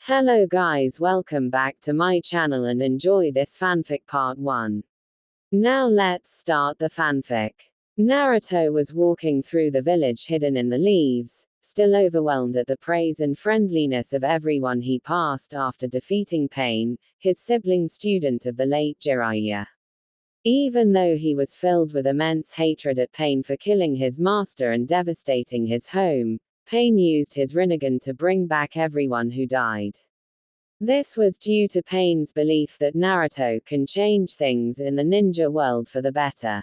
Hello guys, welcome back to my channel and enjoy this fanfic part 1. Now let's start the fanfic. Naruto was walking through the village hidden in the leaves, still overwhelmed at the praise and friendliness of everyone he passed after defeating Pain, his sibling student of the late Jiraiya. Even though he was filled with immense hatred at Pain for killing his master and devastating his home, Pain used his Rinnegan to bring back everyone who died. This was due to Pain's belief that Naruto can change things in the ninja world for the better.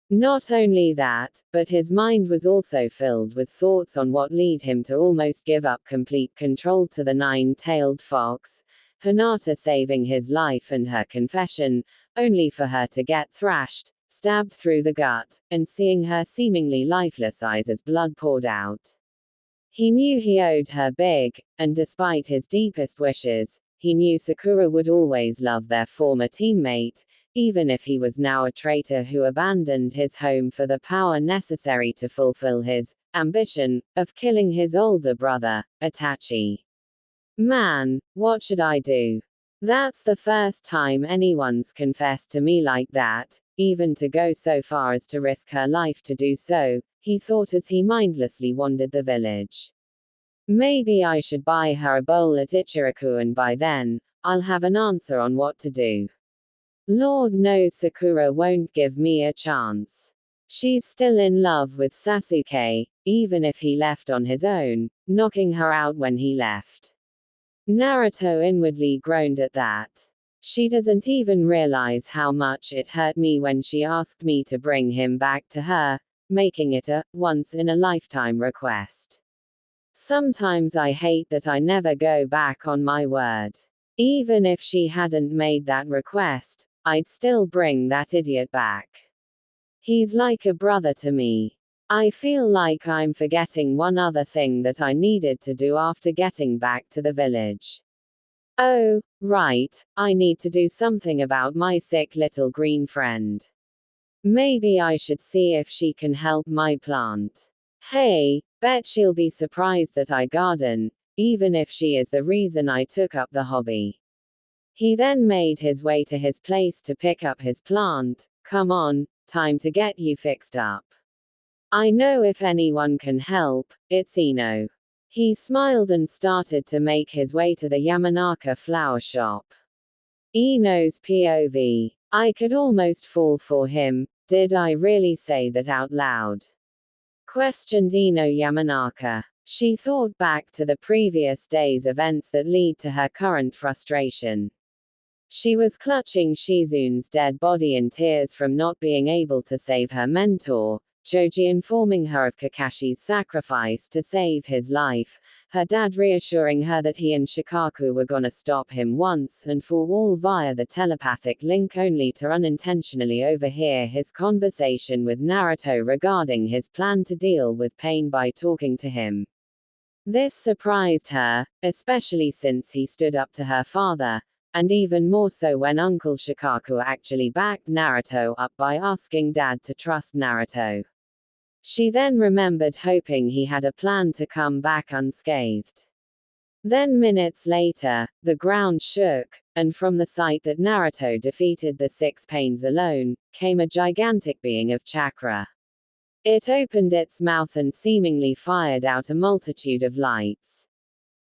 Not only that, but his mind was also filled with thoughts on what lead him to almost give up complete control to the nine-tailed fox, Hinata saving his life and her confession, only for her to get thrashed, stabbed through the gut, and seeing her seemingly lifeless eyes as blood poured out. He knew he owed her big, and despite his deepest wishes, he knew Sakura would always love their former teammate, even if he was now a traitor who abandoned his home for the power necessary to fulfill his ambition of killing his older brother, Itachi. Man, what should I do? That's the first time anyone's confessed to me like that, even to go so far as to risk her life to do so, he thought as he mindlessly wandered the village. Maybe I should buy her a bowl at Ichiraku and by then, I'll have an answer on what to do. Lord knows Sakura won't give me a chance. She's still in love with Sasuke, even if he left on his own, knocking her out when he left. Naruto inwardly groaned at that. She doesn't even realize how much it hurt me when she asked me to bring him back to her, making it a once-in-a-lifetime request. Sometimes I hate that I never go back on my word. Even if she hadn't made that request, I'd still bring that idiot back. He's like a brother to me. I feel like I'm forgetting one other thing that I needed to do after getting back to the village. Oh, right, I need to do something about my sick little green friend. Maybe I should see if she can help my plant. Hey, bet she'll be surprised that I garden, even if she is the reason I took up the hobby. He then made his way to his place to pick up his plant. Come on, time to get you fixed up. I know if anyone can help, it's Ino. He smiled and started to make his way to the Yamanaka flower shop. Ino's POV. I could almost fall for him. Did I really say that out loud? Questioned Ino Yamanaka. She thought back to the previous day's events that lead to her current frustration. She was clutching Shizun's dead body in tears from not being able to save her mentor, Choji informing her of Kakashi's sacrifice to save his life, her dad reassuring her that he and Shikaku were gonna stop him once and for all via the telepathic link only to unintentionally overhear his conversation with Naruto regarding his plan to deal with Pain by talking to him. This surprised her, especially since he stood up to her father, and even more so when Uncle Shikaku actually backed Naruto up by asking Dad to trust Naruto. She then remembered hoping he had a plan to come back unscathed. Then minutes later, the ground shook, and from the sight that Naruto defeated the 6 pains alone, came a gigantic being of chakra. It opened its mouth and seemingly fired out a multitude of lights.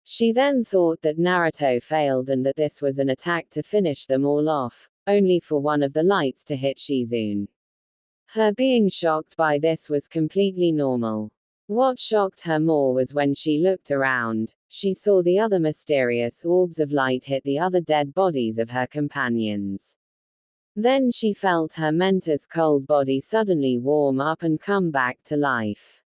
She then thought that Naruto failed and that this was an attack to finish them all off, only for one of the lights to hit Shizun. Her being shocked by this was completely normal. What shocked her more was when she looked around, she saw the other mysterious orbs of light hit the other dead bodies of her companions. Then she felt her mentor's cold body suddenly warm up and come back to life.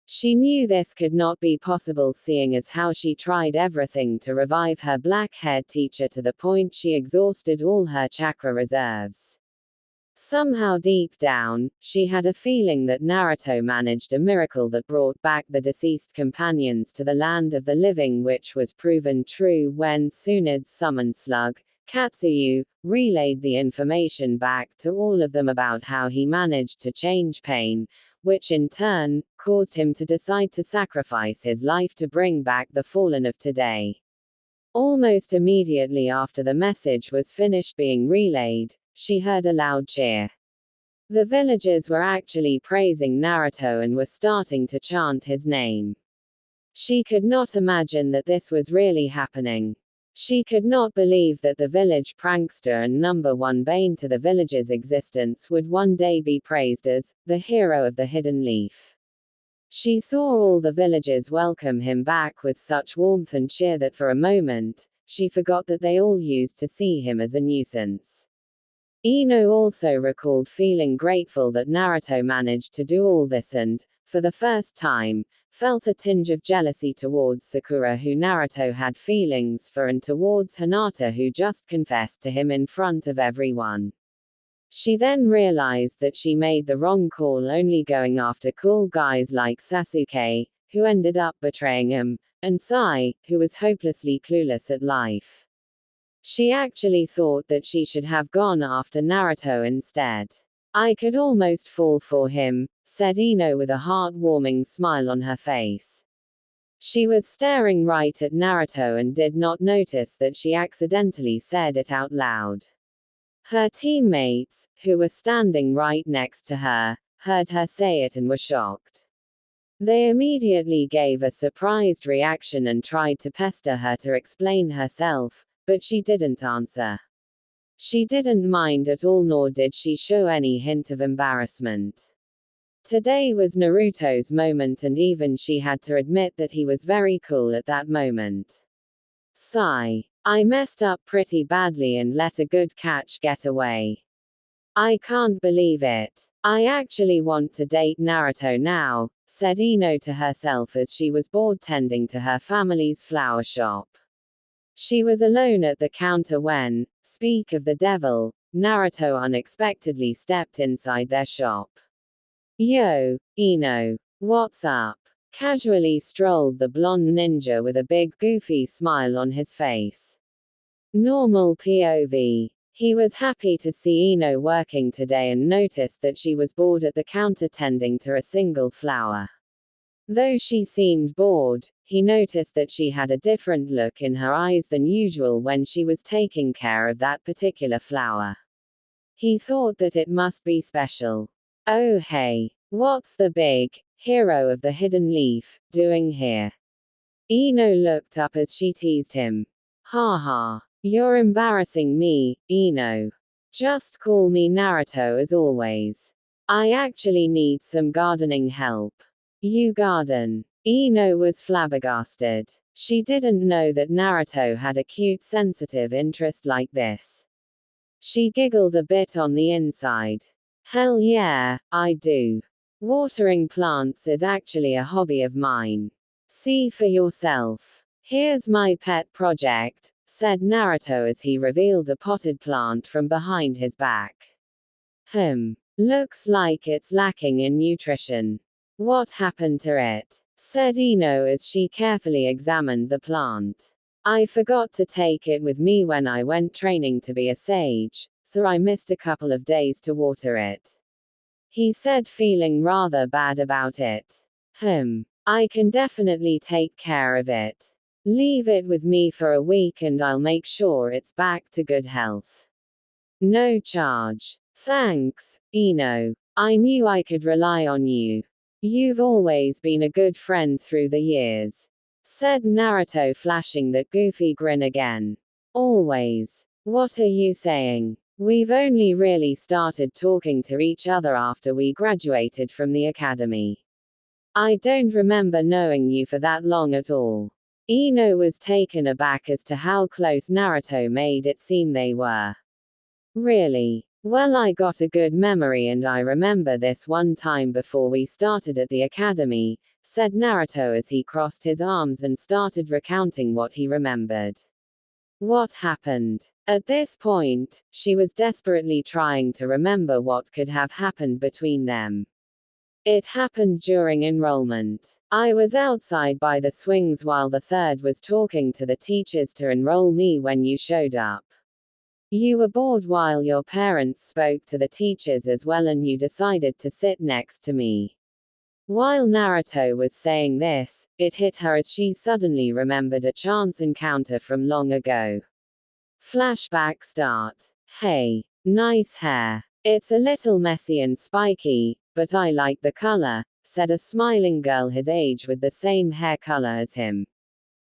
She knew this could not be possible seeing as how she tried everything to revive her black-haired teacher to the point she exhausted all her chakra reserves. Somehow deep down, she had a feeling that Naruto managed a miracle that brought back the deceased companions to the land of the living, which was proven true when Tsunade summoned Slug, Katsuyu, relayed the information back to all of them about how he managed to change Pain, which in turn, caused him to decide to sacrifice his life to bring back the fallen of today. Almost immediately after the message was finished being relayed, she heard a loud cheer. The villagers were actually praising Naruto and were starting to chant his name. She could not imagine that this was really happening. She could not believe that the village prankster and number one bane to the village's existence would one day be praised as the hero of the hidden leaf. She saw all the villagers welcome him back with such warmth and cheer that for a moment, she forgot that they all used to see him as a nuisance. Ino also recalled feeling grateful that Naruto managed to do all this and, for the first time, felt a tinge of jealousy towards Sakura, who Naruto had feelings for, and towards Hinata, who just confessed to him in front of everyone. She then realized that she made the wrong call, only going after cool guys like Sasuke, who ended up betraying him, and Sai, who was hopelessly clueless at life. She actually thought that she should have gone after Naruto instead. I could almost fall for him, said Ino with a heart-warming smile on her face. She was staring right at Naruto and did not notice that she accidentally said it out loud. Her teammates, who were standing right next to her, heard her say it and were shocked. They immediately gave a surprised reaction and tried to pester her to explain herself, but she didn't answer. She didn't mind at all, nor did she show any hint of embarrassment. Today was Naruto's moment, and even she had to admit that he was very cool at that moment. Sigh. I messed up pretty badly and let a good catch get away. I can't believe it. I actually want to date Naruto now, said Ino to herself as she was bored tending to her family's flower shop. She was alone at the counter when, speak of the devil, Naruto unexpectedly stepped inside their shop. Yo, Ino. What's up? Casually strolled the blonde ninja with a big goofy smile on his face. Normal POV. He was happy to see Ino working today and noticed that she was bored at the counter tending to a single flower. Though she seemed bored, he noticed that she had a different look in her eyes than usual when she was taking care of that particular flower. He thought that it must be special. Oh hey, what's the big hero of the hidden leaf doing here? Ino looked up as she teased him. Ha ha. You're embarrassing me, Ino. Just call me Naruto as always. I actually need some gardening help. You garden? Ino was flabbergasted. She didn't know that Naruto had a cute sensitive interest like this. She giggled a bit on the inside. Hell yeah, I do. Watering plants is actually a hobby of mine. See for yourself. Here's my pet project, said Naruto as he revealed a potted plant from behind his back. Looks like it's lacking in nutrition. What happened to it? Said Ino as she carefully examined the plant. I forgot to take it with me when I went training to be a sage, so I missed a couple of days to water it. He said, feeling rather bad about it. I can definitely take care of it. Leave it with me for a week and I'll make sure it's back to good health. No charge. Thanks, Ino. I knew I could rely on you. You've always been a good friend through the years. Said Naruto, flashing that goofy grin again. Always. What are you saying? We've only really started talking to each other after we graduated from the academy. I don't remember knowing you for that long at all. Ino was taken aback as to how close Naruto made it seem they were. Really? Well, I got a good memory and I remember this one time before we started at the academy, said Naruto as he crossed his arms and started recounting what he remembered. What happened? At this point, she was desperately trying to remember what could have happened between them. It happened during enrollment. I was outside by the swings while the third was talking to the teachers to enroll me when you showed up. You were bored while your parents spoke to the teachers as well and you decided to sit next to me. While Naruto was saying this, it hit her as she suddenly remembered a chance encounter from long ago. Flashback start. Hey, nice hair. It's a little messy and spiky, but I like the color, said a smiling girl his age with the same hair color as him.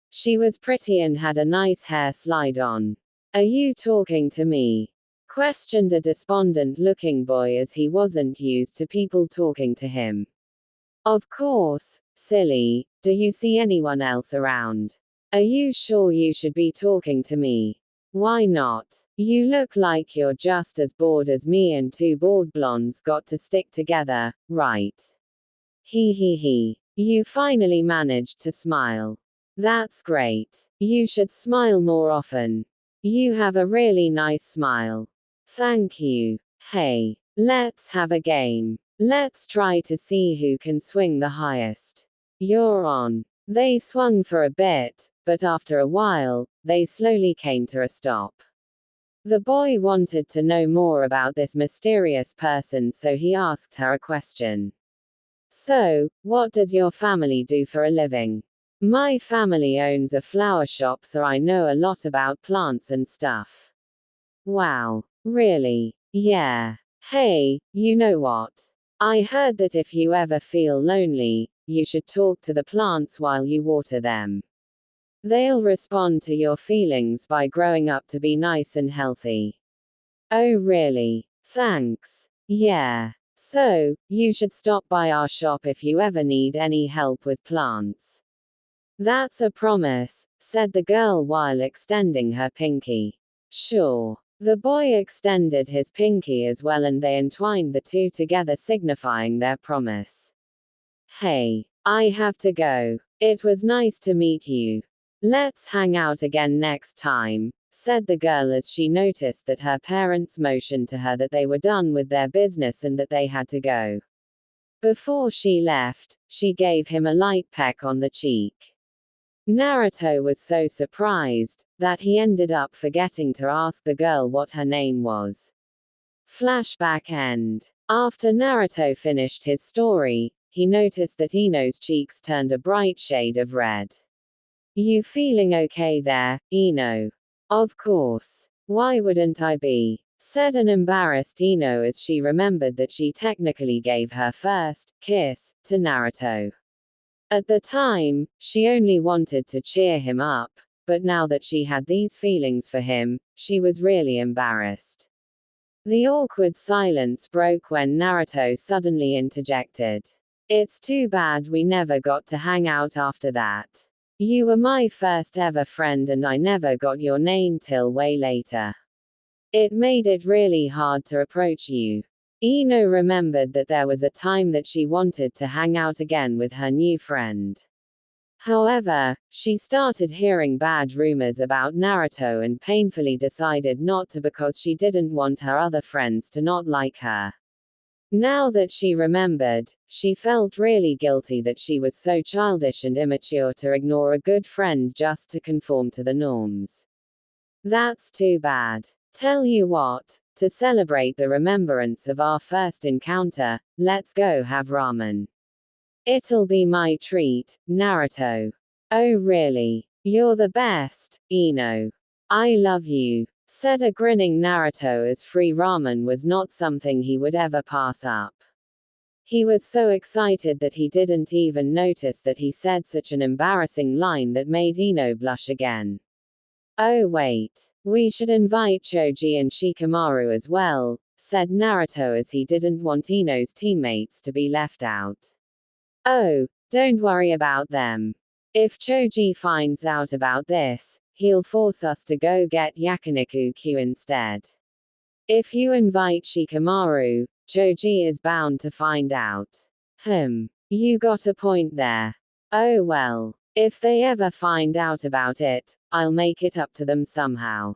She was pretty and had a nice hair slide on. Are you talking to me? Questioned a despondent-looking boy as he wasn't used to people talking to him. Of course, silly. Do you see anyone else around? Are you sure you should be talking to me? Why not? You look like you're just as bored as me and two bored blondes got to stick together, right? He. You finally managed to smile. That's great. You should smile more often. You have a really nice smile. Thank you. Hey, let's have a game. Let's try to see who can swing the highest. You're on. They swung for a bit, but after a while, they slowly came to a stop. The boy wanted to know more about this mysterious person, so he asked her a question. So, what does your family do for a living? My family owns a flower shop, so I know a lot about plants and stuff. Wow. Really? Yeah. Hey, you know what? I heard that if you ever feel lonely, you should talk to the plants while you water them. They'll respond to your feelings by growing up to be nice and healthy. Oh really? Thanks. Yeah. So, you should stop by our shop if you ever need any help with plants. That's a promise, said the girl while extending her pinky. Sure. The boy extended his pinky as well and they entwined the two together, signifying their promise. Hey, I have to go. It was nice to meet you. Let's hang out again next time, said the girl as she noticed that her parents motioned to her that they were done with their business and that they had to go. Before she left, she gave him a light peck on the cheek. Naruto was so surprised that he ended up forgetting to ask the girl what her name was. Flashback end. After Naruto finished his story, he noticed that Ino's cheeks turned a bright shade of red. You feeling okay there, Ino? Of course. Why wouldn't I be? Said an embarrassed Ino as she remembered that she technically gave her first kiss to Naruto. At the time, she only wanted to cheer him up, but now that she had these feelings for him, she was really embarrassed. The awkward silence broke when Naruto suddenly interjected. It's too bad we never got to hang out after that. You were my first ever friend and I never got your name till way later. It made it really hard to approach you. Ino remembered that there was a time that she wanted to hang out again with her new friend. However, she started hearing bad rumors about Naruto and painfully decided not to because she didn't want her other friends to not like her. Now that she remembered, she felt really guilty that she was so childish and immature to ignore a good friend just to conform to the norms. That's too bad. Tell you what, to celebrate the remembrance of our first encounter, let's go have ramen. It'll be my treat, Naruto. Oh really? You're the best, Ino. I love you, said a grinning Naruto as free ramen was not something he would ever pass up. He was so excited that he didn't even notice that he said such an embarrassing line that made Ino blush again. Oh wait, we should invite Choji and Shikamaru as well, said Naruto as he didn't want Ino's teammates to be left out. Oh, don't worry about them. If Choji finds out about this, he'll force us to go get Yakiniku-Q instead. If you invite Shikamaru, Choji is bound to find out. You got a point there. Oh well. If they ever find out about it, I'll make it up to them somehow.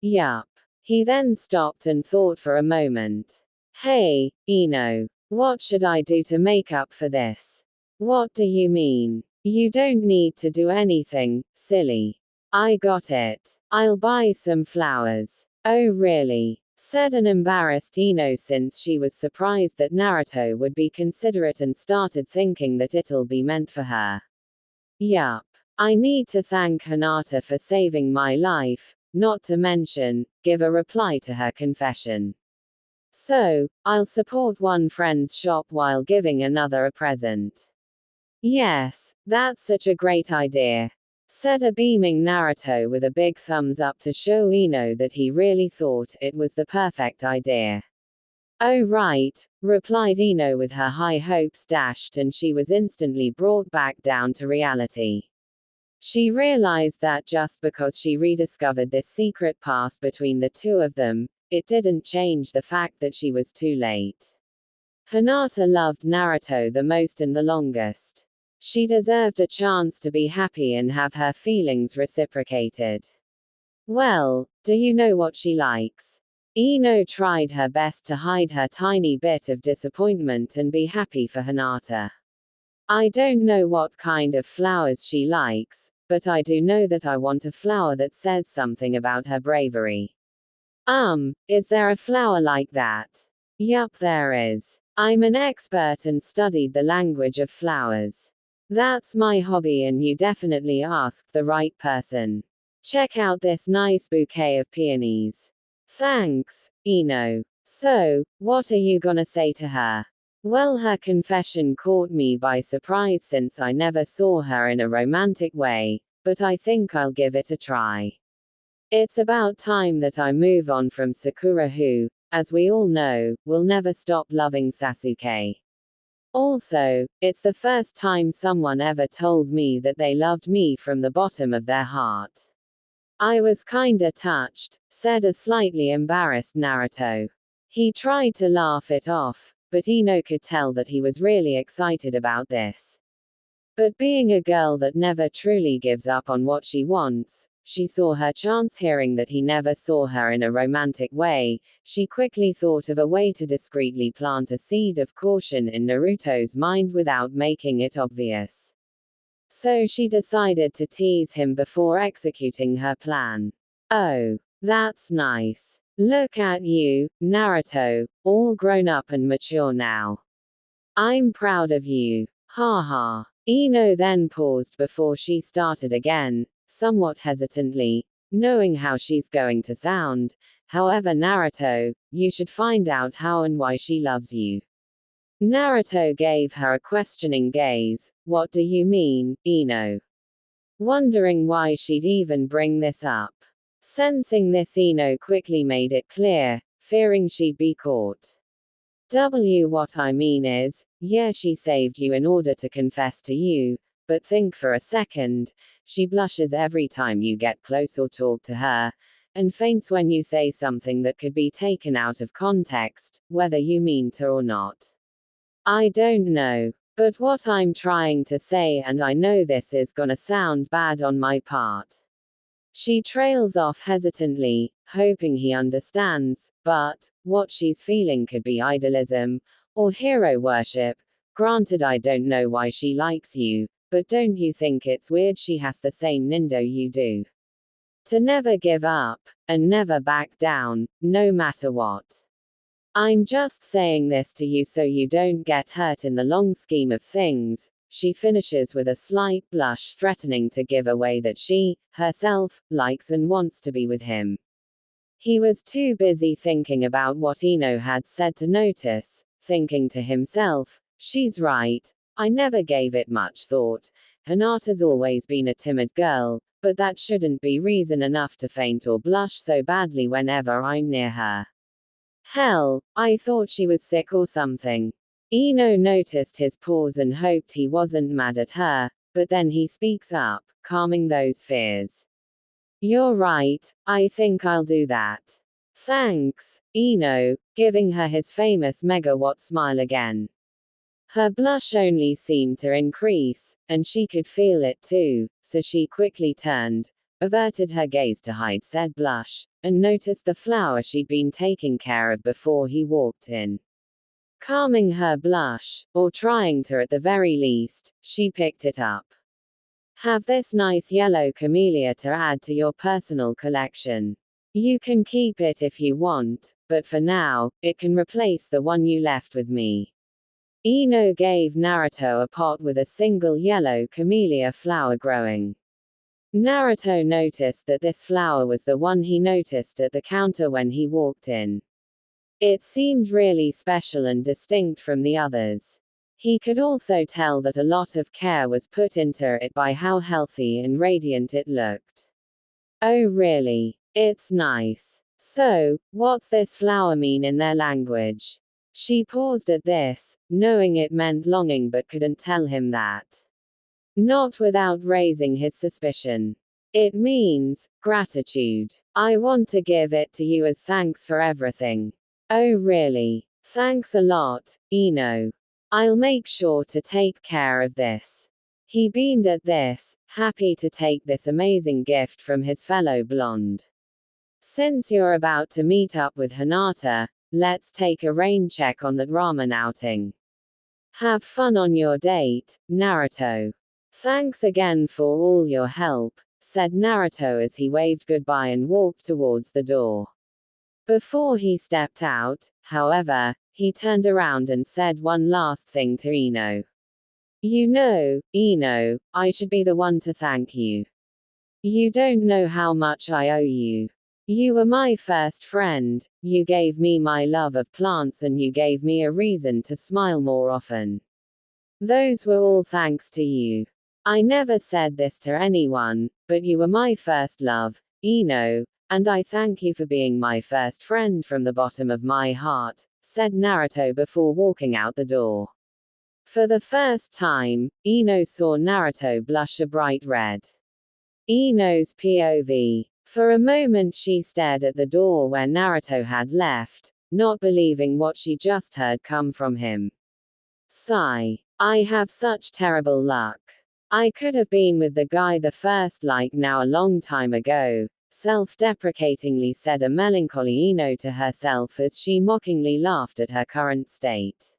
Yup. He then stopped and thought for a moment. Hey, Ino. What should I do to make up for this? What do you mean? You don't need to do anything, silly. I got it. I'll buy some flowers. Oh really? said an embarrassed Ino, since she was surprised that Naruto would be considerate and started thinking that it'll be meant for her. Yup. I need to thank Hinata for saving my life, not to mention, give a reply to her confession. So, I'll support one friend's shop while giving another a present. Yes, that's such a great idea, said a beaming Naruto with a big thumbs up to show Ino that he really thought it was the perfect idea. Oh right, replied Ino with her high hopes dashed, and she was instantly brought back down to reality. She realized that just because she rediscovered this secret past between the two of them, it didn't change the fact that she was too late. Hinata loved Naruto the most and the longest. She deserved a chance to be happy and have her feelings reciprocated. Well, do you know what she likes? Ino tried her best to hide her tiny bit of disappointment and be happy for Hinata. I don't know what kind of flowers she likes, but I do know that I want a flower that says something about her bravery. Is there a flower like that? Yup, there is. I'm an expert and studied the language of flowers. That's my hobby, and you definitely asked the right person. Check out this nice bouquet of peonies. Thanks, Ino. So, what are you gonna say to her? Well, her confession caught me by surprise since I never saw her in a romantic way, but I think I'll give it a try. It's about time that I move on from Sakura, who, as we all know, will never stop loving Sasuke. Also, it's the first time someone ever told me that they loved me from the bottom of their heart. I was kinda touched, said a slightly embarrassed Naruto. He tried to laugh it off, but Ino could tell that he was really excited about this. But being a girl that never truly gives up on what she wants, she saw her chance. Hearing that he never saw her in a romantic way, she quickly thought of a way to discreetly plant a seed of caution in Naruto's mind without making it obvious. So she decided to tease him before executing her plan. Oh, that's nice. Look at you, Naruto, all grown up and mature now. I'm proud of you. Ha ha. Ino then paused before she started again, somewhat hesitantly, knowing how she's going to sound. However, Naruto, you should find out how and why she loves you. Naruto gave her a questioning gaze. What do you mean, Ino? Wondering why she'd even bring this up. Sensing this, Ino quickly made it clear, fearing she'd be caught. What I mean is, yeah, she saved you in order to confess to you, but think for a second, she blushes every time you get close or talk to her, and faints when you say something that could be taken out of context, whether you mean to or not. I don't know. But what I'm trying to say, and I know this is gonna sound bad on my part. She trails off hesitantly, hoping he understands, but what she's feeling could be idealism, or hero worship. Granted, I don't know why she likes you, but don't you think it's weird she has the same nindo you do? To never give up, and never back down, no matter what. I'm just saying this to you so you don't get hurt in the long scheme of things. She finishes with a slight blush, threatening to give away that she, herself, likes and wants to be with him. He was too busy thinking about what Ino had said to notice, thinking to himself, she's right, I never gave it much thought. Hinata's always been a timid girl, but that shouldn't be reason enough to faint or blush so badly whenever I'm near her. Hell, I thought she was sick or something. Ino noticed his pause and hoped he wasn't mad at her, but then he speaks up, calming those fears. You're right, I think I'll do that. Thanks, Ino, giving her his famous megawatt smile again. Her blush only seemed to increase, and she could feel it too, so she quickly turned, averted her gaze to hide said blush, and noticed the flower she'd been taking care of before he walked in. Calming her blush, or trying to at the very least, she picked it up. Have this nice yellow camellia to add to your personal collection. You can keep it if you want, but for now, it can replace the one you left with me. Ino gave Naruto a pot with a single yellow camellia flower growing. Naruto noticed that this flower was the one he noticed at the counter when he walked in. It seemed really special and distinct from the others. He could also tell that a lot of care was put into it by how healthy and radiant it looked. Oh really? It's nice. So, what's this flower mean in their language? She paused at this, knowing it meant longing but couldn't tell him that. Not without raising his suspicion. It means gratitude. I want to give it to you as thanks for everything. Oh really? Thanks a lot, Ino. I'll make sure to take care of this. He beamed at this, happy to take this amazing gift from his fellow blonde. Since you're about to meet up with Hinata, let's take a rain check on that ramen outing. Have fun on your date, Naruto. Thanks again for all your help, said Naruto as he waved goodbye and walked towards the door. Before he stepped out, however, he turned around and said one last thing to Ino. You know, Ino, I should be the one to thank you. You don't know how much I owe you. You were my first friend, you gave me my love of plants and you gave me a reason to smile more often. Those were all thanks to you. I never said this to anyone, but you were my first love, Ino, and I thank you for being my first friend from the bottom of my heart, said Naruto before walking out the door. For the first time, Ino saw Naruto blush a bright red. Ino's POV. For a moment she stared at the door where Naruto had left, not believing what she just heard come from him. Sigh. I have such terrible luck. I could have been with the guy the first like now a long time ago, self-deprecatingly said a melancholy Ino to herself as she mockingly laughed at her current state.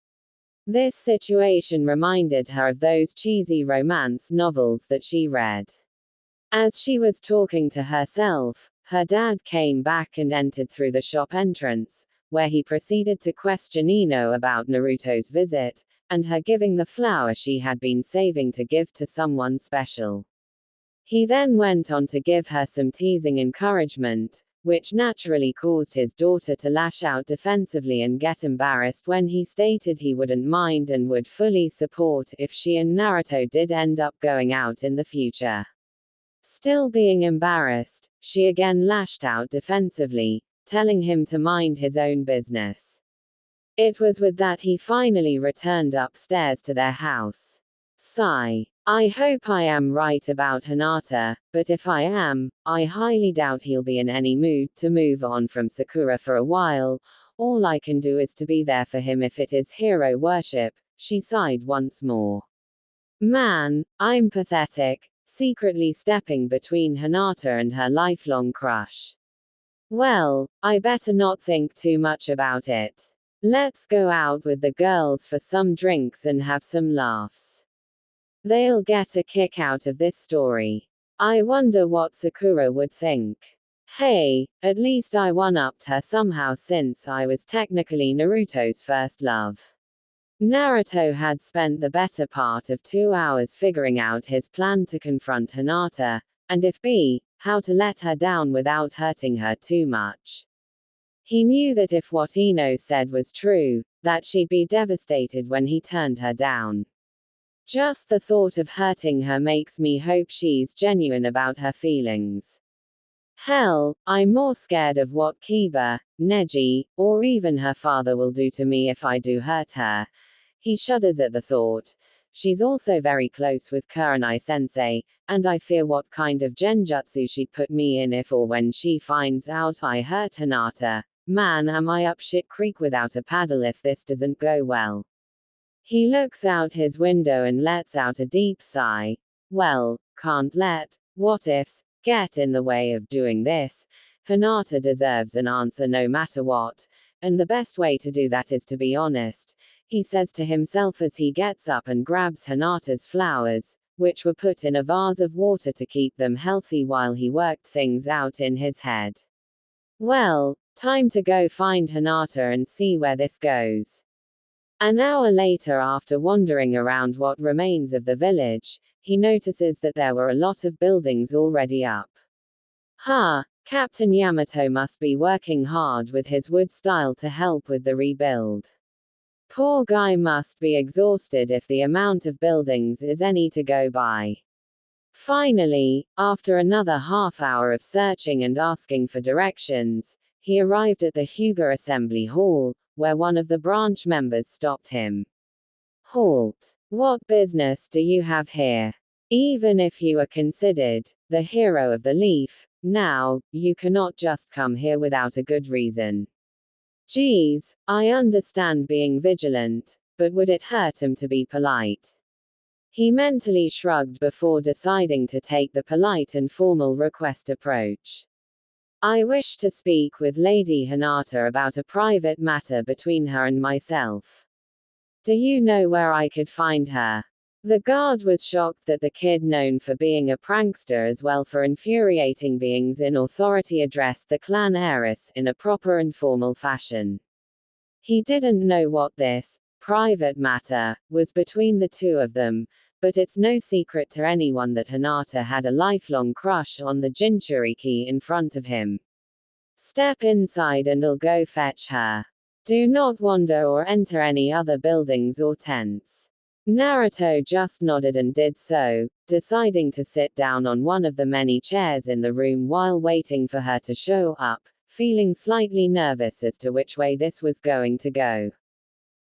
This situation reminded her of those cheesy romance novels that she read. As she was talking to herself, her dad came back and entered through the shop entrance, where he proceeded to question Ino about Naruto's visit, and her giving the flower she had been saving to give to someone special. He then went on to give her some teasing encouragement, which naturally caused his daughter to lash out defensively and get embarrassed when he stated he wouldn't mind and would fully support if she and Naruto did end up going out in the future. Still being embarrassed, she again lashed out defensively, telling him to mind his own business. It was with that he finally returned upstairs to their house. Sigh. I hope I am right about Hinata, but if I am, I highly doubt he'll be in any mood to move on from Sakura for a while. All I can do is to be there for him if it is hero worship, she sighed once more. Man, I'm pathetic, secretly stepping between Hinata and her lifelong crush. Well, I better not think too much about it. Let's go out with the girls for some drinks and have some laughs. They'll get a kick out of this story. I wonder what Sakura would think. Hey, at least I one-upped her somehow since I was technically Naruto's first love. Naruto had spent the better part of 2 hours figuring out his plan to confront Hinata, and if B, how to let her down without hurting her too much. He knew that if what Ino said was true, that she'd be devastated when he turned her down. Just the thought of hurting her makes me hope she's genuine about her feelings. Hell, I'm more scared of what Kiba, Neji, or even her father will do to me if I do hurt her. He shudders at the thought. She's also very close with Kurenai-sensei, and I fear what kind of genjutsu she'd put me in if or when she finds out I hurt Hinata. Man, am I up shit creek without a paddle if this doesn't go well. He looks out his window and lets out a deep sigh. Well, can't let what-ifs get in the way of doing this. Hinata deserves an answer no matter what, and the best way to do that is to be honest, he says to himself as he gets up and grabs Hinata's flowers, which were put in a vase of water to keep them healthy while he worked things out in his head. Well, time to go find Hinata and see where this goes. An hour later, after wandering around what remains of the village, he notices that there were a lot of buildings already up. Captain Yamato must be working hard with his wood style to help with the rebuild. Poor guy must be exhausted if the amount of buildings is any to go by. Finally, after another half hour of searching and asking for directions, he arrived at the Hyuga Assembly Hall, where one of the branch members stopped him. Halt! What business do you have here? Even if you are considered the hero of the leaf, now, you cannot just come here without a good reason. Geez, I understand being vigilant, but would it hurt him to be polite? He mentally shrugged before deciding to take the polite and formal request approach. I wish to speak with Lady Hinata about a private matter between her and myself. Do you know where I could find her? The guard was shocked that the kid, known for being a prankster as well for infuriating beings in authority, addressed the clan heiress in a proper and formal fashion. He didn't know what this private matter was between the two of them, but it's no secret to anyone that Hinata had a lifelong crush on the Jinchuriki in front of him. Step inside and I'll go fetch her. Do not wander or enter any other buildings or tents. Naruto just nodded and did so, deciding to sit down on one of the many chairs in the room while waiting for her to show up, feeling slightly nervous as to which way this was going to go.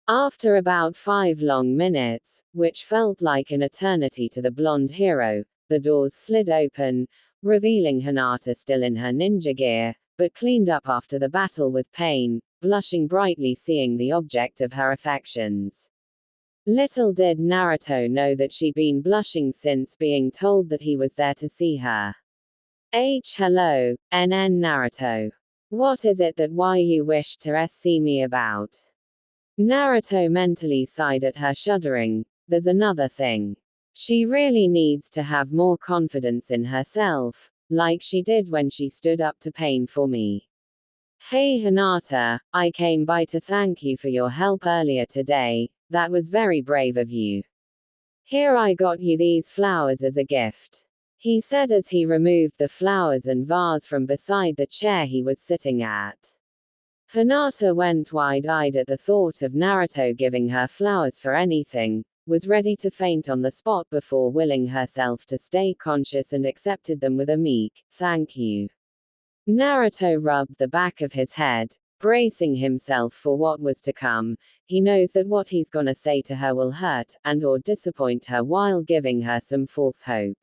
After about 5 long minutes, which felt like an eternity to the blonde hero, the doors slid open, revealing Hinata still in her ninja gear, but cleaned up after the battle with pain, blushing brightly seeing the object of her affections. Little did Naruto know that she'd been blushing since being told that he was there to see her. Hello, NN Naruto. What is it that why you wish to see me about? Naruto mentally sighed at her, shuddering. There's another thing. She really needs to have more confidence in herself, like she did when she stood up to pain for me. Hey Hinata, I came by to thank you for your help earlier today. That was very brave of you. Here, I got you these flowers as a gift, he said as he removed the flowers and vase from beside the chair he was sitting at. Hinata went wide-eyed at the thought of Naruto giving her flowers for anything, was ready to faint on the spot before willing herself to stay conscious, and accepted them with a meek, thank you. Naruto rubbed the back of his head, bracing himself for what was to come. He knows that what he's gonna say to her will hurt and/or disappoint her while giving her some false hope.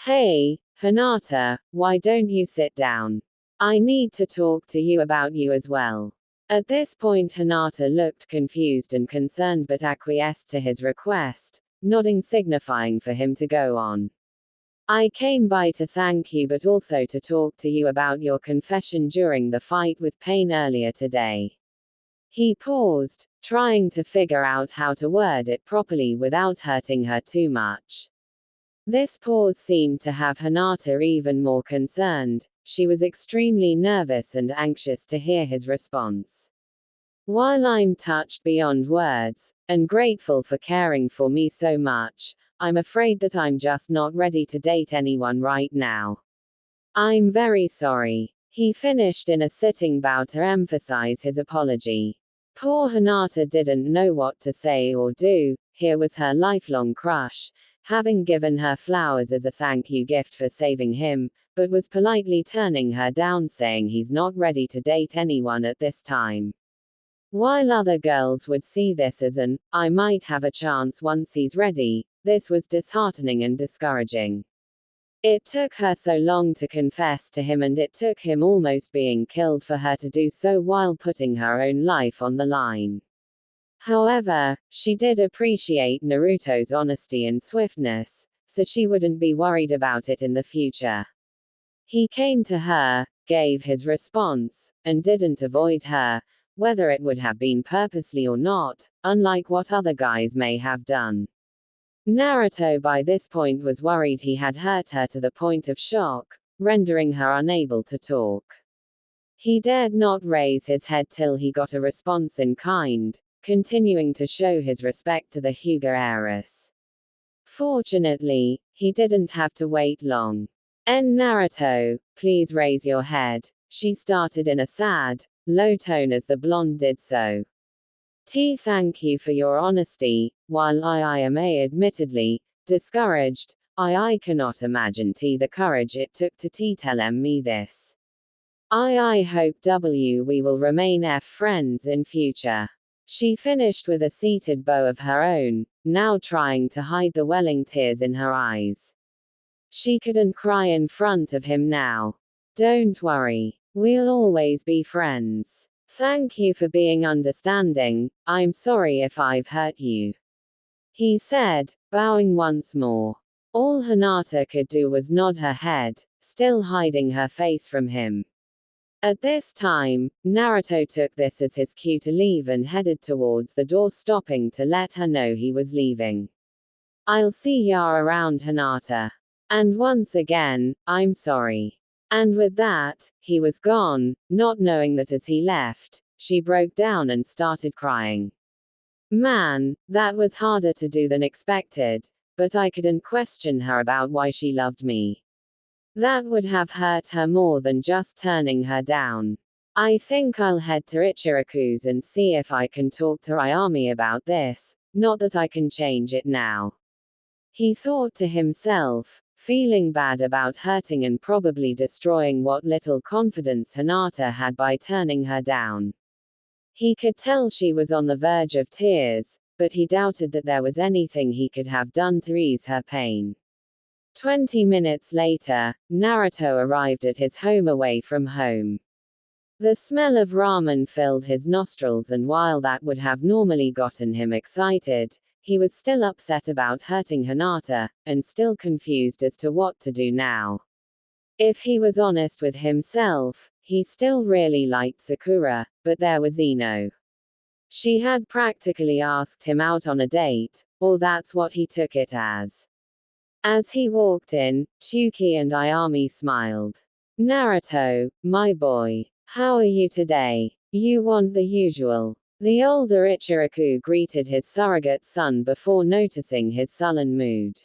Hey, Hinata, why don't you sit down? I need to talk to you about you as well. At this point Hinata looked confused and concerned but acquiesced to his request, nodding, signifying for him to go on. I came by to thank you but also to talk to you about your confession during the fight with Pain earlier today. He paused, trying to figure out how to word it properly without hurting her too much. This pause seemed to have Hinata even more concerned. She was extremely nervous and anxious to hear his response. While I'm touched beyond words, and grateful for caring for me so much, I'm afraid that I'm just not ready to date anyone right now. I'm very sorry. He finished in a sitting bow to emphasize his apology. Poor Hinata didn't know what to say or do. Here was her lifelong crush, having given her flowers as a thank you gift for saving him, but was politely turning her down, saying he's not ready to date anyone at this time. While other girls would see this as an, I might have a chance once he's ready, this was disheartening and discouraging. It took her so long to confess to him, and it took him almost being killed for her to do so while putting her own life on the line. However, she did appreciate Naruto's honesty and swiftness, so she wouldn't be worried about it in the future. He came to her, gave his response, and didn't avoid her, whether it would have been purposely or not, unlike what other guys may have done. Naruto by this point was worried he had hurt her to the point of shock, rendering her unable to talk. He dared not raise his head till he got a response in kind, continuing to show his respect to the Hyuga heiress. Fortunately, he didn't have to wait long. Naruto, please raise your head, she started in a sad, low tone as the blonde did so. Thank you for your honesty, while I am admittedly discouraged, I cannot imagine the courage it took to tell me this. I hope we will remain friends in future. She finished with a seated bow of her own, now trying to hide the welling tears in her eyes. She couldn't cry in front of him now. Don't worry. We'll always be friends. Thank you for being understanding. I'm sorry if I've hurt you, he said, bowing once more. All Hinata could do was nod her head, still hiding her face from him. At this time, Naruto took this as his cue to leave and headed towards the door, stopping to let her know he was leaving. I'll see ya around, Hinata. And once again, I'm sorry. And with that, he was gone, not knowing that as he left, she broke down and started crying. Man, that was harder to do than expected, but I couldn't question her about why she loved me. That would have hurt her more than just turning her down. I think I'll head to Ichiraku's and see if I can talk to Ayami about this, not that I can change it now. He thought to himself, feeling bad about hurting and probably destroying what little confidence Hinata had by turning her down. He could tell she was on the verge of tears, but he doubted that there was anything he could have done to ease her pain. 20 minutes later, Naruto arrived at his home away from home. The smell of ramen filled his nostrils, and while that would have normally gotten him excited, he was still upset about hurting Hinata, and still confused as to what to do now. If he was honest with himself, he still really liked Sakura, but there was Ino. She had practically asked him out on a date, or that's what he took it as. As he walked in, Chuki and Ayami smiled. Naruto, my boy, how are you today? You want the usual. The older Ichiraku greeted his surrogate son before noticing his sullen mood.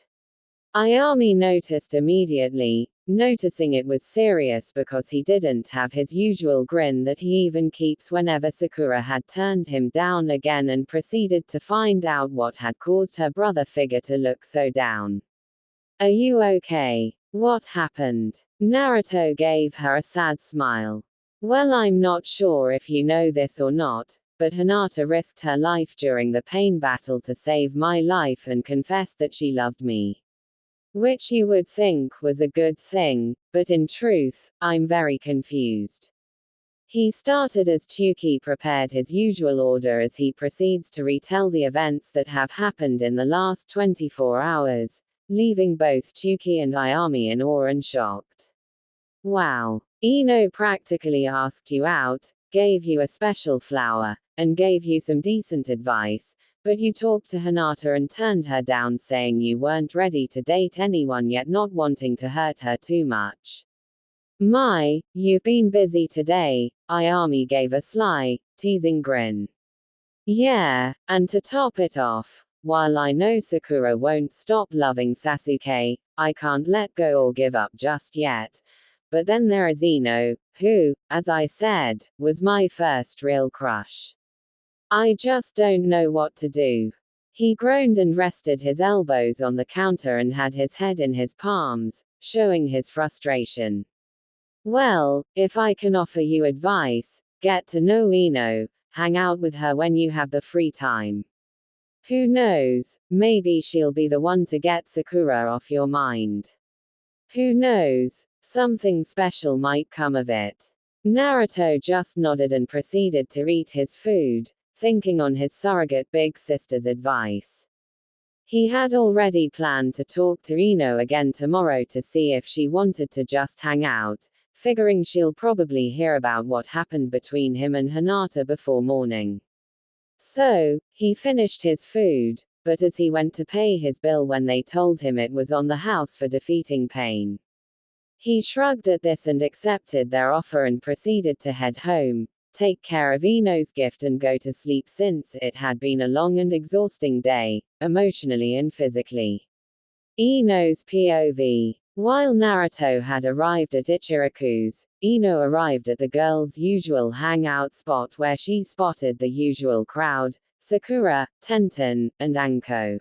Ayami noticed immediately, noticing it was serious because he didn't have his usual grin that he even keeps whenever Sakura had turned him down again, and proceeded to find out what had caused her brother figure to look so down. Are you okay? What happened? Naruto gave her a sad smile. Well, I'm not sure if you know this or not, but Hinata risked her life during the pain battle to save my life and confessed that she loved me. Which you would think was a good thing, but in truth, I'm very confused. He started as Chuki prepared his usual order as he proceeds to retell the events that have happened in the last 24 hours, leaving both Chuki and Ayami in awe and shocked. Wow. Ino practically asked you out, gave you a special flower, and gave you some decent advice, but you talked to Hinata and turned her down, saying you weren't ready to date anyone yet, not wanting to hurt her too much. My, you've been busy today, Ayami gave a sly, teasing grin. Yeah, and to top it off, while I know Sakura won't stop loving Sasuke, I can't let go or give up just yet. But then there is Ino, who, as I said, was my first real crush. I just don't know what to do. He groaned and rested his elbows on the counter and had his head in his palms, showing his frustration. Well, if I can offer you advice, get to know Ino, hang out with her when you have the free time. Who knows, maybe she'll be the one to get Sakura off your mind. Who knows, something special might come of it. Naruto just nodded and proceeded to eat his food, thinking on his surrogate big sister's advice. He had already planned to talk to Ino again tomorrow to see if she wanted to just hang out, figuring she'll probably hear about what happened between him and Hinata before morning. So, he finished his food, but as he went to pay his bill when they told him it was on the house for defeating pain. He shrugged at this and accepted their offer and proceeded to head home, take care of Ino's gift and go to sleep since it had been a long and exhausting day, emotionally and physically. Ino's POV. While Naruto had arrived at Ichiraku's, Ino arrived at the girls' usual hangout spot where she spotted the usual crowd, Sakura, Tenten, and Anko.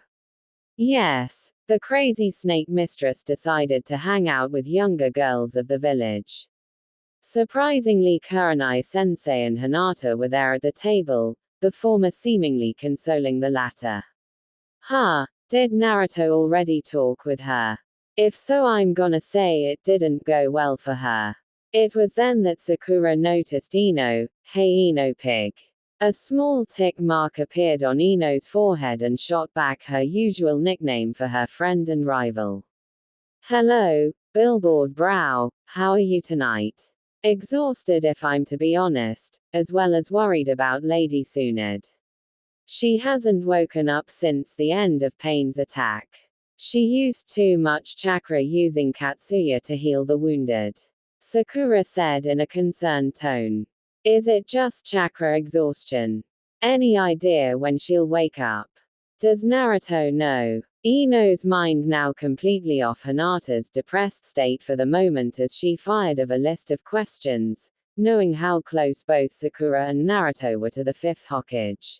Yes, the crazy snake mistress decided to hang out with younger girls of the village. Surprisingly, Kurenai-sensei and Hinata were there at the table, the former seemingly consoling the latter. Did Naruto already talk with her? If so, I'm gonna say it didn't go well for her. It was then that Sakura noticed Ino. Hey Ino pig. A small tick mark appeared on Ino's forehead and shot back her usual nickname for her friend and rival. Hello, Billboard Brow, how are you tonight? Exhausted if I'm to be honest, as well as worried about Lady Tsunade. She hasn't woken up since the end of Pain's attack. She used too much chakra using Katsuya to heal the wounded. Sakura said in a concerned tone. Is it just chakra exhaustion? Any idea when she'll wake up? Does Naruto know? Ino's mind now completely off Hinata's depressed state for the moment as she fired of a list of questions, knowing how close both Sakura and Naruto were to the fifth Hokage.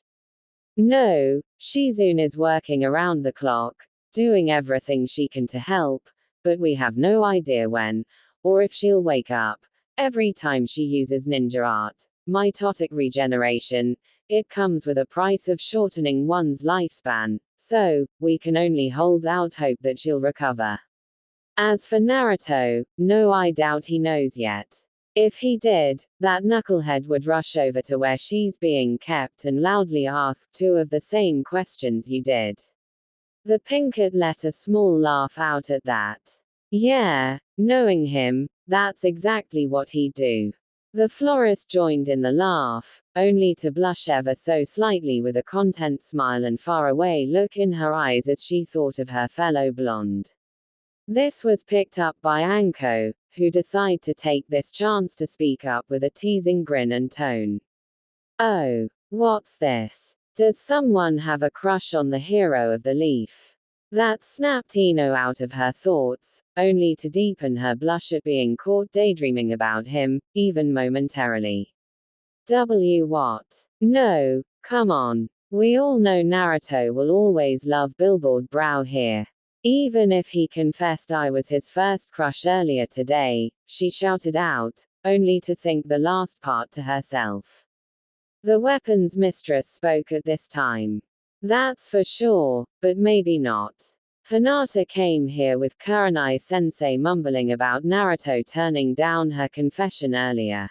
No, Shizune is working around the clock, doing everything she can to help, but we have no idea when, or if she'll wake up. Every time she uses ninja art, mitotic regeneration, it comes with a price of shortening one's lifespan, so, we can only hold out hope that she'll recover. As for Naruto, no, I doubt he knows yet. If he did, that knucklehead would rush over to where she's being kept and loudly ask two of the same questions you did. The Pinkett let a small laugh out at that. Yeah, knowing him, that's exactly what he'd do. The florist joined in the laugh, only to blush ever so slightly with a content smile and faraway look in her eyes as she thought of her fellow blonde. This was picked up by Anko, who decided to take this chance to speak up with a teasing grin and tone. Oh, what's this? Does someone have a crush on the hero of the leaf? That snapped Ino out of her thoughts, only to deepen her blush at being caught daydreaming about him, even momentarily. What? No, come on. We all know Naruto will always love Billboard Brow here. Even if he confessed I was his first crush earlier today, she shouted out, only to think the last part to herself. The weapons mistress spoke at this time. That's for sure, but maybe not. Hinata came here with Kurenai-sensei mumbling about Naruto turning down her confession earlier.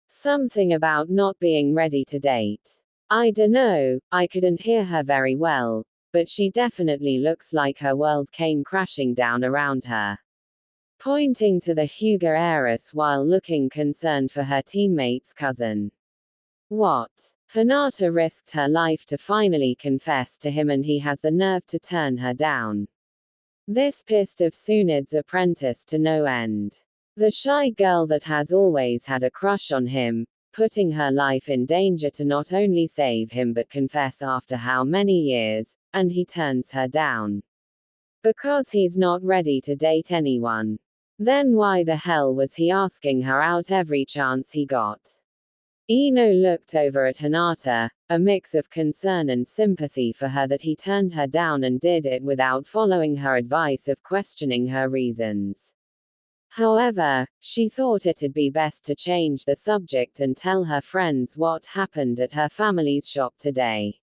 Something about not being ready to date. I dunno, I couldn't hear her very well, but she definitely looks like her world came crashing down around her. Pointing to the Hyuga heiress while looking concerned for her teammate's cousin. What? Hinata risked her life to finally confess to him and he has the nerve to turn her down. This pissed off Tsunade's apprentice to no end. The shy girl that has always had a crush on him, putting her life in danger to not only save him but confess after how many years, and he turns her down. Because he's not ready to date anyone. Then why the hell was he asking her out every chance he got? Ino looked over at Hinata, a mix of concern and sympathy for her that he turned her down and did it without following her advice of questioning her reasons. However, she thought it'd be best to change the subject and tell her friends what happened at her family's shop today.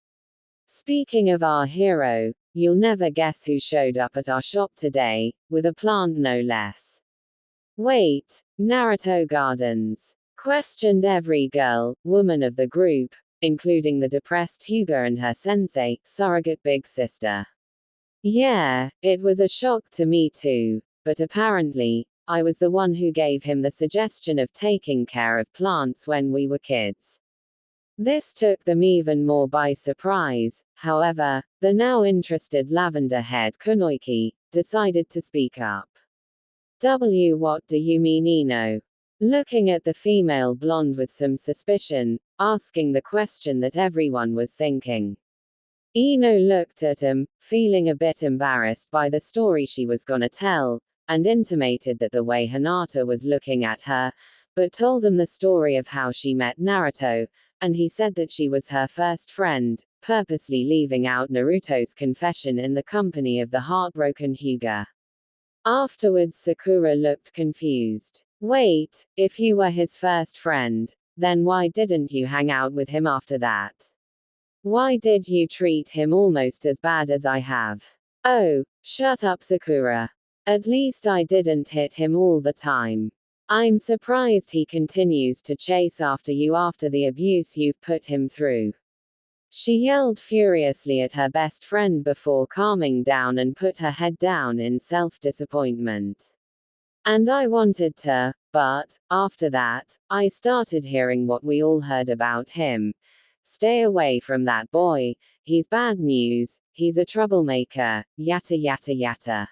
Speaking of our hero, you'll never guess who showed up at our shop today, with a plant no less. Wait, Naruto Gardens. Questioned every girl, woman of the group, including the depressed Hyuga and her sensei, surrogate big sister. Yeah, it was a shock to me too, but apparently, I was the one who gave him the suggestion of taking care of plants when we were kids. This took them even more by surprise. However, the now interested lavender-haired Kunoichi decided to speak up. What do you mean, Ino? Looking at the female blonde with some suspicion, asking the question that everyone was thinking. Ino looked at him, feeling a bit embarrassed by the story she was gonna tell, and intimated that the way Hinata was looking at her, but told him the story of how she met Naruto, and he said that she was her first friend, purposely leaving out Naruto's confession in the company of the heartbroken Hyuga. Afterwards, Sakura looked confused. Wait, if you were his first friend, then why didn't you hang out with him after that? Why did you treat him almost as bad as I have? Oh, shut up, Sakura. At least I didn't hit him all the time. I'm surprised he continues to chase after you after the abuse you've put him through. She yelled furiously at her best friend before calming down and put her head down in self-disappointment. And I wanted to, but, after that, I started hearing what we all heard about him. Stay away from that boy, he's bad news, he's a troublemaker, yatta yatta yatta.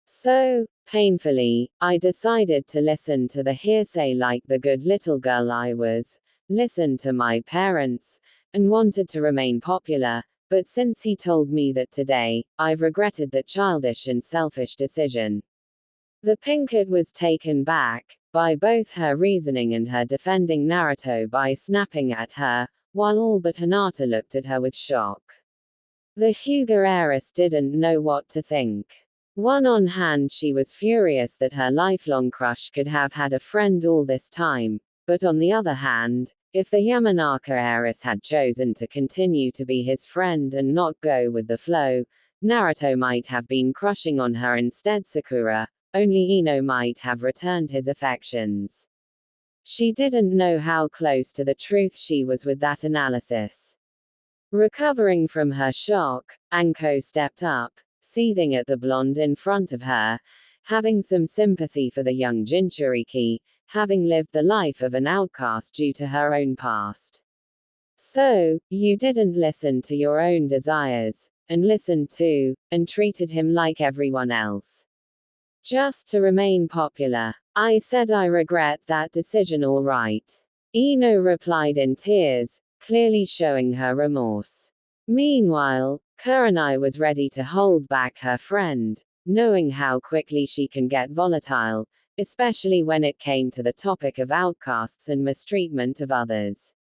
So, painfully, I decided to listen to the hearsay like the good little girl I was, listen to my parents, and wanted to remain popular, but since he told me that today, I've regretted that childish and selfish decision. The Pinkett was taken back by both her reasoning and her defending Naruto by snapping at her, while all but Hinata looked at her with shock. The Hyuga heiress didn't know what to think. On hand, she was furious that her lifelong crush could have had a friend all this time, but on the other hand, if the Yamanaka heiress had chosen to continue to be his friend and not go with the flow, Naruto might have been crushing on her instead. Sakura, only Ino might have returned his affections. She didn't know how close to the truth she was with that analysis. Recovering from her shock, Anko stepped up, seething at the blonde in front of her, having some sympathy for the young Jinchuriki, having lived the life of an outcast due to her own past. So, you didn't listen to your own desires, and listened to, and treated him like everyone else. Just to remain popular. I said I regret that decision, all right. Ino replied in tears, clearly showing her remorse. Meanwhile, Kurenai was ready to hold back her friend, knowing how quickly she can get volatile, especially when it came to the topic of outcasts and mistreatment of others.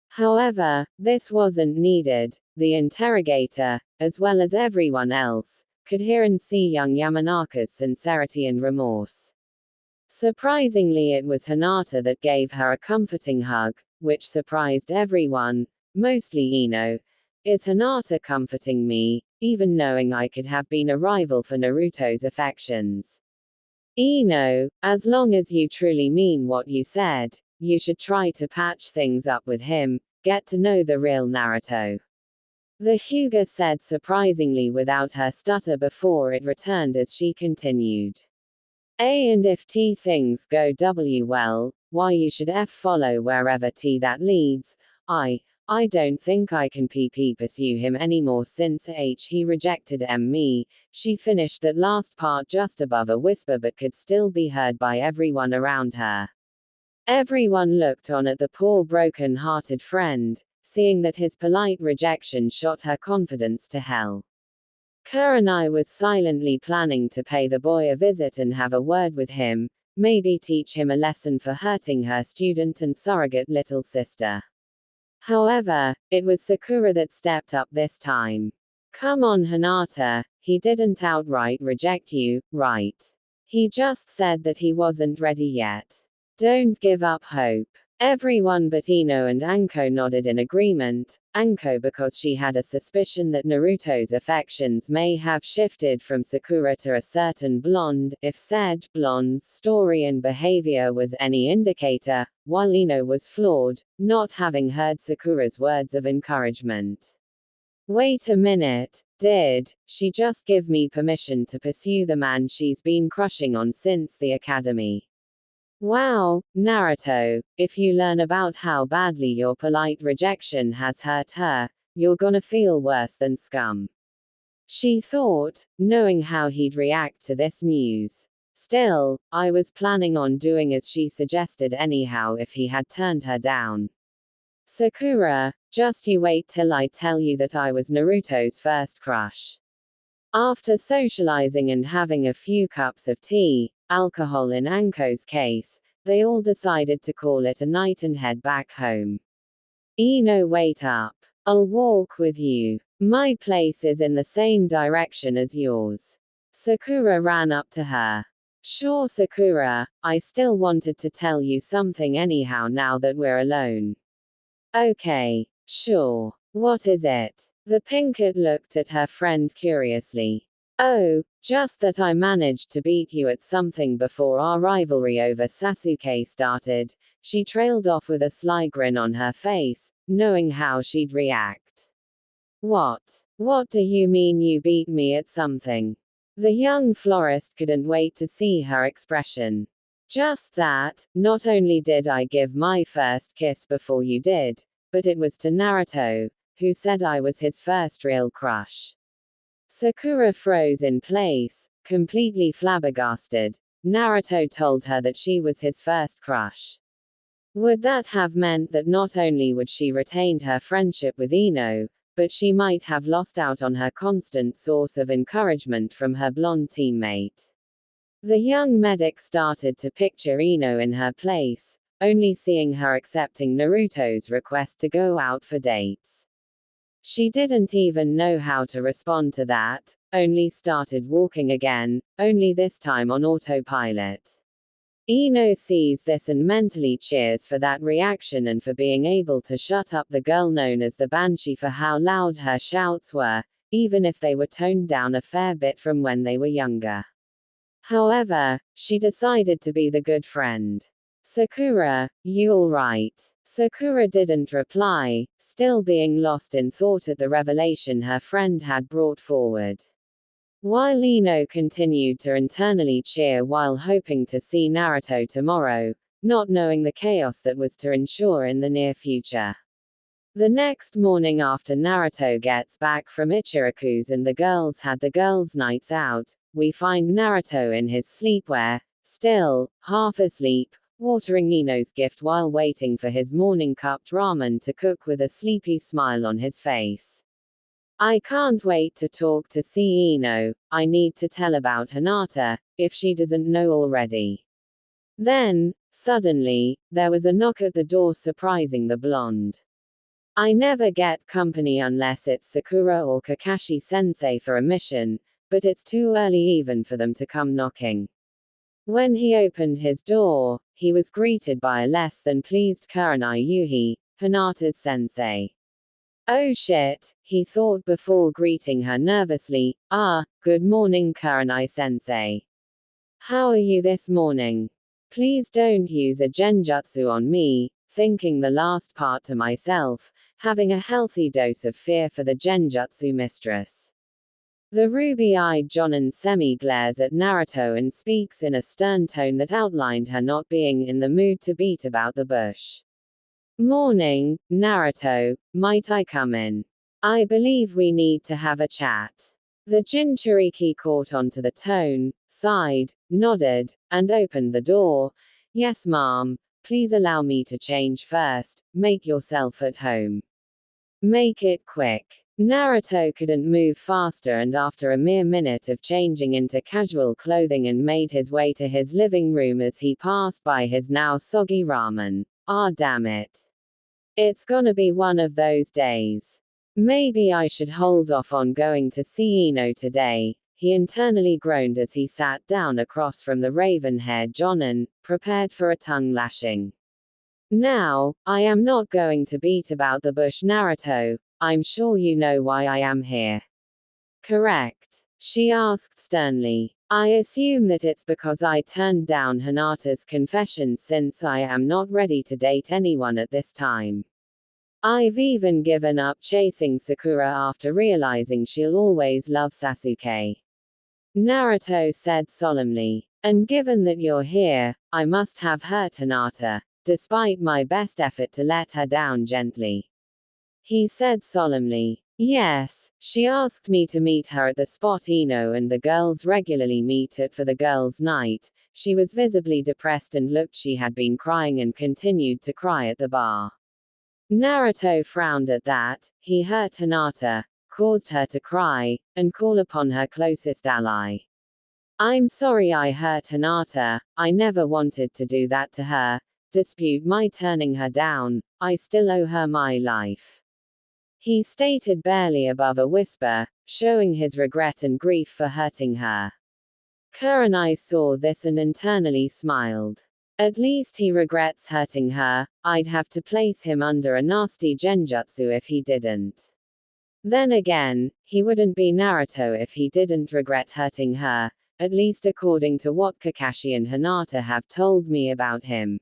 However, this wasn't needed. The interrogator, as well as everyone else, could hear and see young Yamanaka's sincerity and remorse. Surprisingly, it was Hinata that gave her a comforting hug, which surprised everyone, mostly Ino. Is Hinata comforting me, even knowing I could have been a rival for Naruto's affections? Ino, as long as you truly mean what you said, you should try to patch things up with him, get to know the real Naruto. The Hyuga said surprisingly without her stutter before it returned as she continued. And if things go well, why you should follow wherever that leads. I don't think I can pursue him anymore since he rejected me. She finished that last part just above a whisper but could still be heard by everyone around her. Everyone looked on at the poor broken-hearted friend, seeing that his polite rejection shot her confidence to hell. Kurenai was silently planning to pay the boy a visit and have a word with him, maybe teach him a lesson for hurting her student and surrogate little sister. However, it was Sakura that stepped up this time. Come on, Hinata, he didn't outright reject you, right? He just said that he wasn't ready yet. Don't give up hope. Everyone but Ino and Anko nodded in agreement, Anko because she had a suspicion that Naruto's affections may have shifted from Sakura to a certain blonde, if said blonde's story and behavior was any indicator, while Ino was flawed, not having heard Sakura's words of encouragement. Wait a minute, did she just give me permission to pursue the man she's been crushing on since the academy? Wow, Naruto, if you learn about how badly your polite rejection has hurt her, you're gonna feel worse than scum. She thought, knowing how he'd react to this news. Still, I was planning on doing as she suggested anyhow if he had turned her down. Sakura, just you wait till I tell you that I was Naruto's first crush. After socializing and having a few cups of tea, alcohol in Anko's case, they all decided to call it a night and head back home. Ino, wait up. I'll walk with you. My place is in the same direction as yours. Sakura ran up to her. Sure, Sakura, I still wanted to tell you something anyhow now that we're alone. Okay, sure. What is it? The pinkett looked at her friend curiously. Oh, just that I managed to beat you at something before our rivalry over Sasuke started. She trailed off with a sly grin on her face, knowing how she'd react. What? What do you mean you beat me at something? The young florist couldn't wait to see her expression. Just that, not only did I give my first kiss before you did, but it was to Naruto, who said I was his first real crush. Sakura froze in place, completely flabbergasted. Naruto told her that she was his first crush. Would that have meant that not only would she retained her friendship with Ino, but she might have lost out on her constant source of encouragement from her blonde teammate? The young medic started to picture Ino in her place, only seeing her accepting Naruto's request to go out for dates. She didn't even know how to respond to that, only started walking again, only this time on autopilot. Ino sees this and mentally cheers for that reaction and for being able to shut up the girl known as the Banshee for how loud her shouts were, even if they were toned down a fair bit from when they were younger. However, she decided to be the good friend. Sakura, you alright? Sakura didn't reply, still being lost in thought at the revelation her friend had brought forward. While Ino continued to internally cheer while hoping to see Naruto tomorrow, not knowing the chaos that was to ensure in the near future. The next morning after Naruto gets back from Ichiraku's and the girls had the girls' nights out, we find Naruto in his sleepwear, still, half asleep, watering Ino's gift while waiting for his morning cupped ramen to cook with a sleepy smile on his face. I can't wait to talk to see Ino, I need to tell about Hinata, if she doesn't know already. Then, suddenly, there was a knock at the door surprising the blonde. I never get company unless it's Sakura or Kakashi-sensei for a mission, but it's too early even for them to come knocking. When he opened his door, he was greeted by a less than pleased Kurenai Yuhi, Hinata's sensei. Oh shit, he thought before greeting her nervously. Good morning Kurenai-sensei. How are you this morning? Please don't use a genjutsu on me, thinking the last part to myself, having a healthy dose of fear for the genjutsu mistress. The ruby-eyed Jonin semi-glares at Naruto and speaks in a stern tone that outlined her not being in the mood to beat about the bush. Morning, Naruto, might I come in? I believe we need to have a chat. The Jinchuriki caught onto the tone, sighed, nodded, and opened the door. Yes ma'am, please allow me to change first, make yourself at home. Make it quick. Naruto couldn't move faster and after a mere minute of changing into casual clothing and made his way to his living room as he passed by his now soggy ramen. Damn it. It's gonna be one of those days. Maybe I should hold off on going to see Ino today, he internally groaned as he sat down across from the raven-haired Jonin, prepared for a tongue lashing. Now, I am not going to beat about the bush Naruto, I'm sure you know why I am here. Correct? She asked sternly. I assume that it's because I turned down Hinata's confession since I am not ready to date anyone at this time. I've even given up chasing Sakura after realizing she'll always love Sasuke. Naruto said solemnly. And given that you're here, I must have hurt Hinata, despite my best effort to let her down gently. he said solemnly. Yes, she asked me to meet her at the spot Ino and the girls regularly meet at for the girls' night. She was visibly depressed and looked she had been crying and continued to cry at the bar. Naruto frowned at that. He hurt Hinata, caused her to cry, and call upon her closest ally. I'm sorry I hurt Hinata, I never wanted to do that to her. Dispute my turning her down, I still owe her my life. He stated barely above a whisper, showing his regret and grief for hurting her. Kurenai saw this and internally smiled. At least he regrets hurting her. I'd have to place him under a nasty genjutsu if he didn't. Then again, he wouldn't be Naruto if he didn't regret hurting her, at least according to what Kakashi and Hinata have told me about him.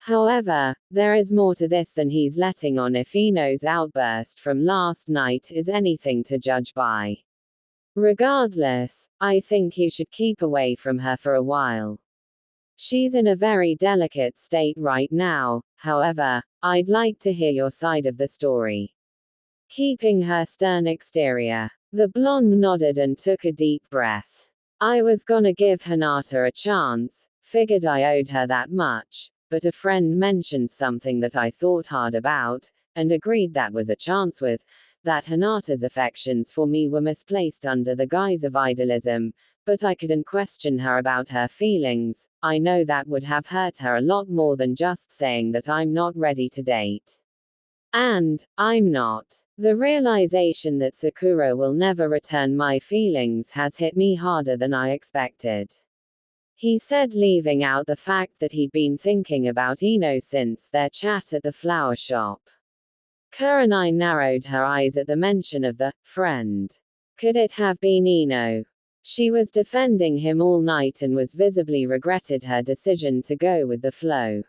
However, there is more to this than he's letting on if Ino's outburst from last night is anything to judge by. Regardless, I think you should keep away from her for a while. She's in a very delicate state right now, however, I'd like to hear your side of the story. Keeping her stern exterior. The blonde nodded and took a deep breath. I was gonna give Hinata a chance, figured I owed her that much, but a friend mentioned something that I thought hard about, and agreed that was a chance with, that Hinata's affections for me were misplaced under the guise of idealism, but I couldn't question her about her feelings. I know that would have hurt her a lot more than just saying that I'm not ready to date. And, I'm not. The realization that Sakura will never return my feelings has hit me harder than I expected. He said, leaving out the fact that he'd been thinking about Ino since their chat at the flower shop. Kurenai narrowed her eyes at the mention of the friend. Could it have been Ino? She was defending him all night and was visibly regretted her decision to go with the flow.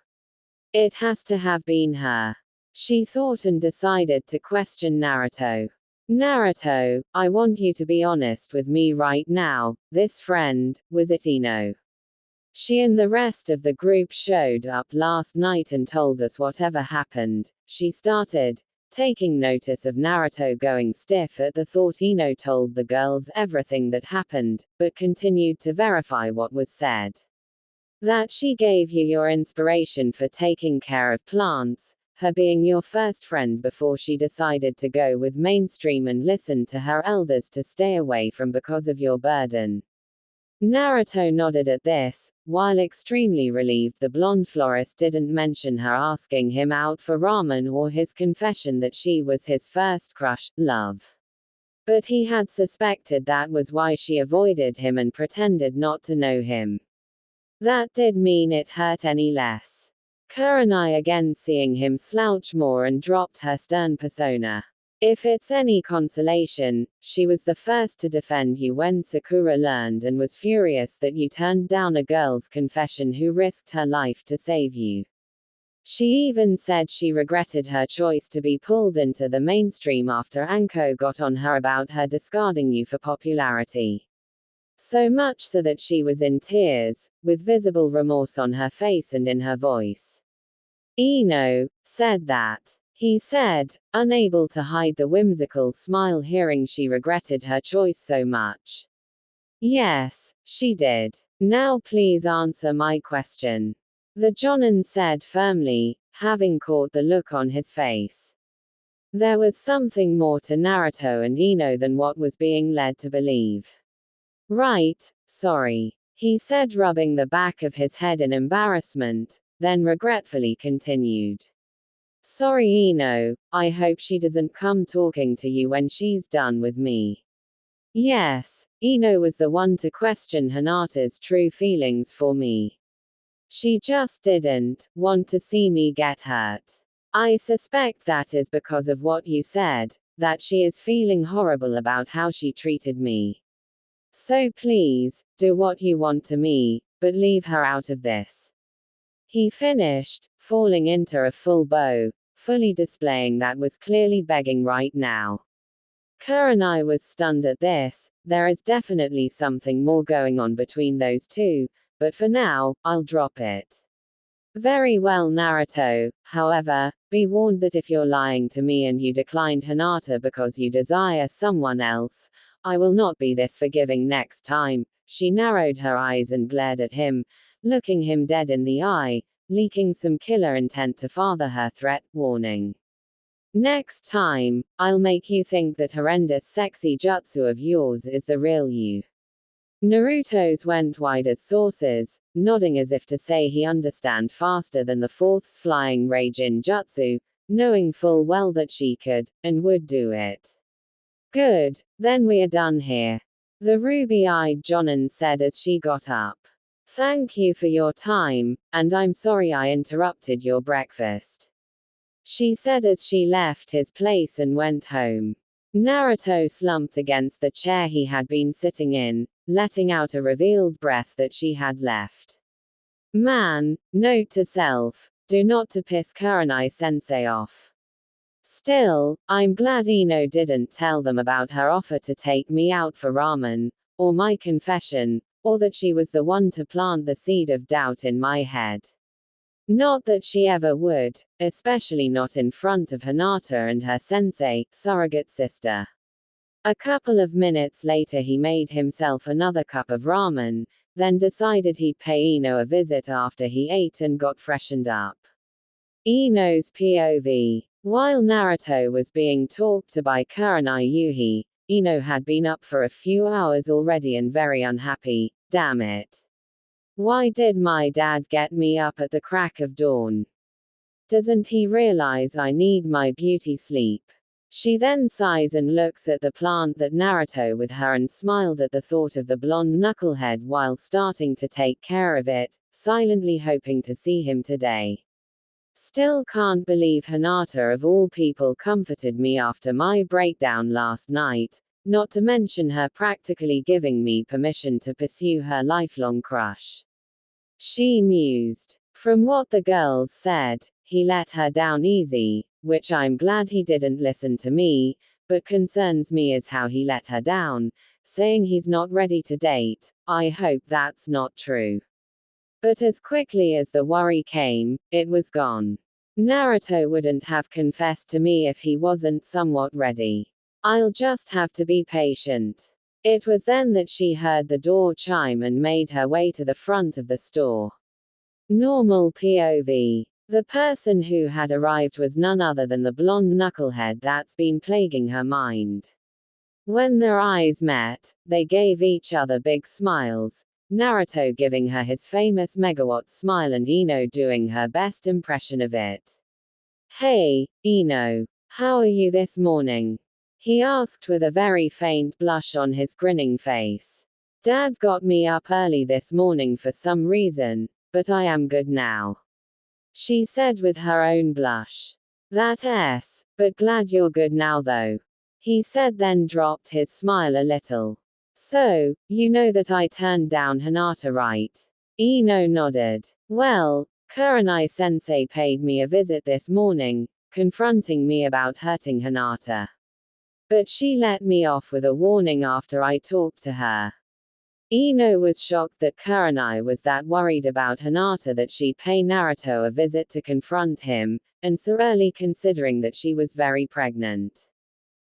It has to have been her. She thought and decided to question Naruto. Naruto, I want you to be honest with me right now, this friend, was it Ino? She and the rest of the group showed up last night and told us whatever happened, she started, taking notice of Naruto going stiff at the thought Ino told the girls everything that happened, but continued to verify what was said. That she gave you your inspiration for taking care of plants, her being your first friend before she decided to go with mainstream and listen to her elders to stay away from because of your burden. Naruto nodded at this, while extremely relieved the blonde florist didn't mention her asking him out for ramen or his confession that she was his first crush, love. But he had suspected that was why she avoided him and pretended not to know him. That did mean it hurt any less. Kurenai again seeing him slouch more and dropped her stern persona. If it's any consolation, she was the first to defend you when Sakura learned and was furious that you turned down a girl's confession who risked her life to save you. She even said she regretted her choice to be pulled into the mainstream after Anko got on her about her discarding you for popularity. So much so that she was in tears, with visible remorse on her face and in her voice. Ino said that. He said, unable to hide the whimsical smile hearing she regretted her choice so much. Yes, she did. Now please answer my question. The Jonin said firmly, having caught the look on his face. There was something more to Naruto and Ino than what was being led to believe. Right, sorry. He said, rubbing the back of his head in embarrassment, then regretfully continued. Sorry Ino, I hope she doesn't come talking to you when she's done with me. Yes, Ino was the one to question Hinata's true feelings for me. She just didn't want to see me get hurt. I suspect that is because of what you said, that she is feeling horrible about how she treated me. So please, do what you want to me, but leave her out of this. He finished, falling into a full bow, fully displaying that was clearly begging right now. Kurenai was stunned at this. There is definitely something more going on between those two, but for now, I'll drop it. Very well, Naruto. However, be warned that if you're lying to me and you declined Hinata because you desire someone else, I will not be this forgiving next time. She narrowed her eyes and glared at him, looking him dead in the eye, leaking some killer intent to father her threat, warning. Next time, I'll make you think that horrendous sexy jutsu of yours is the real you. Naruto's went wide as saucers, nodding as if to say he understand faster than the fourth's flying rage-in jutsu, knowing full well that she could, and would do it. Good, then we are done here. The ruby-eyed Jonin said as she got up. Thank you for your time, and I'm sorry I interrupted your breakfast. She said as she left his place and went home. Naruto slumped against the chair he had been sitting in, letting out a revealed breath that she had left. Man, note to self, do not to piss Kurenai-sensei off. Still, I'm glad Ino didn't tell them about her offer to take me out for ramen, or my confession, or that she was the one to plant the seed of doubt in my head. Not that she ever would, especially not in front of Hinata and her sensei, surrogate sister. A couple of minutes later he made himself another cup of ramen, then decided he'd pay Ino a visit after he ate and got freshened up. Ino's POV. While Naruto was being talked to by Kurenai Yuhi, Ino had been up for a few hours already and very unhappy. Damn it. Why did my dad get me up at the crack of dawn? Doesn't he realize I need my beauty sleep? She then sighs and looks at the plant that Naruto with her and smiled at the thought of the blonde knucklehead while starting to take care of it, silently hoping to see him today. Still can't believe Hinata of all people comforted me after my breakdown last night, not to mention her practically giving me permission to pursue her lifelong crush. She mused. From what the girls said, he let her down easy, which I'm glad he didn't listen to me, but concerns me is how he let her down, saying he's not ready to date. I hope that's not true. But as quickly as the worry came, it was gone. Naruto wouldn't have confessed to me if he wasn't somewhat ready. I'll just have to be patient. It was then that she heard the door chime and made her way to the front of the store. Normal POV. The person who had arrived was none other than the blonde knucklehead that's been plaguing her mind. When their eyes met, they gave each other big smiles, Naruto giving her his famous megawatt smile and Ino doing her best impression of it. Hey, Ino. How are you this morning? He asked with a very faint blush on his grinning face. Dad got me up early this morning for some reason, but I am good now. She said with her own blush. But glad you're good now though. He said then dropped his smile a little. So, you know that I turned down Hinata, right? Ino nodded. Well, Kurenai-sensei paid me a visit this morning, confronting me about hurting Hinata. But she let me off with a warning after I talked to her. Ino was shocked that Kurenai was that worried about Hinata that she'd pay Naruto a visit to confront him, and so early considering that she was very pregnant.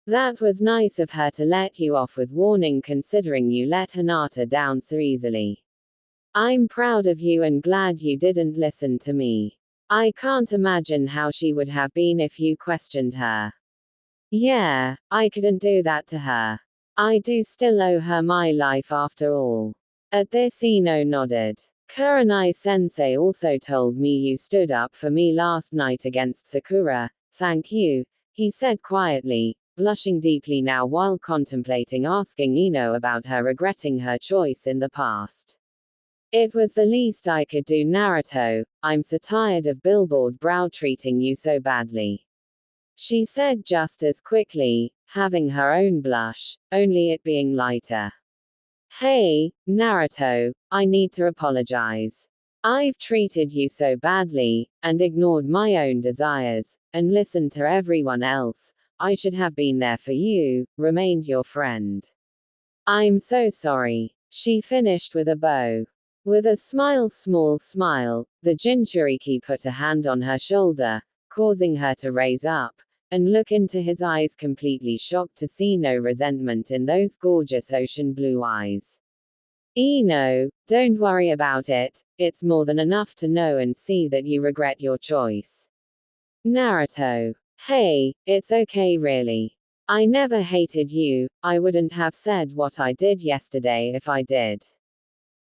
That was nice of her to let you off with warning considering you let Hinata down so easily. I'm proud of you and glad you didn't listen to me. I can't imagine how she would have been if you questioned her. Yeah, I couldn't do that to her. I do still owe her my life after all. At this Ino nodded. Kurenai-sensei also told me you stood up for me last night against Sakura. Thank you, he said quietly, blushing deeply now while contemplating asking Ino about her regretting her choice in the past. It was the least I could do, Naruto. I'm so tired of Billboard brow treating you so badly. She said just as quickly, having her own blush, only it being lighter. Hey, Naruto, I need to apologize. I've treated you so badly, and ignored my own desires, and listened to everyone else. I should have been there for you, remained your friend. I'm so sorry. She finished with a bow. With a small smile, the Jinchuriki put a hand on her shoulder, causing her to raise up and look into his eyes, completely shocked to see no resentment in those gorgeous ocean blue eyes. Ino, don't worry about it, it's more than enough to know and see that you regret your choice. Naruto. Hey, it's okay really. I never hated you, I wouldn't have said what I did yesterday if I did.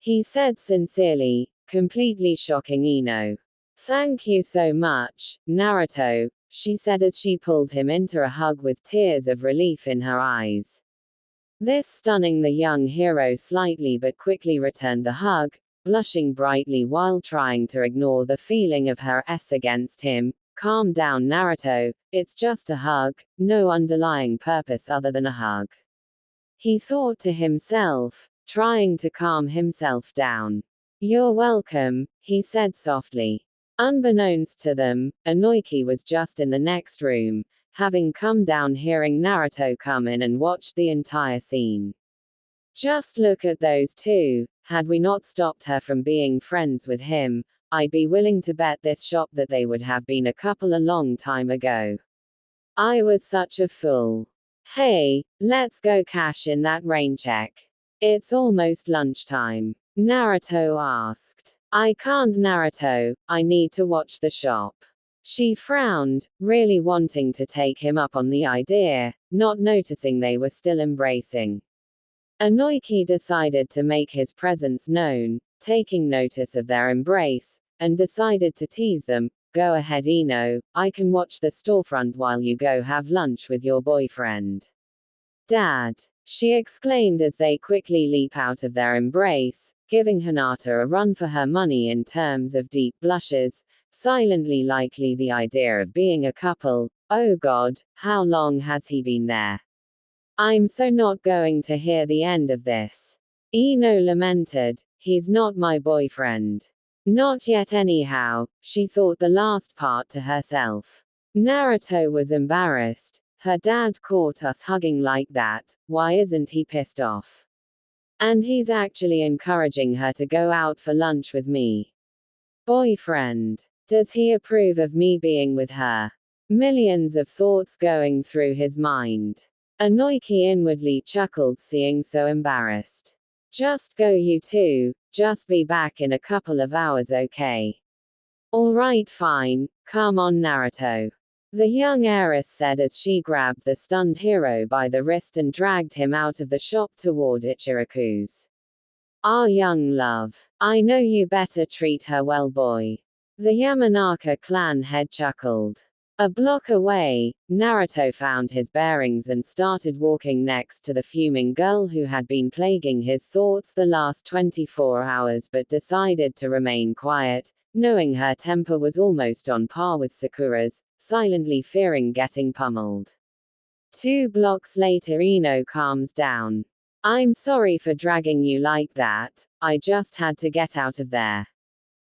He said sincerely, completely shocking Ino. Thank you so much, Naruto, she said as she pulled him into a hug with tears of relief in her eyes. This stunning the young hero slightly but quickly returned the hug, blushing brightly while trying to ignore the feeling of her S against him. Calm down Naruto, it's just a hug, no underlying purpose other than a hug. He thought to himself, trying to calm himself down. You're welcome, he said softly. Unbeknownst to them, Inoiki was just in the next room, having come down hearing Naruto come in and watched the entire scene. Just look at those two, had we not stopped her from being friends with him, I'd be willing to bet this shop that they would have been a couple a long time ago. I was such a fool. Hey, let's go cash in that rain check. It's almost lunchtime. Naruto asked. I can't Naruto, I need to watch the shop. She frowned, really wanting to take him up on the idea, not noticing they were still embracing. Inoiki decided to make his presence known, taking notice of their embrace, and decided to tease them. Go ahead Ino, I can watch the storefront while you go have lunch with your boyfriend. Dad, she exclaimed as they quickly leap out of their embrace, giving Hinata a run for her money in terms of deep blushes, silently likely the idea of being a couple. Oh God, how long has he been there? I'm so not going to hear the end of this. Ino lamented, he's not my boyfriend. Not yet anyhow, she thought the last part to herself. Naruto was embarrassed. Her dad caught us hugging like that, why isn't he pissed off? And he's actually encouraging her to go out for lunch with me. Boyfriend. Does he approve of me being with her? Millions of thoughts going through his mind. Inoiki inwardly chuckled seeing so embarrassed. Just go you two, just be back in a couple of hours okay? Alright fine, come on Naruto. The young heiress said as she grabbed the stunned hero by the wrist and dragged him out of the shop toward Ichiraku's. Our young love. I know you better treat her well boy. The Yamanaka clan head chuckled. A block away, Naruto found his bearings and started walking next to the fuming girl who had been plaguing his thoughts the last 24 hours but decided to remain quiet, knowing her temper was almost on par with Sakura's, silently fearing getting pummeled. 2 blocks later Ino calms down. I'm sorry for dragging you like that, I just had to get out of there.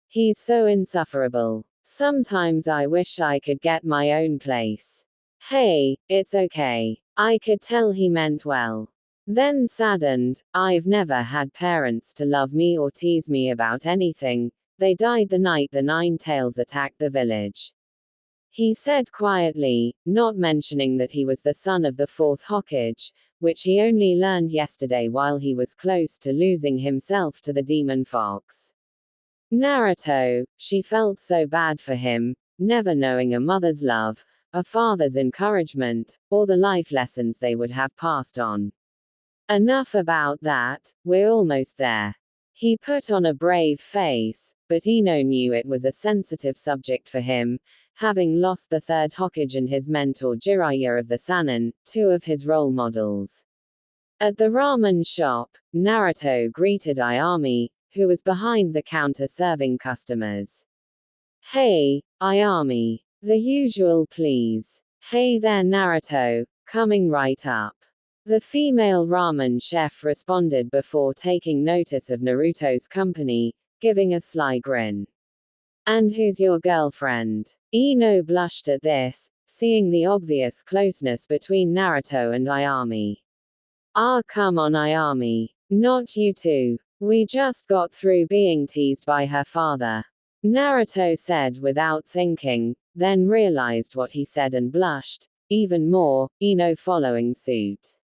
He's so insufferable. Sometimes I wish I could get my own place. Hey, it's okay. I could tell he meant well. Then saddened, I've never had parents to love me or tease me about anything. They died the night the 9 tails attacked the village. He said quietly, not mentioning that he was the son of the 4th Hokage, which he only learned yesterday while he was close to losing himself to the demon fox. Naruto, she felt so bad for him, never knowing a mother's love, a father's encouragement, or the life lessons they would have passed on. Enough about that, we're almost there. He put on a brave face, but Ino knew it was a sensitive subject for him, having lost the 3rd Hokage and his mentor Jiraiya of the Sannin, 2 of his role models. At the ramen shop, Naruto greeted Ayami, who was behind the counter serving customers. Hey, Ayami. The usual please. Hey there Naruto, coming right up. The female ramen chef responded before taking notice of Naruto's company, giving a sly grin. And who's your girlfriend? Ino blushed at this, seeing the obvious closeness between Naruto and Ayami. Ah come on Ayami. Not you two. We just got through being teased by her father. Naruto said without thinking, then realized what he said and blushed, even more, Ino following suit.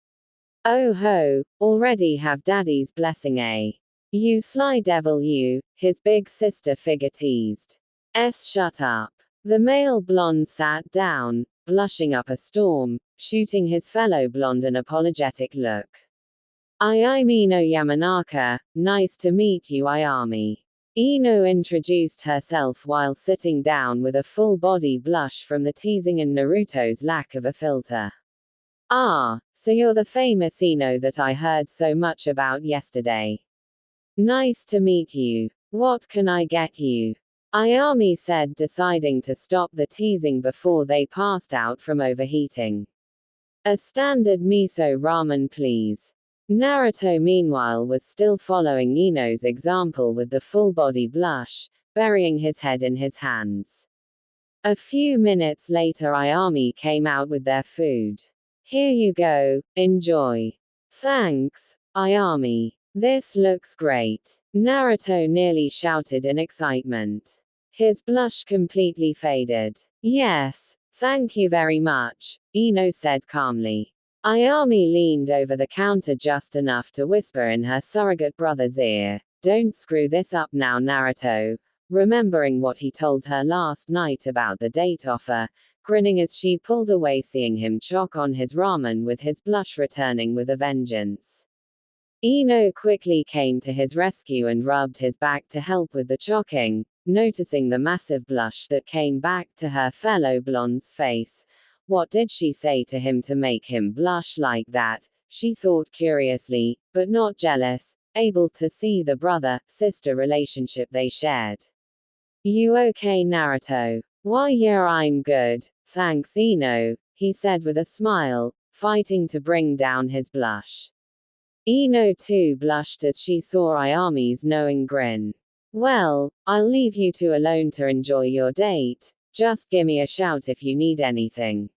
Oh ho, already have daddy's blessing, eh? You sly devil you, his big sister figure teased. Shut up. The male blonde sat down, blushing up a storm, shooting his fellow blonde an apologetic look. I'm Ino Yamanaka, nice to meet you Ayami. Ino introduced herself while sitting down with a full-body blush from the teasing and Naruto's lack of a filter. Ah, so you're the famous Ino that I heard so much about yesterday. Nice to meet you. What can I get you? Ayami said, deciding to stop the teasing before they passed out from overheating. A standard miso ramen please. Naruto meanwhile was still following Ino's example with the full-body blush, burying his head in his hands. A few minutes later Ayami came out with their food. Here you go, enjoy. Thanks, Ayami. This looks great. Naruto nearly shouted in excitement. His blush completely faded. Yes, thank you very much, Ino said calmly. Ayami leaned over the counter just enough to whisper in her surrogate brother's ear, "Don't screw this up now, Naruto," remembering what he told her last night about the date offer, grinning as she pulled away, seeing him choke on his ramen with his blush returning with a vengeance. Ino quickly came to his rescue and rubbed his back to help with the choking, noticing the massive blush that came back to her fellow blonde's face. What did she say to him to make him blush like that? She thought curiously, but not jealous, able to see the brother-sister relationship they shared. You okay, Naruto? Why yeah, I'm good, thanks Ino, he said with a smile, fighting to bring down his blush. Ino too blushed as she saw Ayami's knowing grin. Well, I'll leave you two alone to enjoy your date, just gimme a shout if you need anything.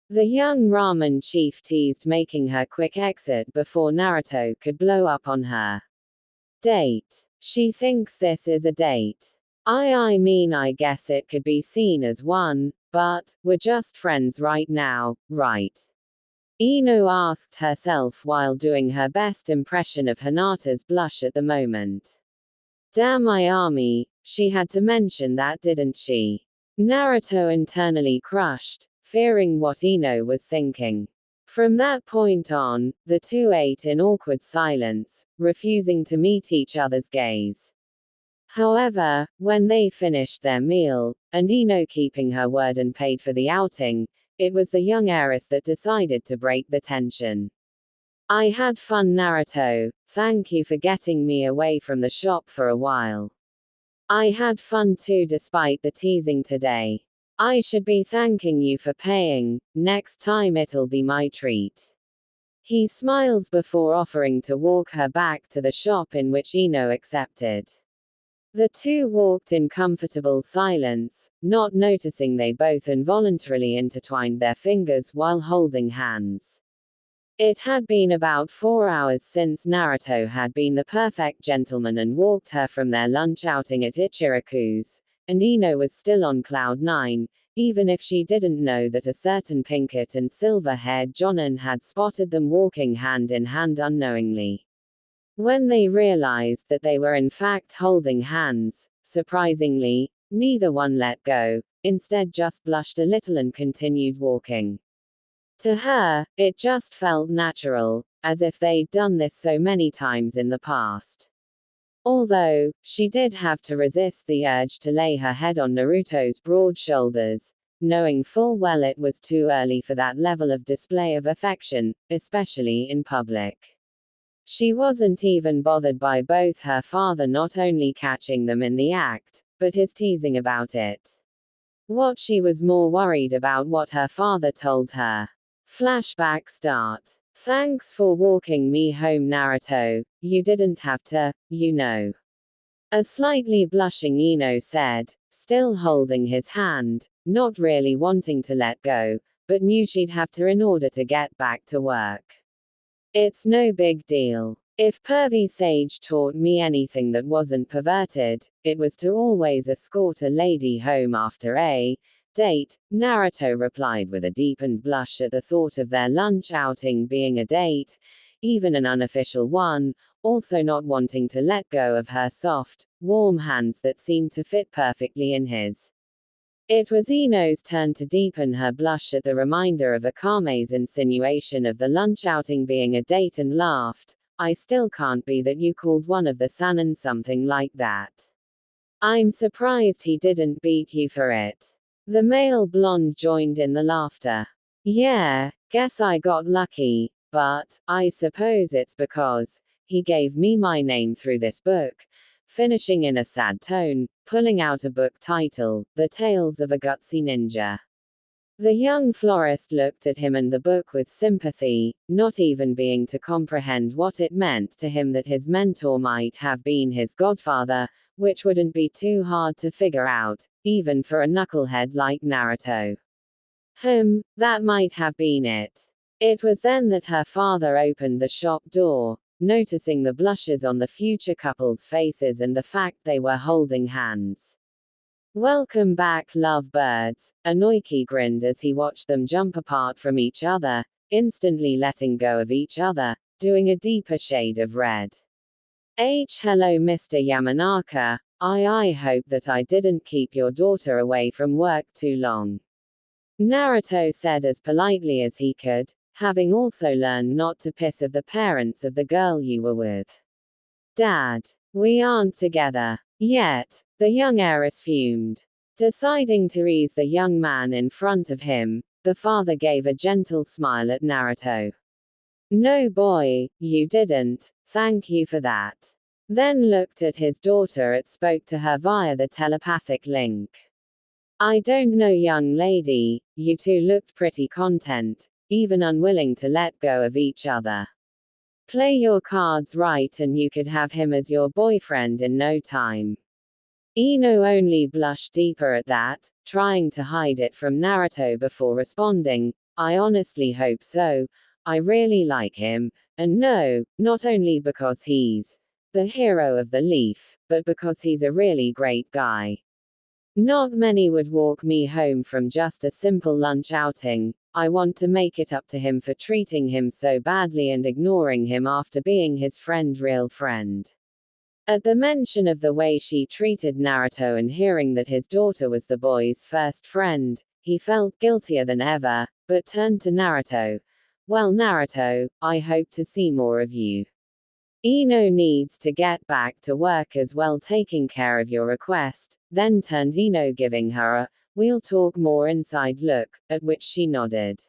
The young ramen chief teased, making her quick exit before Naruto could blow up on her. Date. She thinks this is a date. I mean I guess it could be seen as one, but, we're just friends right now, right? Ino asked herself while doing her best impression of Hinata's blush at the moment. Damn Ayami, she had to mention that, didn't she? Naruto internally crushed, fearing what Ino was thinking. From that point on, the two ate in awkward silence, refusing to meet each other's gaze. However, when they finished their meal, and Ino keeping her word and paid for the outing, it was the young heiress that decided to break the tension. I had fun, Naruto, thank you for getting me away from the shop for a while. I had fun too despite the teasing today. I should be thanking you for paying, next time it'll be my treat. He smiles before offering to walk her back to the shop, in which Ino accepted. The two walked in comfortable silence, not noticing they both involuntarily intertwined their fingers while holding hands. It had been about 4 hours since Naruto had been the perfect gentleman and walked her from their lunch outing at Ichiraku's, and Ino was still on cloud 9, even if she didn't know that a certain pink-haired and silver-haired Jonin had spotted them walking hand in hand unknowingly. When they realized that they were in fact holding hands, surprisingly, neither one let go, instead just blushed a little and continued walking. To her, it just felt natural, as if they'd done this so many times in the past. Although, she did have to resist the urge to lay her head on Naruto's broad shoulders, knowing full well it was too early for that level of display of affection, especially in public. She wasn't even bothered by both her father not only catching them in the act, but his teasing about it. What she was more worried about what her father told her. Flashback start. Thanks for walking me home, Naruto, you didn't have to, you know. A slightly blushing Ino said, still holding his hand, not really wanting to let go, but knew she'd have to in order to get back to work. It's no big deal. If pervy sage taught me anything that wasn't perverted, it was to always escort a lady home after a date. Naruto replied with a deepened blush at the thought of their lunch outing being a date, even an unofficial one, also not wanting to let go of her soft, warm hands that seemed to fit perfectly in his. It was Ino's turn to deepen her blush at the reminder of Akame's insinuation of the lunch outing being a date and laughed. I still can't be that you called one of the Sannin something like that. I'm surprised he didn't beat you for it. The male blonde joined in the laughter. Yeah, guess I got lucky, but I suppose it's because he gave me my name through this book, finishing in a sad tone, pulling out a book title, The Tales of a Gutsy Ninja. The young florist looked at him and the book with sympathy, not even being to comprehend what it meant to him that his mentor might have been his godfather, which wouldn't be too hard to figure out, even for a knucklehead like Naruto. That might have been it. It was then that her father opened the shop door, noticing the blushes on the future couple's faces and the fact they were holding hands. Welcome back, lovebirds, Inoiki grinned as he watched them jump apart from each other, instantly letting go of each other, doing a deeper shade of red. Hello Mr. Yamanaka, I hope that I didn't keep your daughter away from work too long. Naruto said as politely as he could, having also learned not to piss of the parents of the girl you were with. Dad, we aren't together yet, the young heiress fumed. Deciding to ease the young man in front of him, the father gave a gentle smile at Naruto. No boy, you didn't, thank you for that. Then looked at his daughter and spoke to her via the telepathic link. I don't know young lady, you two looked pretty content, even unwilling to let go of each other. Play your cards right and you could have him as your boyfriend in no time. Ino only blushed deeper at that, trying to hide it from Naruto before responding, I honestly hope so, I really like him, and no, not only because he's the hero of the Leaf, but because he's a really great guy. Not many would walk me home from just a simple lunch outing. I want to make it up to him for treating him so badly and ignoring him after being his real friend. At the mention of the way she treated Naruto and hearing that his daughter was the boy's first friend, he felt guiltier than ever, but turned to Naruto. Well Naruto, I hope to see more of you. Ino needs to get back to work as well, taking care of your request, then turned Ino, giving her a we'll talk more inside look, at which she nodded.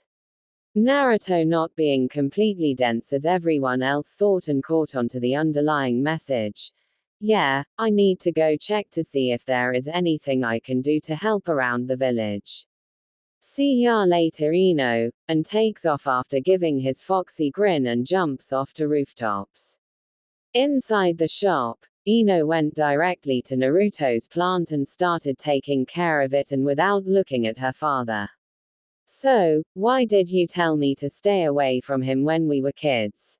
Naruto, not being completely dense as everyone else thought, and caught onto the underlying message. Yeah, I need to go check to see if there is anything I can do to help around the village. See ya later Ino, and takes off after giving his foxy grin and jumps off to rooftops. Inside the shop, Ino went directly to Naruto's plant and started taking care of it, and without looking at her father. So, why did you tell me to stay away from him when we were kids?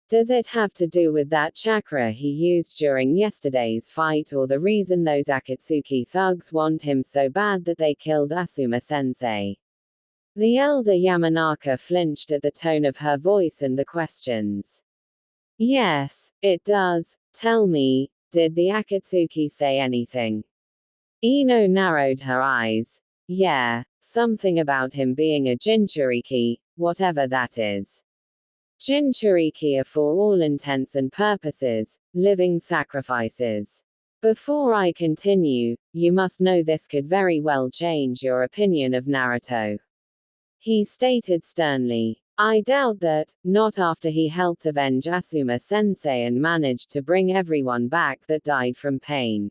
Does it have to do with that chakra he used during yesterday's fight, or the reason those Akatsuki thugs want him so bad that they killed Asuma-sensei? The elder Yamanaka flinched at the tone of her voice and the questions. Yes, it does. Tell me, did the Akatsuki say anything? Ino narrowed her eyes. Yeah, something about him being a Jinchuriki, whatever that is. Jinchuriki are, for all intents and purposes, living sacrifices. Before I continue, you must know this could very well change your opinion of Naruto. He stated sternly. I doubt that, not after he helped avenge Asuma-sensei and managed to bring everyone back that died from pain.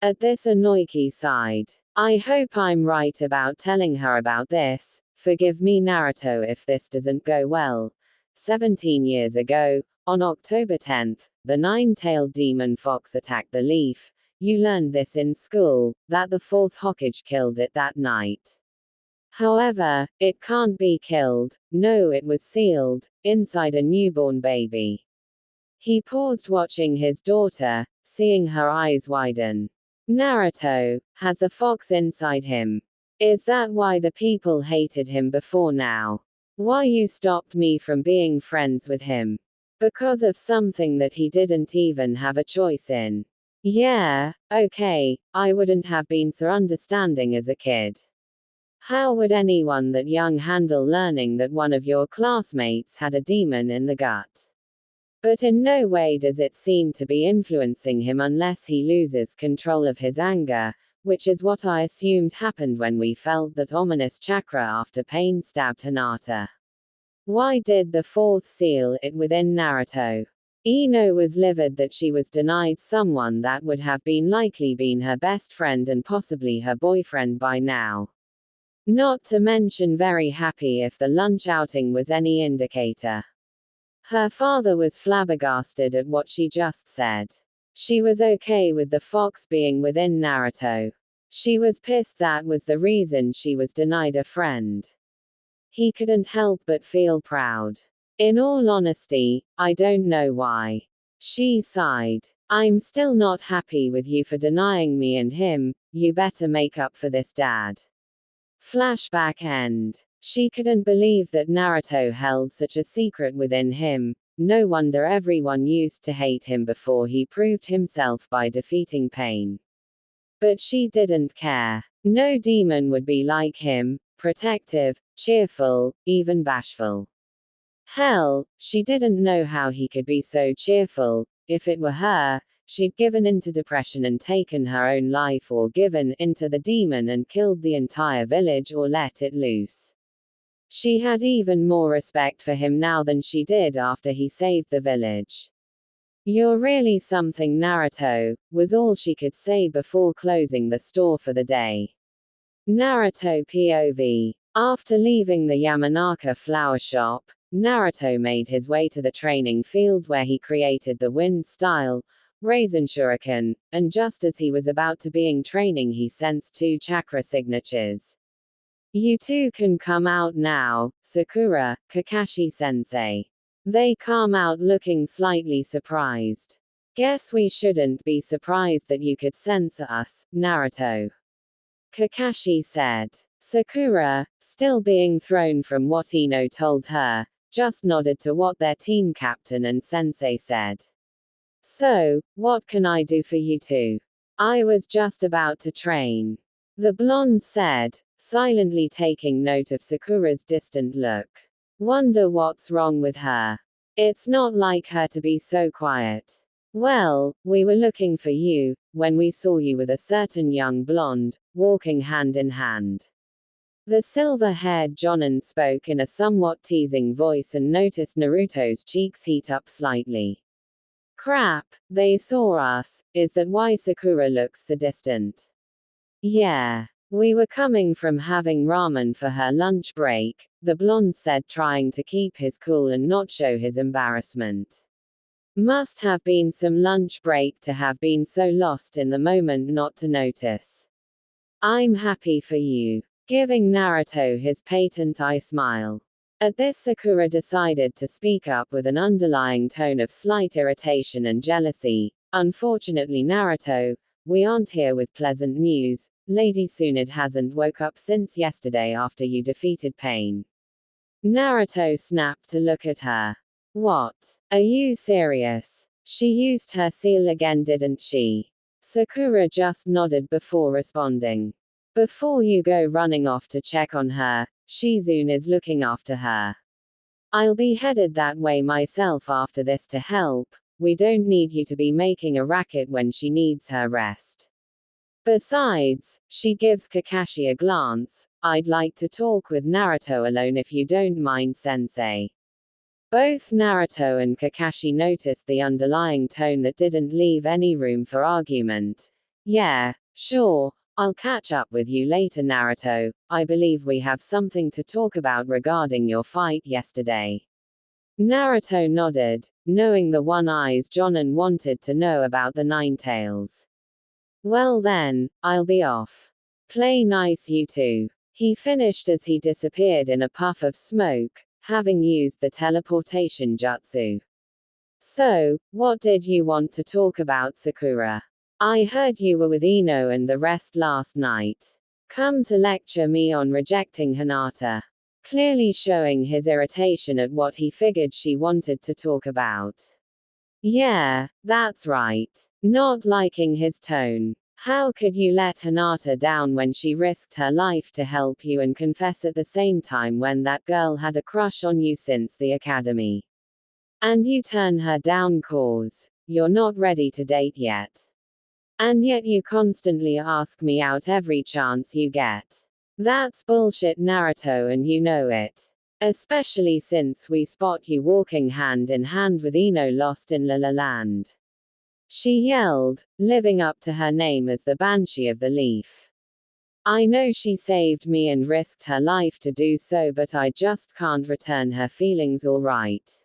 At this, Inoiki sighed. I hope I'm right about telling her about this. Forgive me Naruto if this doesn't go well. 17 years ago, on October 10th, the nine-tailed demon fox attacked the Leaf. You learned this in school, that the fourth Hokage killed it that night. However, it can't be killed. No, it was sealed inside a newborn baby. He paused watching his daughter, seeing her eyes widen. Naruto has the fox inside him. Is that why the people hated him before now? Why you stopped me from being friends with him? Because of something that he didn't even have a choice in. Yeah, okay, I wouldn't have been so understanding as a kid. How would anyone that young handle learning that one of your classmates had a demon in the gut? But in no way does it seem to be influencing him unless he loses control of his anger, which is what I assumed happened when we felt that ominous chakra after Pain stabbed Hinata. Why did the fourth seal it within Naruto? Ino was livid that she was denied someone that would have likely been her best friend and possibly her boyfriend by now. Not to mention very happy if the lunch outing was any indicator. Her father was flabbergasted at what she just said. She was okay with the fox being within Naruto. She was pissed that was the reason she was denied a friend. He couldn't help but feel proud. In all honesty, I don't know why. She sighed. I'm still not happy with you for denying me and him, you better make up for this, Dad. Flashback end. She couldn't believe that Naruto held such a secret within him. No wonder everyone used to hate him before he proved himself by defeating Pain. But she didn't care. No demon would be like him, protective, cheerful, even bashful. Hell, she didn't know how he could be so cheerful. If it were her, she'd given into depression and taken her own life, or given into the demon and killed the entire village or let it loose. She had even more respect for him now than she did after he saved the village. You're really something, Naruto, was all she could say before closing the store for the day. Naruto POV. After leaving the Yamanaka flower shop, Naruto made his way to the training field where he created the wind style, Raisin Shuriken, and just as he was about to begin training he sensed 2 chakra signatures. You two can come out now, Sakura, Kakashi-sensei. They come out looking slightly surprised. Guess we shouldn't be surprised that you could sense us, Naruto. Kakashi said. Sakura, still being thrown from what Ino told her, just nodded to what their team captain and sensei said. So, what can I do for you two? I was just about to train. The blonde said, silently taking note of Sakura's distant look. Wonder what's wrong with her. It's not like her to be so quiet. Well, we were looking for you, when we saw you with a certain young blonde, walking hand in hand. The silver-haired Jonin spoke in a somewhat teasing voice and noticed Naruto's cheeks heat up slightly. Crap, they saw us, is that why Sakura looks so distant? Yeah. We were coming from having ramen for her lunch break, the blonde said, trying to keep his cool and not show his embarrassment. Must have been some lunch break to have been so lost in the moment not to notice. I'm happy for you. Giving Naruto his patent eye smile. At this Sakura decided to speak up with an underlying tone of slight irritation and jealousy. Unfortunately, Naruto, we aren't here with pleasant news. Lady Tsunade hasn't woke up since yesterday after you defeated Pain. Naruto snapped to look at her. What? Are you serious? She used her seal again, didn't she? Sakura just nodded before responding. Before you go running off to check on her, Shizune is looking after her. I'll be headed that way myself after this to help. We don't need you to be making a racket when she needs her rest. Besides, she gives Kakashi a glance, I'd like to talk with Naruto alone if you don't mind, sensei. Both Naruto and Kakashi noticed the underlying tone that didn't leave any room for argument. Yeah, sure, I'll catch up with you later, Naruto. I believe we have something to talk about regarding your fight yesterday. Naruto nodded, knowing the one-eyes Jonin wanted to know about the Nine Tails. Well then, I'll be off. Play nice, you two. He finished as he disappeared in a puff of smoke, having used the teleportation jutsu. So, what did you want to talk about, Sakura? I heard you were with Ino and the rest last night. Come to lecture me on rejecting Hinata. Clearly showing his irritation at what he figured she wanted to talk about. Yeah, that's right. Not liking his tone. How could you let Hinata down when she risked her life to help you and confess at the same time when that girl had a crush on you since the academy? And you turn her down cause you're not ready to date yet. And yet you constantly ask me out every chance you get. That's bullshit, Naruto, and you know it. Especially since we spot you walking hand in hand with Ino lost in La La Land. She yelled, living up to her name as the Banshee of the Leaf. I know she saved me and risked her life to do so, but I just can't return her feelings alright.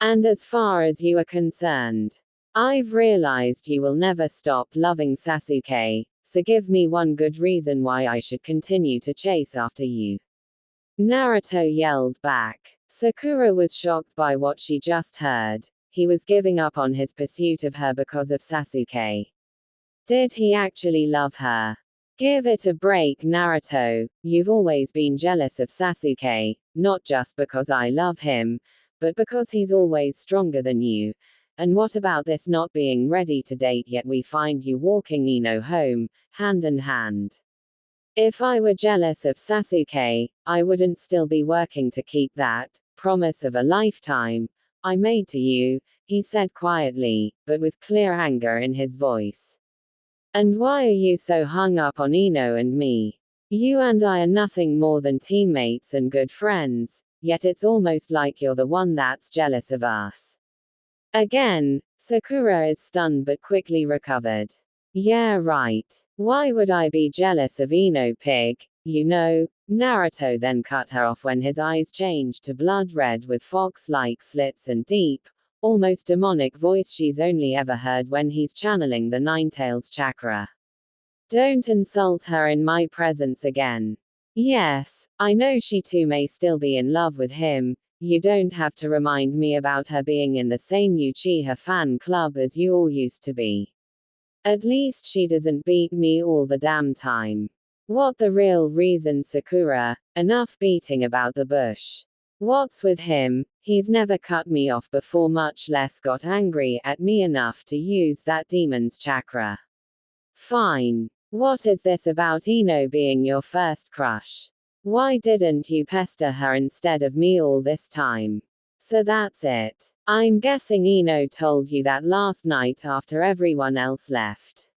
And as far as you are concerned, I've realized you will never stop loving Sasuke, so give me one good reason why I should continue to chase after you. Naruto yelled back. Sakura was shocked by what she just heard. He was giving up on his pursuit of her because of Sasuke. Did he actually love her? Give it a break, Naruto. You've always been jealous of Sasuke, not just because I love him, but because he's always stronger than you. And what about this not being ready to date yet we find you walking Ino home, hand in hand? If I were jealous of Sasuke, I wouldn't still be working to keep that promise of a lifetime I made to you, he said quietly, but with clear anger in his voice. And why are you so hung up on Ino and me? You and I are nothing more than teammates and good friends, yet it's almost like you're the one that's jealous of us. Again, Sakura is stunned but quickly recovered. Yeah, right. Why would I be jealous of Ino, pig? You know, Naruto then cut her off when his eyes changed to blood red with fox-like slits and deep, almost demonic voice she's only ever heard when he's channeling the Ninetales chakra. Don't insult her in my presence again. Yes, I know she too may still be in love with him. You don't have to remind me about her being in the same Uchiha fan club as you all used to be. At least she doesn't beat me all the damn time. What the real reason, Sakura? Enough beating about the bush. What's with him? He's never cut me off before, much less got angry at me enough to use that demon's chakra. Fine. What is this about Ino being your first crush? Why didn't you pester her instead of me all this time? So that's it. I'm guessing Ino told you that last night after everyone else left.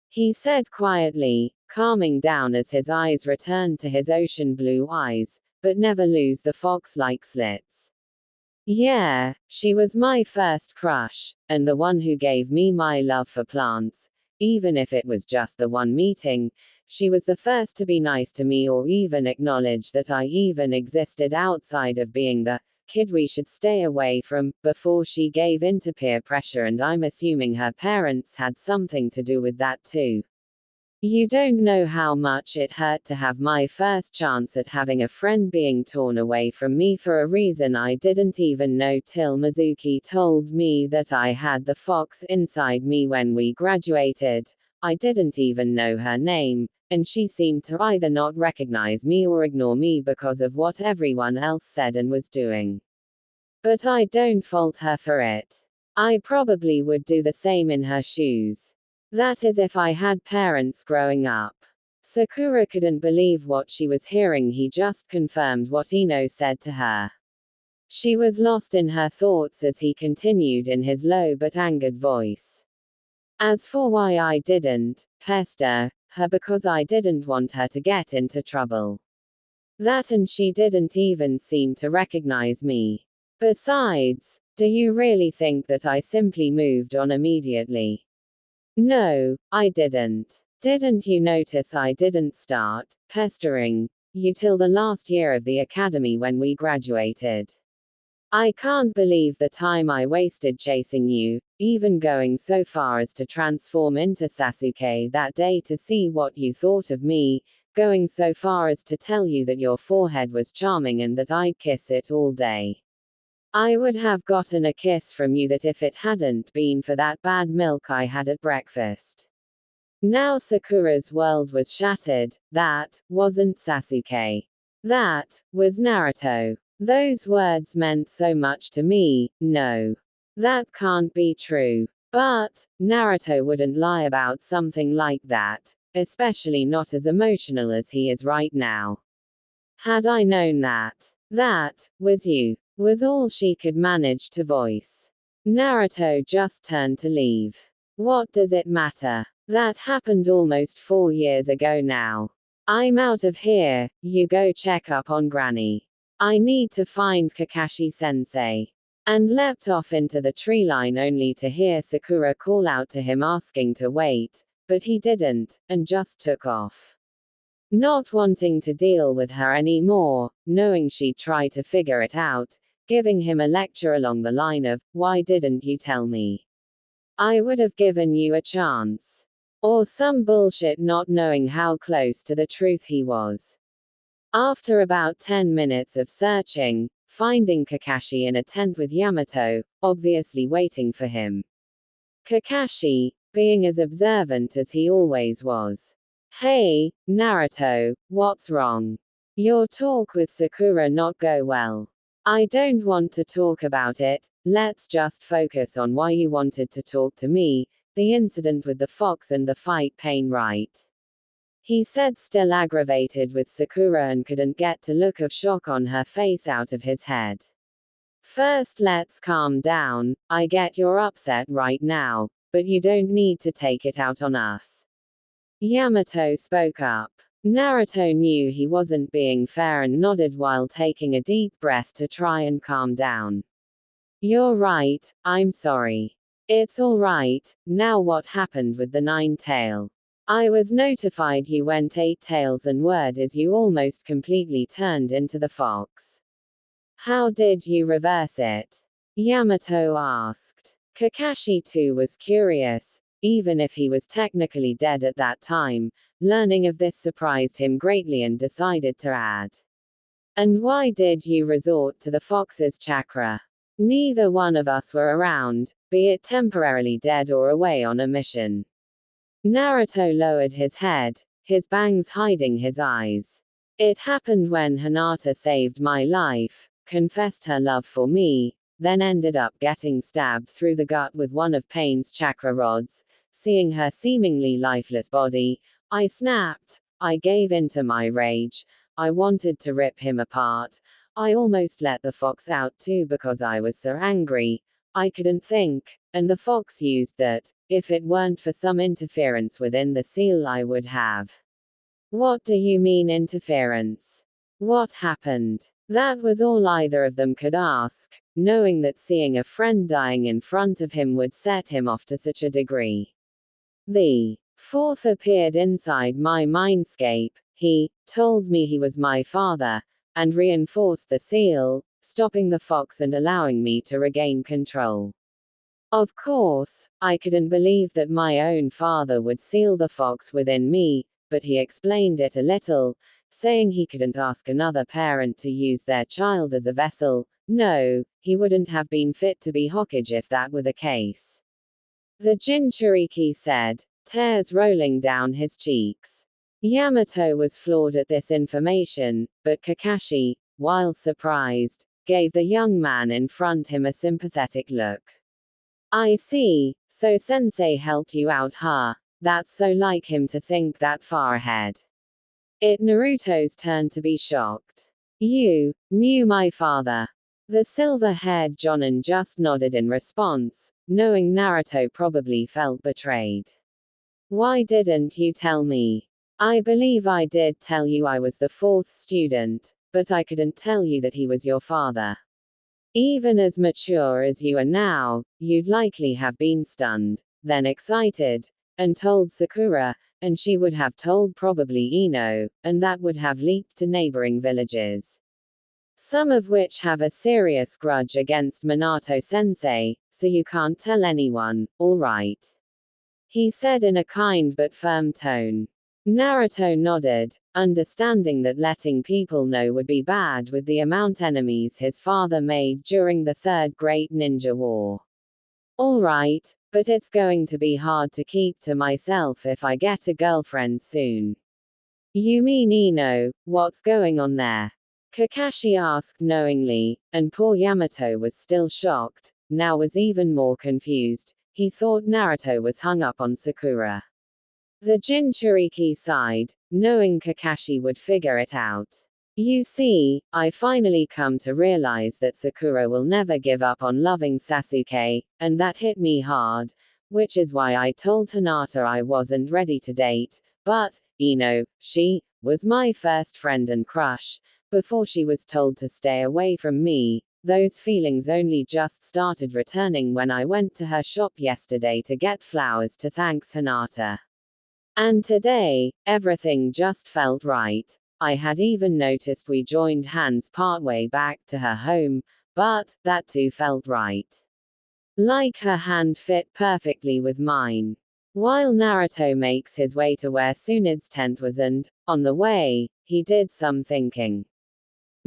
He said quietly, calming down as his eyes returned to his ocean blue eyes, but never lose the fox-like slits. Yeah, she was my first crush, and the one who gave me my love for plants. Even if it was just the one meeting, she was the first to be nice to me or even acknowledge that I even existed outside of being the kid we should stay away from, before she gave into peer pressure, and I'm assuming her parents had something to do with that too. You don't know how much it hurt to have my first chance at having a friend being torn away from me for a reason I didn't even know till Mizuki told me that I had the fox inside me when we graduated. I didn't even know her name, and she seemed to either not recognize me or ignore me because of what everyone else said and was doing. But I don't fault her for it. I probably would do the same in her shoes. That is if I had parents growing up. Sakura couldn't believe what she was hearing. He just confirmed what Ino said to her. She was lost in her thoughts as he continued in his low but angered voice. As for why I didn't pester her, because I didn't want her to get into trouble. That, and she didn't even seem to recognize me. Besides, do you really think that I simply moved on immediately? No, I didn't. Didn't you notice I didn't start pestering you till the last year of the academy when we graduated? I can't believe the time I wasted chasing you, even going so far as to transform into Sasuke that day to see what you thought of me, going so far as to tell you that your forehead was charming and that I'd kiss it all day. I would have gotten a kiss from you that if it hadn't been for that bad milk I had at breakfast. Now Sakura's world was shattered. That wasn't Sasuke. That was Naruto. Those words meant so much to me. No. That can't be true. But Naruto wouldn't lie about something like that, especially not as emotional as he is right now. Had I known that was you, was all she could manage to voice. Naruto just turned to leave. What does it matter? That happened almost 4 years ago now. I'm out of here, you go check up on Granny. I need to find Kakashi-sensei. And leapt off into the tree line only to hear Sakura call out to him asking to wait, but he didn't, and just took off. Not wanting to deal with her anymore, knowing she'd try to figure it out, giving him a lecture along the line of, why didn't you tell me? I would have given you a chance. Or some bullshit, not knowing how close to the truth he was. After about 10 minutes of searching, finding Kakashi in a tent with Yamato, obviously waiting for him. Kakashi, being as observant as he always was. Hey, Naruto, what's wrong? Your talk with Sakura not go well. I don't want to talk about it, let's just focus on why you wanted to talk to me, the incident with the fox and the fight pain, right? He said, still aggravated with Sakura and couldn't get the look of shock on her face out of his head. First let's calm down, I get you're upset right now, but you don't need to take it out on us. Yamato spoke up. Naruto knew he wasn't being fair and nodded while taking a deep breath to try and calm down. You're right, I'm sorry. It's all right. Now what happened with the 9-tail? I was notified you went 8 tails and word is you almost completely turned into the fox. How did you reverse it? Yamato asked. Kakashi too was curious, even if he was technically dead at that time. Learning of this surprised him greatly and decided to add. And why did you resort to the fox's chakra? Neither one of us were around, be it temporarily dead or away on a mission. Naruto lowered his head, his bangs hiding his eyes. It happened when Hinata saved my life, confessed her love for me, then ended up getting stabbed through the gut with one of Pain's chakra rods. Seeing her seemingly lifeless body, I snapped. I gave into my rage. I wanted to rip him apart. I almost let the fox out too because I was so angry. I couldn't think, and the fox used that. If it weren't for some interference within the seal, I would have. What do you mean interference? What happened? That was all either of them could ask, knowing that seeing a friend dying in front of him would set him off to such a degree. The fourth appeared inside my mindscape. He told me he was my father, and reinforced the seal, stopping the fox and allowing me to regain control. Of course, I couldn't believe that my own father would seal the fox within me, but he explained it a little, saying he couldn't ask another parent to use their child as a vessel. No, he wouldn't have been fit to be Hokage if that were the case. The Jinchuriki said, tears rolling down his cheeks. Yamato was floored at this information, but Kakashi, while surprised, gave the young man in front him a sympathetic look. I see, so sensei helped you out, huh? That's so like him to think that far ahead. It Naruto's turn to be shocked. You knew my father. The silver-haired Jonin just nodded in response, knowing Naruto probably felt betrayed. Why didn't you tell me? I believe I did tell you I was the 4th student, but I couldn't tell you that he was your father. Even as mature as you are now, you'd likely have been stunned, then excited, and told Sakura, and she would have told probably Ino, and that would have leaked to neighboring villages. Some of which have a serious grudge against Minato-sensei, so you can't tell anyone, all right? He said in a kind but firm tone. Naruto nodded, understanding that letting people know would be bad with the amount enemies his father made during the Third Great Ninja War. Alright, but it's going to be hard to keep to myself if I get a girlfriend soon. You mean Ino, what's going on there? Kakashi asked knowingly, and poor Yamato was still shocked, now was even more confused. He thought Naruto was hung up on Sakura. The Jinchuriki sighed, knowing Kakashi would figure it out. You see, I finally come to realize that Sakura will never give up on loving Sasuke, and that hit me hard, which is why I told Hinata I wasn't ready to date, but, she was my first friend and crush, before she was told to stay away from me. Those feelings only just started returning when I went to her shop yesterday to get flowers to thank Hinata. And today, everything just felt right. I had even noticed we joined hands partway back to her home, but that too felt right. Like her hand fit perfectly with mine. While Naruto makes his way to where Tsunde's tent was and, on the way, he did some thinking.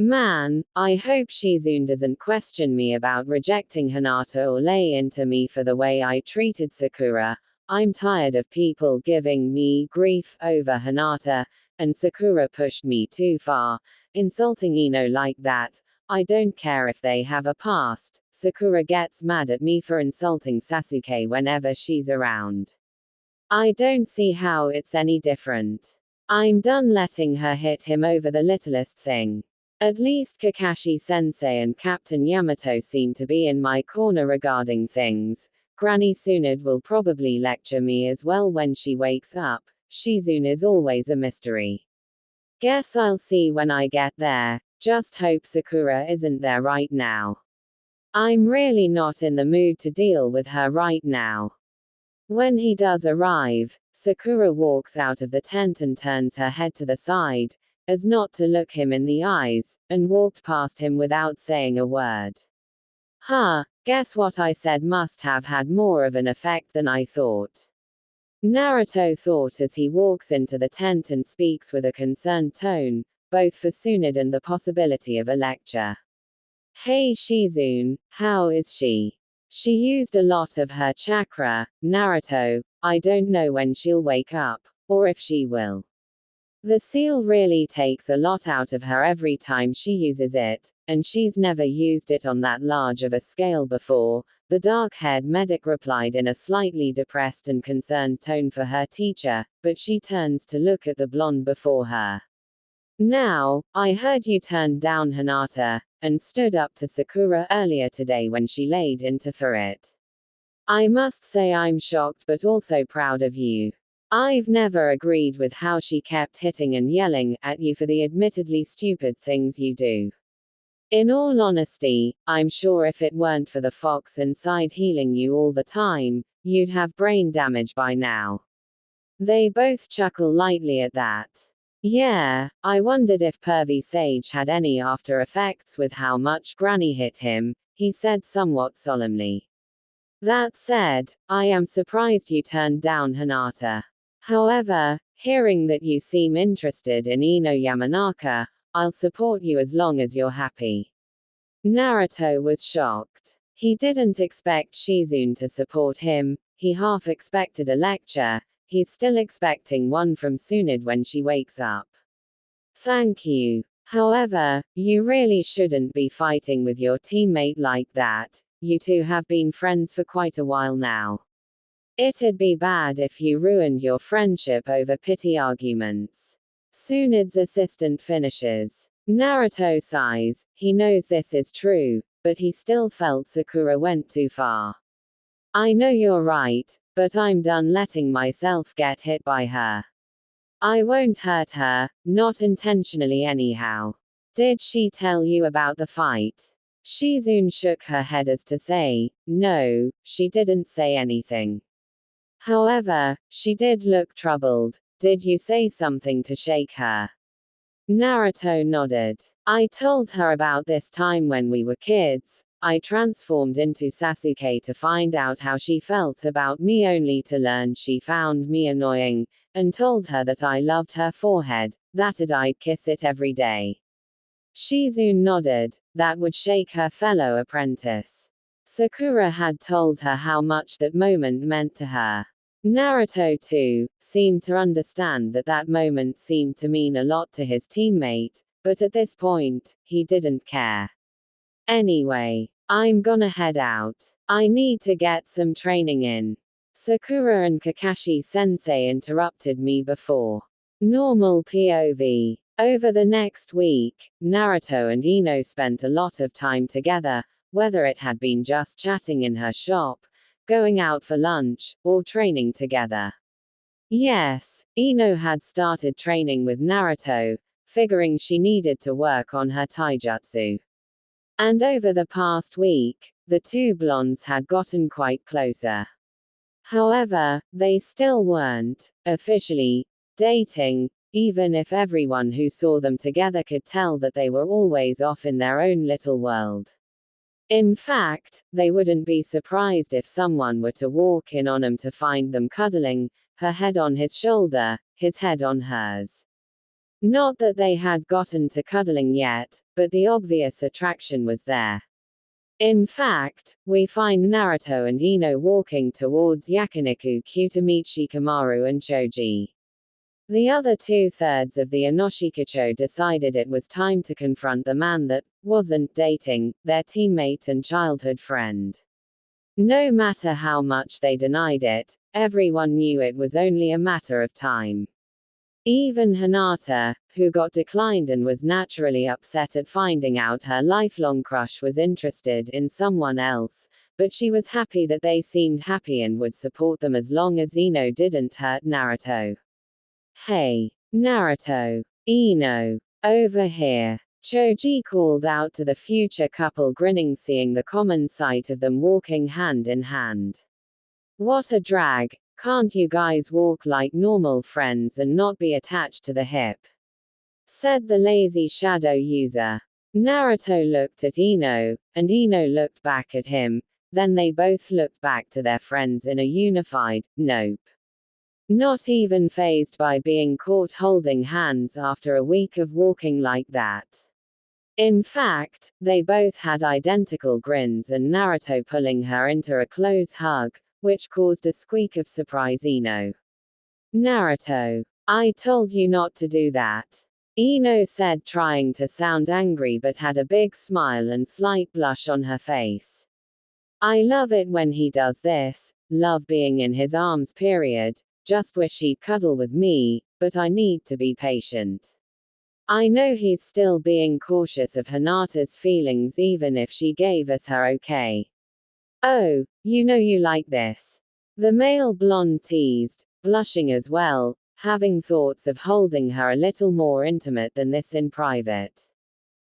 Man, I hope Shizune doesn't question me about rejecting Hinata or lay into me for the way I treated Sakura. I'm tired of people giving me grief over Hinata, and Sakura pushed me too far. Insulting Ino like that, I don't care if they have a past. Sakura gets mad at me for insulting Sasuke whenever she's around. I don't see how it's any different. I'm done letting her hit him over the littlest thing. At least Kakashi-sensei and Captain Yamato seem to be in my corner regarding things. Granny Tsunade will probably lecture me as well when she wakes up. Shizune is always a mystery. Guess I'll see when I get there. Just hope Sakura isn't there right now. I'm really not in the mood to deal with her right now. When he does arrive, Sakura walks out of the tent and turns her head to the side, as not to look him in the eyes, and walked past him without saying a word. Huh, guess what I said must have had more of an effect than I thought. Naruto thought as he walks into the tent and speaks with a concerned tone, both for Tsunade and the possibility of a lecture. Hey Shizune, how is she? She used a lot of her chakra, Naruto. I don't know when she'll wake up, or if she will. The seal really takes a lot out of her every time she uses it, and she's never used it on that large of a scale before, the dark-haired medic replied in a slightly depressed and concerned tone for her teacher, but she turns to look at the blonde before her. Now, I heard you turned down Hinata, and stood up to Sakura earlier today when she laid into for it. I must say I'm shocked but also proud of you. I've never agreed with how she kept hitting and yelling at you for the admittedly stupid things you do. In all honesty, I'm sure if it weren't for the fox inside healing you all the time, you'd have brain damage by now. They both chuckle lightly at that. Yeah, I wondered if Pervy Sage had any after effects with how much Granny hit him, he said somewhat solemnly. That said, I am surprised you turned down Hinata. However, hearing that you seem interested in Ino Yamanaka, I'll support you as long as you're happy. Naruto was shocked. He didn't expect Shizune to support him, he half expected a lecture, he's still expecting one from Tsunade when she wakes up. Thank you. However, you really shouldn't be fighting with your teammate like that, you two have been friends for quite a while now. It'd be bad if you ruined your friendship over petty arguments. Tsunade's assistant finishes. Naruto sighs, he knows this is true, but he still felt Sakura went too far. I know you're right, but I'm done letting myself get hit by her. I won't hurt her, not intentionally anyhow. Did she tell you about the fight? Shizune shook her head as to say, no, she didn't say anything. However, she did look troubled. Did you say something to shake her? Naruto nodded. I told her about this time when we were kids. I transformed into Sasuke to find out how she felt about me only to learn she found me annoying, and told her that I loved her forehead, that I'd kiss it every day. Shizune nodded. That would shake her fellow apprentice. Sakura had told her how much that moment meant to her. Naruto, too, seemed to understand that that moment seemed to mean a lot to his teammate, but at this point, he didn't care. Anyway, I'm gonna head out. I need to get some training in. Sakura and Kakashi-sensei interrupted me before. Normal POV. Over the next week, Naruto and Ino spent a lot of time together, whether it had been just chatting in her shop, going out for lunch, or training together. Yes, Ino had started training with Naruto, figuring she needed to work on her taijutsu. And over the past week, the two blondes had gotten quite closer. However, they still weren't officially dating, even if everyone who saw them together could tell that they were always off in their own little world. In fact, they wouldn't be surprised if someone were to walk in on them to find them cuddling, her head on his shoulder, his head on hers. Not that they had gotten to cuddling yet, but the obvious attraction was there. In fact, we find Naruto and Ino walking towards Yakiniku to meet Shikamaru and Choji. The other 2/3 of the Inoshikacho decided it was time to confront the man that wasn't dating their teammate and childhood friend. No matter how much they denied it, everyone knew it was only a matter of time. Even Hinata, who got declined and was naturally upset at finding out her lifelong crush was interested in someone else, but she was happy that they seemed happy and would support them as long as Ino didn't hurt Naruto. Hey, Naruto. Ino. Over here. Choji called out to the future couple, grinning, seeing the common sight of them walking hand in hand. What a drag. Can't you guys walk like normal friends and not be attached to the hip? Said the lazy shadow user. Naruto looked at Ino, and Ino looked back at him, then they both looked back to their friends in a unified, nope. Not even fazed by being caught holding hands after a week of walking like that. In fact, they both had identical grins and Naruto pulling her into a close hug, which caused a squeak of surprise. Ino. Naruto. I told you not to do that. Ino said, trying to sound angry but had a big smile and slight blush on her face. I love it when he does this, love being in his arms period. Just wish he'd cuddle with me, but I need to be patient. I know he's still being cautious of Hinata's feelings even if she gave us her okay. Oh, you know you like this. The male blonde teased, blushing as well, having thoughts of holding her a little more intimate than this in private.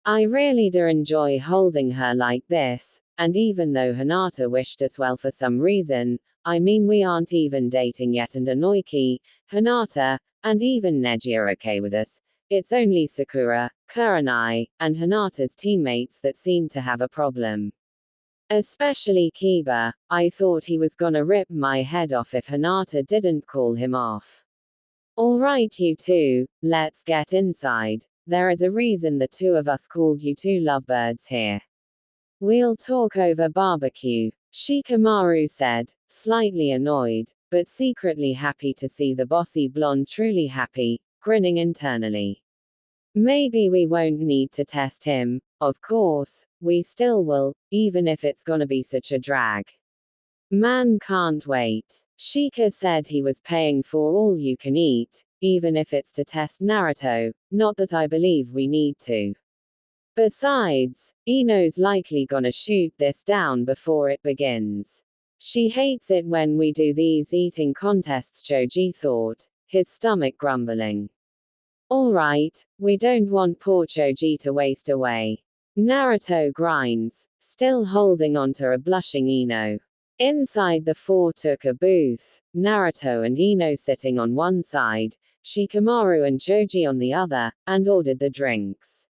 I really do enjoy holding her like this, and even though Hinata wished us well for some reason, I mean we aren't even dating yet, and Inoiki, Hinata, and even Neji are okay with us. It's only Sakura, Kurenai, and Hinata's teammates that seem to have a problem. Especially Kiba. I thought he was gonna rip my head off if Hinata didn't call him off. Alright you two, let's get inside. There is a reason the two of us called you two lovebirds here. We'll talk over barbecue, Shikamaru said, slightly annoyed, but secretly happy to see the bossy blonde truly happy, grinning internally. Maybe we won't need to test him, of course, we still will, even if it's gonna be such a drag. Man can't wait. Shika said he was paying for all you can eat, even if it's to test Naruto, not that I believe we need to. Besides, Ino's likely gonna shoot this down before it begins. She hates it when we do these eating contests, Choji thought, his stomach grumbling. Alright, we don't want poor Choji to waste away. Naruto grinds, still holding onto a blushing Ino. Inside the four took a booth, Naruto and Ino sitting on one side, Shikamaru and Choji on the other, and ordered the drinks.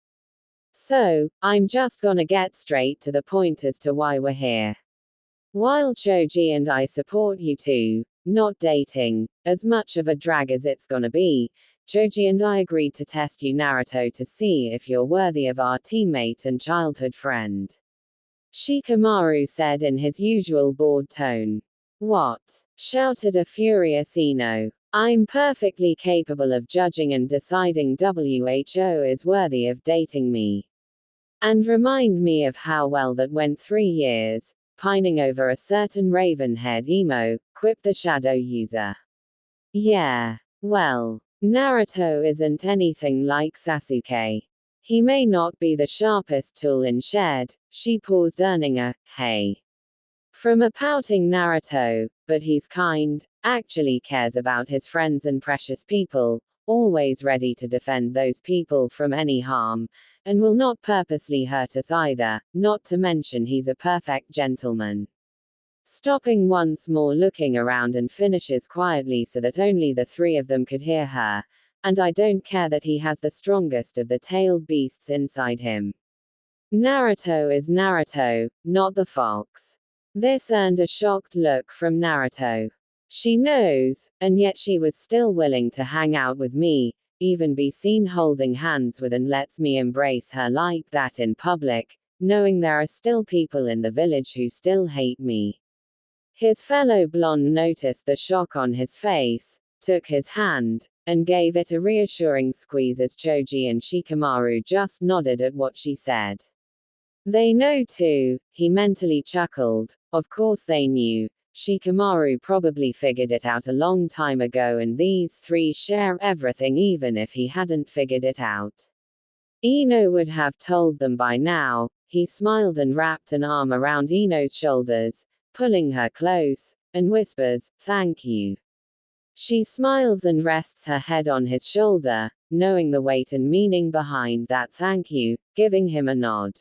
So, I'm just gonna get straight to the point as to why we're here. While Choji and I support you two, not dating, as much of a drag as it's gonna be. Choji and I agreed to test you, Naruto, to see if you're worthy of our teammate and childhood friend. Shikamaru said in his usual bored tone. What? Shouted a furious Ino. I'm perfectly capable of judging and deciding WHO is worthy of dating me. And remind me of how well that went 3 years, pining over a certain raven-haired emo, quipped the shadow user. Yeah. Well, Naruto isn't anything like Sasuke. He may not be the sharpest tool in shed, she paused, earning a, hey, from a pouting Naruto, but he's kind, actually cares about his friends and precious people, always ready to defend those people from any harm, and will not purposely hurt us either, not to mention he's a perfect gentleman. Stopping once more, looking around, and finishes quietly so that only the 3 of them could hear her. And I don't care that he has the strongest of the tailed beasts inside him. Naruto is Naruto, not the fox. This earned a shocked look from Naruto. She knows, and yet she was still willing to hang out with me, even be seen holding hands with, and lets me embrace her like that in public, knowing there are still people in the village who still hate me. His fellow blonde noticed the shock on his face, took his hand, and gave it a reassuring squeeze as Choji and Shikamaru just nodded at what she said. They know too, he mentally chuckled. Of course they knew. Shikamaru probably figured it out a long time ago, and these 3 share everything even if he hadn't figured it out. Ino would have told them by now. He smiled and wrapped an arm around Ino's shoulders, pulling her close, and whispers, "Thank you." She smiles and rests her head on his shoulder, knowing the weight and meaning behind that thank you, giving him a nod.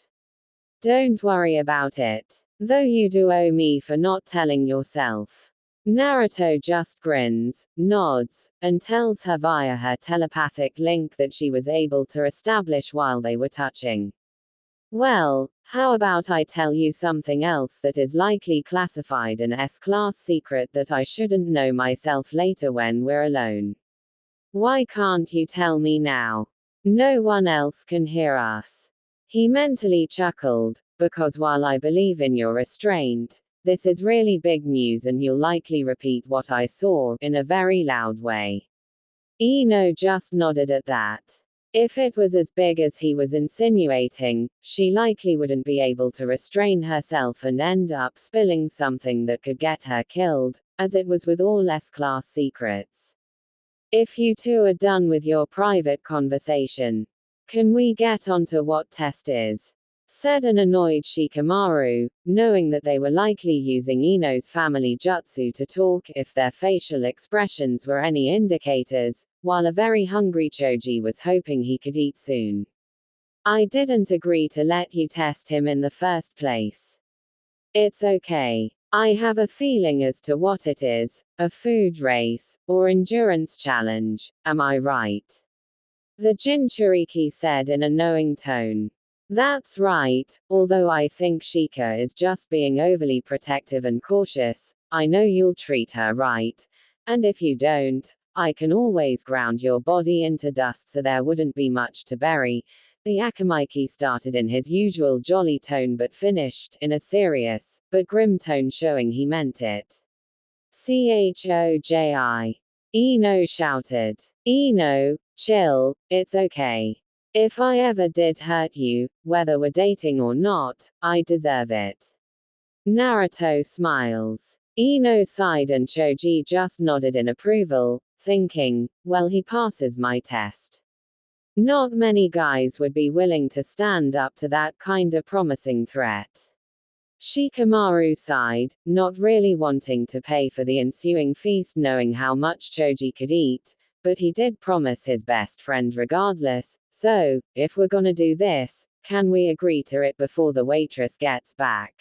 Don't worry about it. Though you do owe me for not telling yourself. Naruto just grins, nods, and tells her via her telepathic link that she was able to establish while they were touching. Well, how about I tell you something else that is likely classified an S-class secret that I shouldn't know myself later when we're alone? Why can't you tell me now? No one else can hear us. He mentally chuckled, because while I believe in your restraint, this is really big news and you'll likely repeat what I saw, in a very loud way. Ino just nodded at that. If it was as big as he was insinuating, she likely wouldn't be able to restrain herself and end up spilling something that could get her killed, as it was with all S-class secrets. If you 2 are done with your private conversation, can we get on to what test is? Said an annoyed Shikamaru, knowing that they were likely using Ino's family jutsu to talk if their facial expressions were any indicators, while a very hungry Choji was hoping he could eat soon. I didn't agree to let you test him in the first place. It's okay. I have a feeling as to what it is, a food race, or endurance challenge, am I right? The Jinchuriki said in a knowing tone. That's right, although I think Shika is just being overly protective and cautious. I know you'll treat her right. And if you don't, I can always ground your body into dust so there wouldn't be much to bury. The Akamaiki started in his usual jolly tone but finished in a serious, but grim tone, showing he meant it. Choji. Ino shouted. Ino, chill, it's okay. If I ever did hurt you, whether we're dating or not, I deserve it. Naruto smiles. Ino sighed and Choji just nodded in approval, thinking, well, he passes my test. Not many guys would be willing to stand up to that kinda promising threat. Shikamaru sighed, not really wanting to pay for the ensuing feast knowing how much Choji could eat, but he did promise his best friend regardless, so, if we're gonna do this, can we agree to it before the waitress gets back?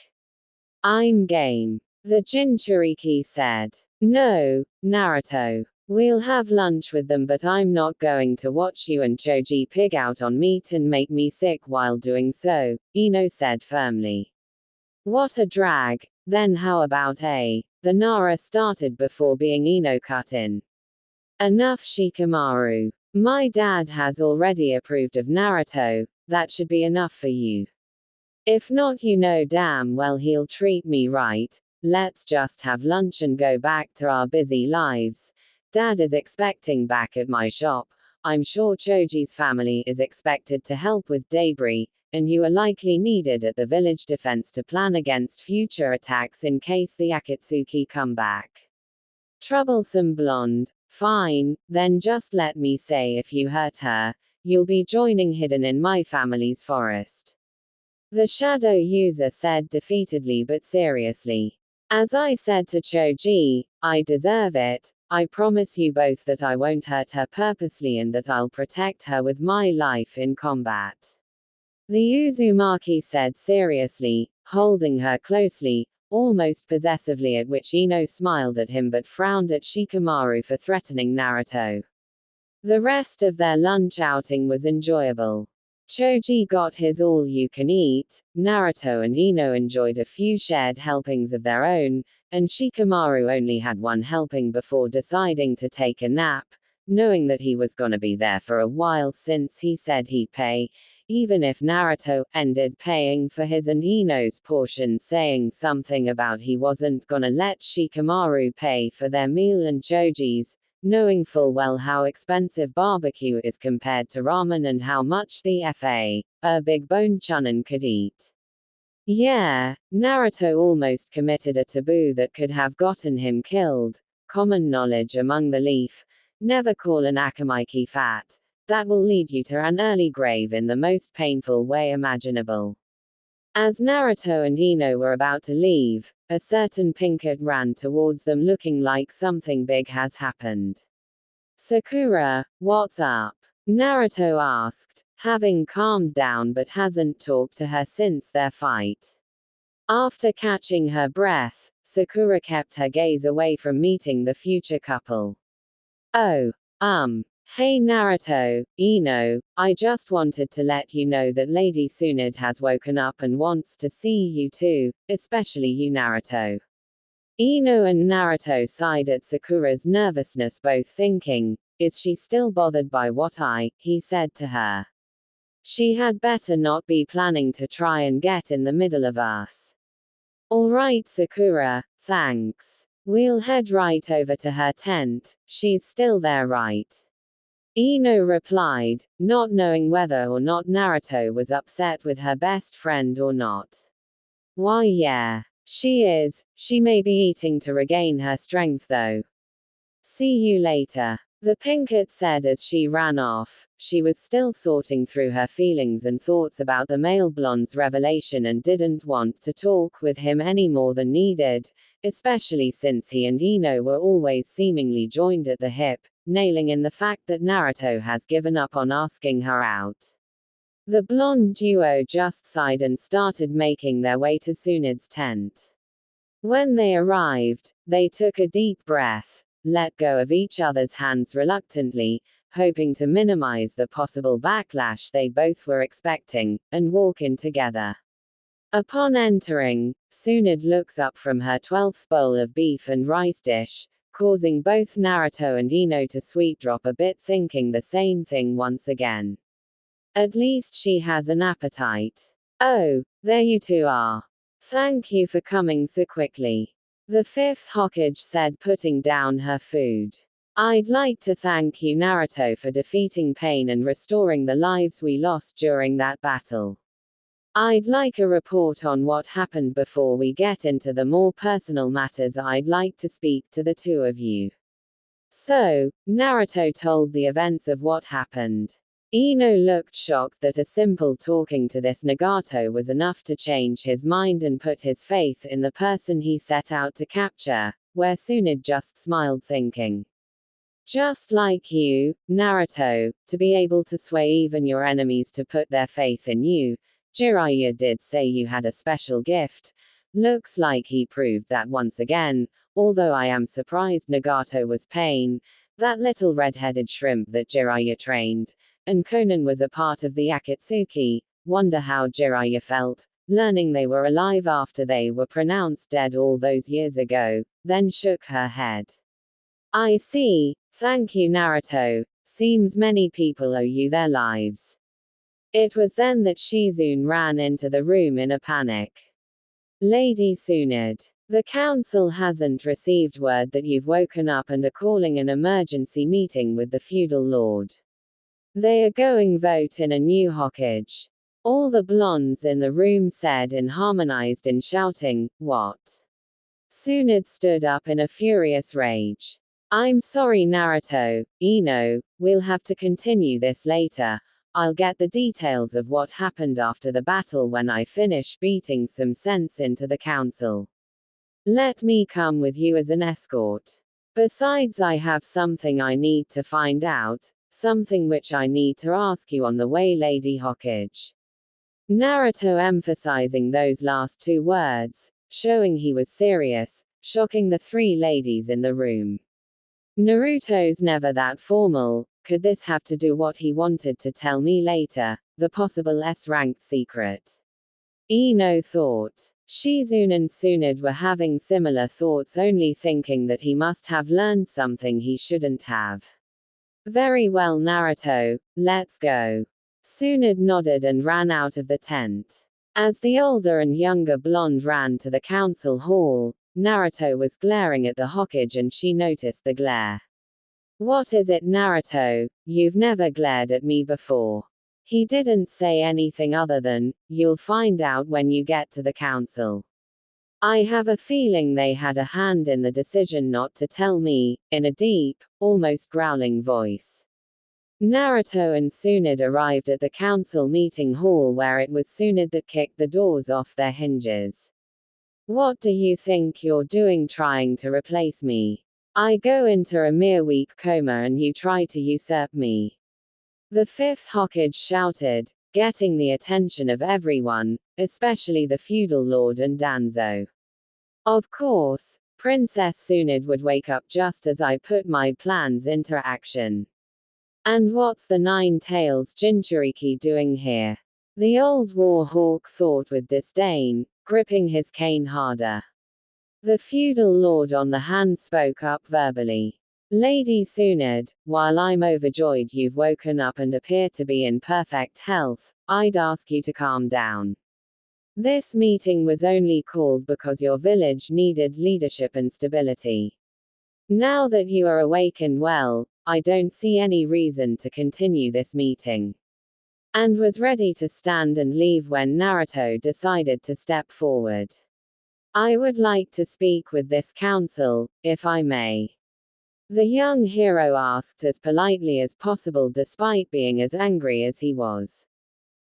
I'm game. The Jinchuriki said. No, Naruto. We'll have lunch with them, but I'm not going to watch you and Choji pig out on meat and make me sick while doing so, Ino said firmly. What a drag. Then how about a the Nara started before being cut in. Enough, Shikamaru. My dad has already approved of Naruto, that should be enough for you. If not, you know damn well he'll treat me right. Let's just have lunch and go back to our busy lives. Dad is expecting back at my shop. I'm sure Choji's family is expected to help with debris, and you are likely needed at the village defense to plan against future attacks in case the Akatsuki come back. Troublesome blonde. Fine, then just let me say if you hurt her, you'll be joining hidden in my family's forest. The shadow user said defeatedly but seriously. As I said to Choji, I deserve it. I promise you both that I won't hurt her purposely and that I'll protect her with my life in combat. The Uzumaki said seriously, holding her closely, almost possessively, at which Ino smiled at him but frowned at Shikamaru for threatening Naruto. The rest of their lunch outing was enjoyable. Choji got his all-you-can-eat, Naruto and Ino enjoyed a few shared helpings of their own, and Shikamaru only had one helping before deciding to take a nap, knowing that he was gonna be there for a while since he said he'd pay, even if Naruto ended paying for his and Ino's portion, saying something about he wasn't gonna let Shikamaru pay for their meal and Choji's, knowing full well how expensive barbecue is compared to ramen and how much the big bone chunin could eat. Yeah, Naruto almost committed a taboo that could have gotten him killed. Common knowledge among the leaf. Never call an Akamaiki fat. That will lead you to an early grave in the most painful way imaginable. As Naruto and Ino were about to leave, a certain Pinkett ran towards them looking like something big has happened. Sakura, what's up? Naruto asked, having calmed down but hasn't talked to her since their fight. After catching her breath, Sakura kept her gaze away from meeting the future couple. Oh, hey Naruto, Ino, I just wanted to let you know that Lady Tsunade has woken up and wants to see you too, especially you Naruto. Ino and Naruto sighed at Sakura's nervousness, both thinking, is she still bothered by what he said to her? She had better not be planning to try and get in the middle of us. Alright Sakura, thanks. We'll head right over to her tent, she's still there right? Ino replied, not knowing whether or not Naruto was upset with her best friend or not. Why yeah, she is, she may be eating to regain her strength though. See you later. The Pinkett said as she ran off. She was still sorting through her feelings and thoughts about the male blonde's revelation and didn't want to talk with him any more than needed, especially since he and Ino were always seemingly joined at the hip, nailing in the fact that Naruto has given up on asking her out. The blonde duo just sighed and started making their way to Tsunade's tent. When they arrived, they took a deep breath, let go of each other's hands reluctantly, hoping to minimize the possible backlash they both were expecting, and walk in together. Upon entering, Tsunade looks up from her 12th bowl of beef and rice dish, causing both Naruto and Ino to sweet drop a bit, thinking the same thing once again. At least she has an appetite. Oh, there you two are. Thank you for coming so quickly. The fifth Hokage said, putting down her food. I'd like to thank you Naruto for defeating pain and restoring the lives we lost during that battle. I'd like a report on what happened before we get into the more personal matters. I'd like to speak to the two of you. So, Naruto told the events of what happened. Ino looked shocked that a simple talking to this Nagato was enough to change his mind and put his faith in the person he set out to capture, where Tsunade just smiled, thinking. Just like you, Naruto, to be able to sway even your enemies to put their faith in you. Jiraiya did say you had a special gift. Looks like he proved that once again, although I am surprised Nagato was pain, that little red-headed shrimp that Jiraiya trained. And Conan was a part of the Akatsuki. Wonder how Jiraiya felt. learning they were alive after they were pronounced dead all those years ago, then shook her head. I see. Thank you, Naruto. Seems many people owe you their lives. It was then that Shizune ran into the room in a panic. Lady Tsunade. The council hasn't received word that you've woken up and are calling an emergency meeting with the feudal lord. They are going vote in a new Hokage. All the blondes in the room said and harmonized in shouting, "What?" Tsunade stood up in a furious rage. I'm sorry, Naruto, Ino, we'll have to continue this later. I'll get the details of what happened after the battle when I finish beating some sense into the council. Let me come with you as an escort. Besides, I have something I need to find out, something which I need to ask you on the way, Lady Hokage. Naruto emphasizing those last two words, showing he was serious, shocking the three ladies in the room. Naruto's never that formal. Could this have to do what he wanted to tell me later, the possible S-ranked secret? Ino thought. Shizune and Tsunade were having similar thoughts, only thinking that he must have learned something he shouldn't have. Very well, Naruto, let's go. Tsunade nodded and ran out of the tent. As the older and younger blonde ran to the council hall, Naruto was glaring at the Hokage and she noticed the glare. What is it, Naruto? You've never glared at me before. He didn't say anything other than, you'll find out when you get to the council. I have a feeling they had a hand in the decision not to tell me, in a deep, almost growling voice. Naruto and Tsunade arrived at the council meeting hall where it was Tsunade that kicked the doors off their hinges. What do you think you're doing trying to replace me? I go into a mere weak coma and you try to usurp me. The fifth Hokage shouted, getting the attention of everyone, especially the feudal lord and Danzo. Of course, Princess Tsunade would wake up just as I put my plans into action. And what's the Nine-Tails Jinchuriki doing here? The old war hawk thought with disdain, gripping his cane harder. The feudal lord on the hand spoke up verbally. Lady Tsunade, while I'm overjoyed you've woken up and appear to be in perfect health, I'd ask you to calm down. This meeting was only called because your village needed leadership and stability. Now that you are awake and well, I don't see any reason to continue this meeting. And was ready to stand and leave when Naruto decided to step forward. I would like to speak with this council, if I may. The young hero asked as politely as possible despite being as angry as he was.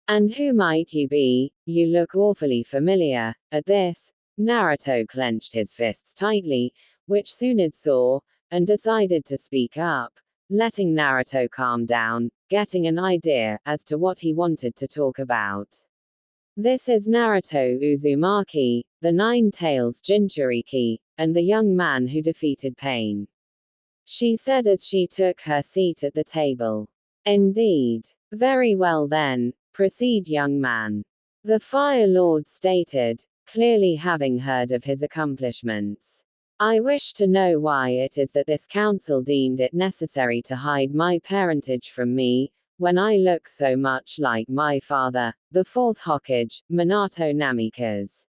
And who might you be? You look awfully familiar. At this, Naruto clenched his fists tightly, which Tsunade saw, and decided to speak up, letting Naruto calm down, getting an idea as to what he wanted to talk about. This is Naruto Uzumaki, the Nine-Tails Jinchuriki, and the young man who defeated Pain. She said as she took her seat at the table. Indeed. Very well then, proceed, young man. The Fire Lord stated, clearly having heard of his accomplishments. I wish to know why it is that this council deemed it necessary to hide my parentage from me, when I look so much like my father, the fourth Hokage, Minato Namikaze.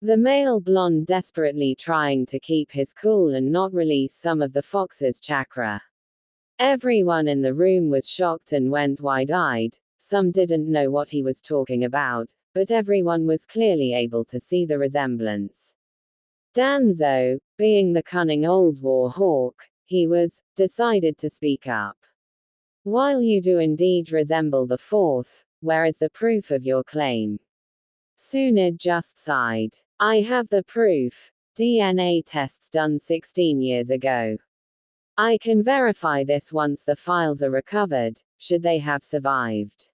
The male blonde desperately trying to keep his cool and not release some of the fox's chakra. Everyone in the room was shocked and went wide-eyed. Some didn't know what he was talking about, but everyone was clearly able to see the resemblance. Danzo, being the cunning old war hawk, decided to speak up. While you do indeed resemble the fourth, where is the proof of your claim? Tsunade just sighed. I have the proof. DNA tests done 16 years ago. I can verify this once the files are recovered, should they have survived.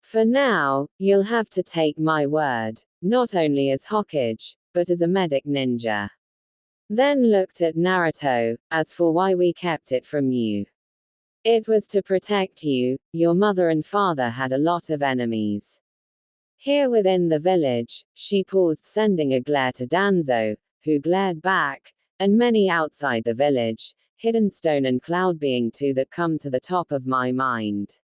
For now, you'll have to take my word, not only as Hokage, but as a medic ninja. Then looked at Naruto, as for why we kept it from you. It was to protect you, your mother and father had a lot of enemies. Here within the village, she paused, sending a glare to Danzo, who glared back, and many outside the village, hidden stone and cloud being two that come to the top of my mind.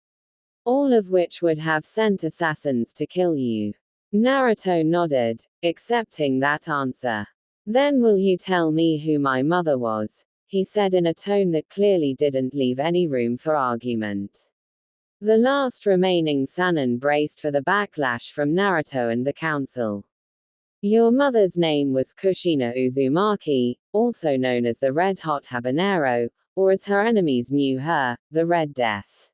All of which would have sent assassins to kill you. Naruto nodded, accepting that answer. Then will you tell me who my mother was? He said in a tone that clearly didn't leave any room for argument. The last remaining Sannin braced for the backlash from Naruto and the council. Your mother's name was Kushina Uzumaki, also known as the Red Hot Habanero, or as her enemies knew her, the Red Death.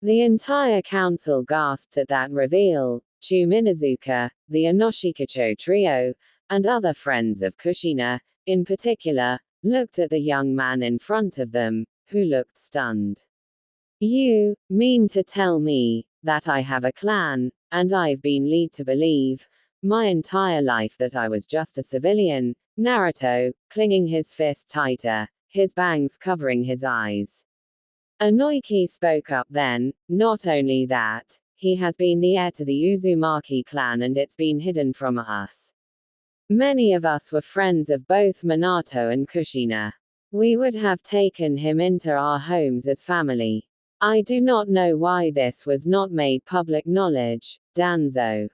The entire council gasped at that reveal. Chu Minazuka, the Inoshikacho trio, and other friends of Kushina, in particular, looked at the young man in front of them, who looked stunned. You mean to tell me that I have a clan, and I've been led to believe my entire life that I was just a civilian? Naruto, clinging his fist tighter, his bangs covering his eyes. Inoiki spoke up then. Not only that, he has been the heir to the Uzumaki clan and it's been hidden from us. Many of us were friends of both Minato and Kushina. We would have taken him into our homes as family. I do not know why this was not made public knowledge, Danzo.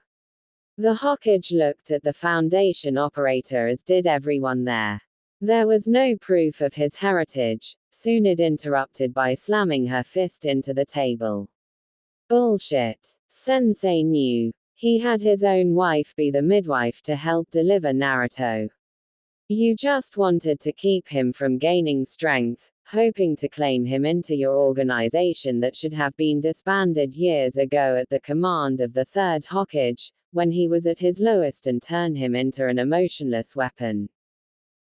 The Hokage looked at the Foundation operator, as did everyone there. There was no proof of his heritage, Tsunade interrupted by slamming her fist into the table. Bullshit. Sensei knew. He had his own wife be the midwife to help deliver Naruto. You just wanted to keep him from gaining strength, hoping to claim him into your organization that should have been disbanded years ago at the command of the third Hokage, when he was at his lowest, and turn him into an emotionless weapon.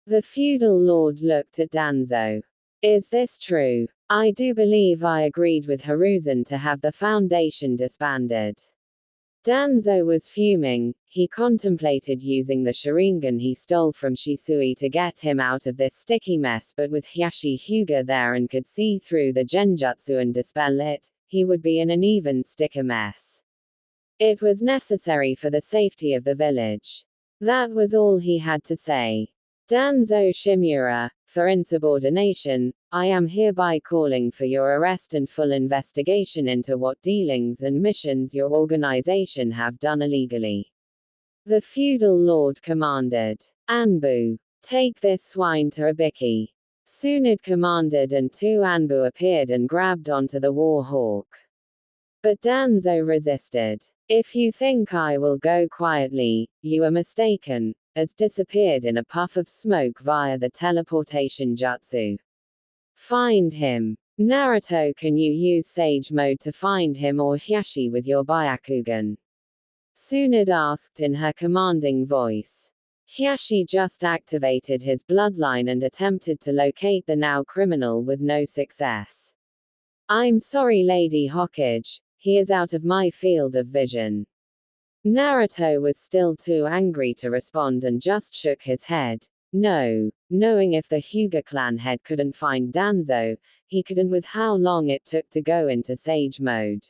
The feudal lord looked at Danzo. Is this true? I do believe I agreed with Hiruzen to have the Foundation disbanded. Danzo was fuming. He contemplated using the Sharingan he stole from Shisui to get him out of this sticky mess, but with Hiashi Hyuga there and could see through the genjutsu and dispel it, he would be in an even stickier mess. It was necessary for the safety of the village. That was all he had to say. Danzo Shimura, for insubordination, I am hereby calling for your arrest and full investigation into what dealings and missions your organization have done illegally. The feudal lord commanded. Anbu, take this swine to Ibiki. Tsunade commanded, and two Anbu appeared and grabbed onto the war hawk. But Danzo resisted. If you think I will go quietly, you are mistaken, as disappeared in a puff of smoke via the teleportation jutsu. Find him. Naruto, can you use Sage Mode to find him, or Hiashi with your Byakugan? Tsunade asked in her commanding voice. Hiashi just activated his bloodline and attempted to locate the now criminal with no success. I'm sorry, Lady Hokage, he is out of my field of vision. Naruto was still too angry to respond and just shook his head. No, knowing if the Hyuga clan head couldn't find Danzo, he couldn't with how long it took to go into Sage Mode.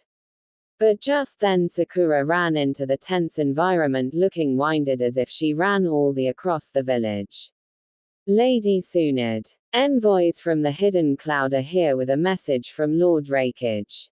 But just then Sakura ran into the tense environment looking winded as if she ran all the across the village. Lady Tsunade. Envoys from the hidden cloud are here with a message from Lord Raikage.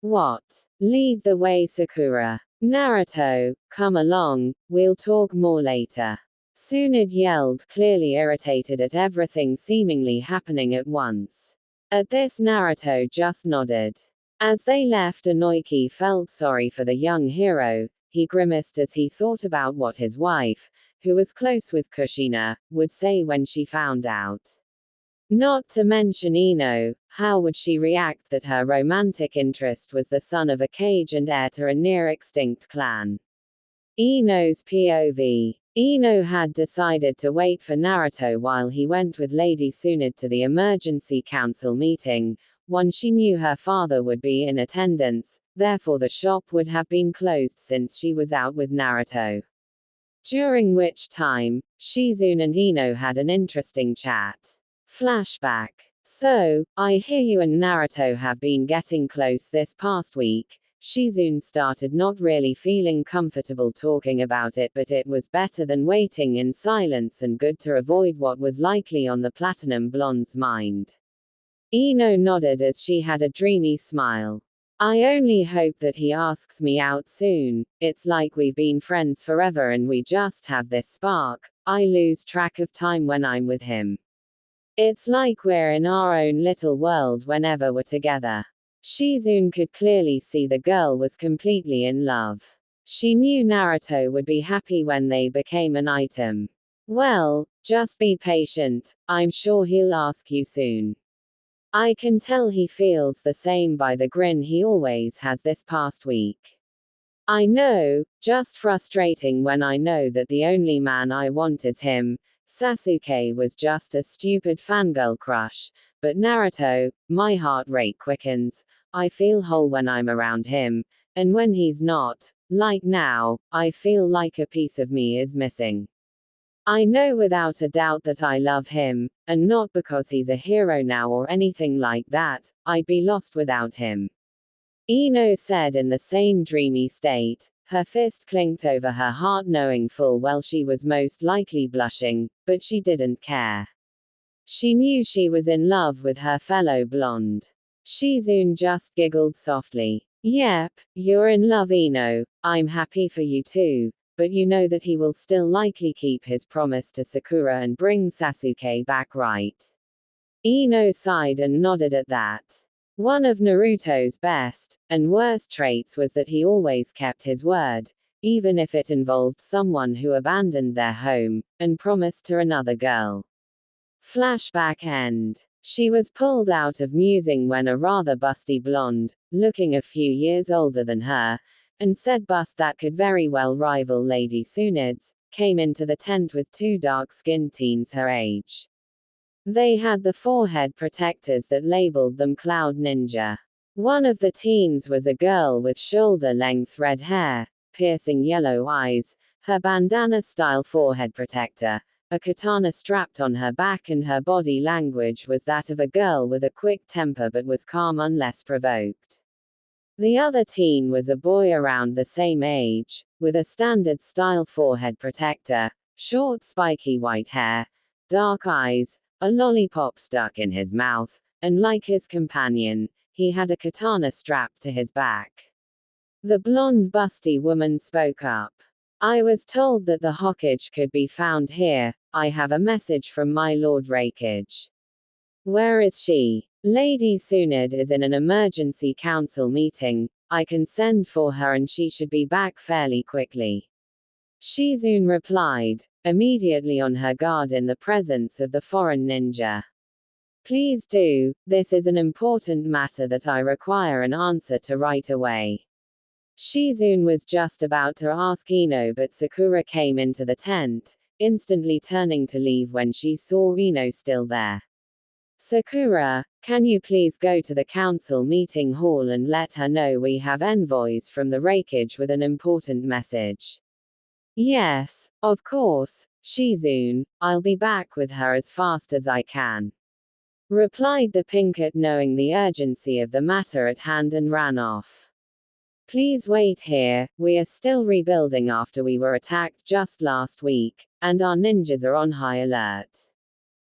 What? Lead the way, Sakura. Naruto, come along, we'll talk more later. Tsunade yelled, clearly irritated at everything seemingly happening at once. At this Naruto just nodded. As they left, Inoiki felt sorry for the young hero. He grimaced as he thought about what his wife, who was close with Kushina, would say when she found out. Not to mention Ino, how would she react that her romantic interest was the son of a Kage and heir to a near-extinct clan? Ino's POV. Ino had decided to wait for Naruto while he went with Lady Tsunade to the emergency council meeting, one she knew her father would be in attendance, therefore the shop would have been closed since she was out with Naruto. During which time, Shizune and Ino had an interesting chat. Flashback. So, I hear you and Naruto have been getting close this past week. Shizune started not really feeling comfortable talking about it, but it was better than waiting in silence and good to avoid what was likely on the platinum blonde's mind. Ino nodded as she had a dreamy smile. I only hope that he asks me out soon. It's like we've been friends forever and we just have this spark. I lose track of time when I'm with him. It's like we're in our own little world whenever we're together. Shizune could clearly see the girl was completely in love. She knew Naruto would be happy when they became an item. Well, just be patient, I'm sure he'll ask you soon. I can tell he feels the same by the grin he always has this past week. I know, just frustrating when I know that the only man I want is him. Sasuke was just a stupid fangirl crush, but Naruto, my heart rate quickens, I feel whole when I'm around him, and when he's not, like now, I feel like a piece of me is missing. I know without a doubt that I love him, and not because he's a hero now or anything like that, I'd be lost without him. Ino said in the same dreamy state, her fist clinked over her heart knowing full well she was most likely blushing, but she didn't care. She knew she was in love with her fellow blonde. Shizune just giggled softly. Yep, you're in love, Ino, I'm happy for you too, but you know that he will still likely keep his promise to Sakura and bring Sasuke back, right? Ino sighed and nodded at that. One of Naruto's best, and worst traits was that he always kept his word, even if it involved someone who abandoned their home, and promised to another girl. Flashback end. She was pulled out of musing when a rather busty blonde, looking a few years older than her, and said bust that could very well rival Lady Tsunde's, came into the tent with two dark-skinned teens her age. They had the forehead protectors that labeled them Cloud Ninja. One of the teens was a girl with shoulder-length red hair, piercing yellow eyes, her bandana-style forehead protector, a katana strapped on her back, and her body language was that of a girl with a quick temper but was calm unless provoked. The other teen was a boy around the same age, with a standard-style forehead protector, short spiky white hair, dark eyes, a lollipop stuck in his mouth, and like his companion, he had a katana strapped to his back. The blonde busty woman spoke up. I was told that the Hokage could be found here. I have a message from my Lord Raikage. Where is she? Lady Tsunde is in an emergency council meeting. I can send for her and she should be back fairly quickly. Shizune replied, immediately on her guard in the presence of the foreign ninja. Please do, this is an important matter that I require an answer to right away. Shizune was just about to ask Ino, but Sakura came into the tent, instantly turning to leave when she saw Ino still there. Sakura, can you please go to the council meeting hall and let her know we have envoys from the Raikage with an important message? Yes, of course, Shizune, I'll be back with her as fast as I can. Replied the Pinkett, knowing the urgency of the matter at hand, and ran off. Please wait here, we are still rebuilding after we were attacked just last week, and our ninjas are on high alert.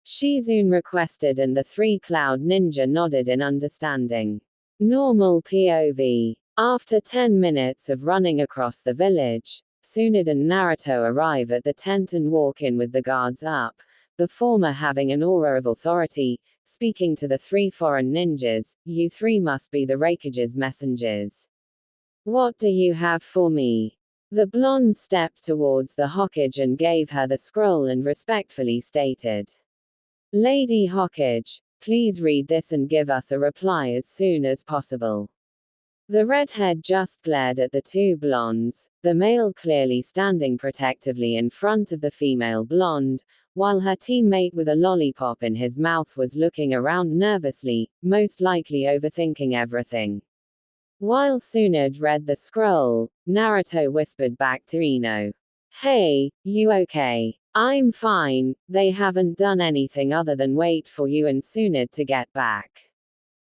Shizune requested, and the three Cloud Ninja nodded in understanding. Normal POV. After 10 minutes of running across the village, Tsunde and Naruto arrive at the tent and walk in with the guards up, the former having an aura of authority, speaking to the three foreign ninjas. You three must be the Raikage's messengers. What do you have for me? The blonde stepped towards the Hokage and gave her the scroll and respectfully stated. Lady Hokage, please read this and give us a reply as soon as possible. The redhead just glared at the two blondes, the male clearly standing protectively in front of the female blonde, while her teammate with a lollipop in his mouth was looking around nervously, most likely overthinking everything. While Tsunde read the scroll, Naruto whispered back to Ino. Hey, you okay? I'm fine, they haven't done anything other than wait for you and Tsunde to get back.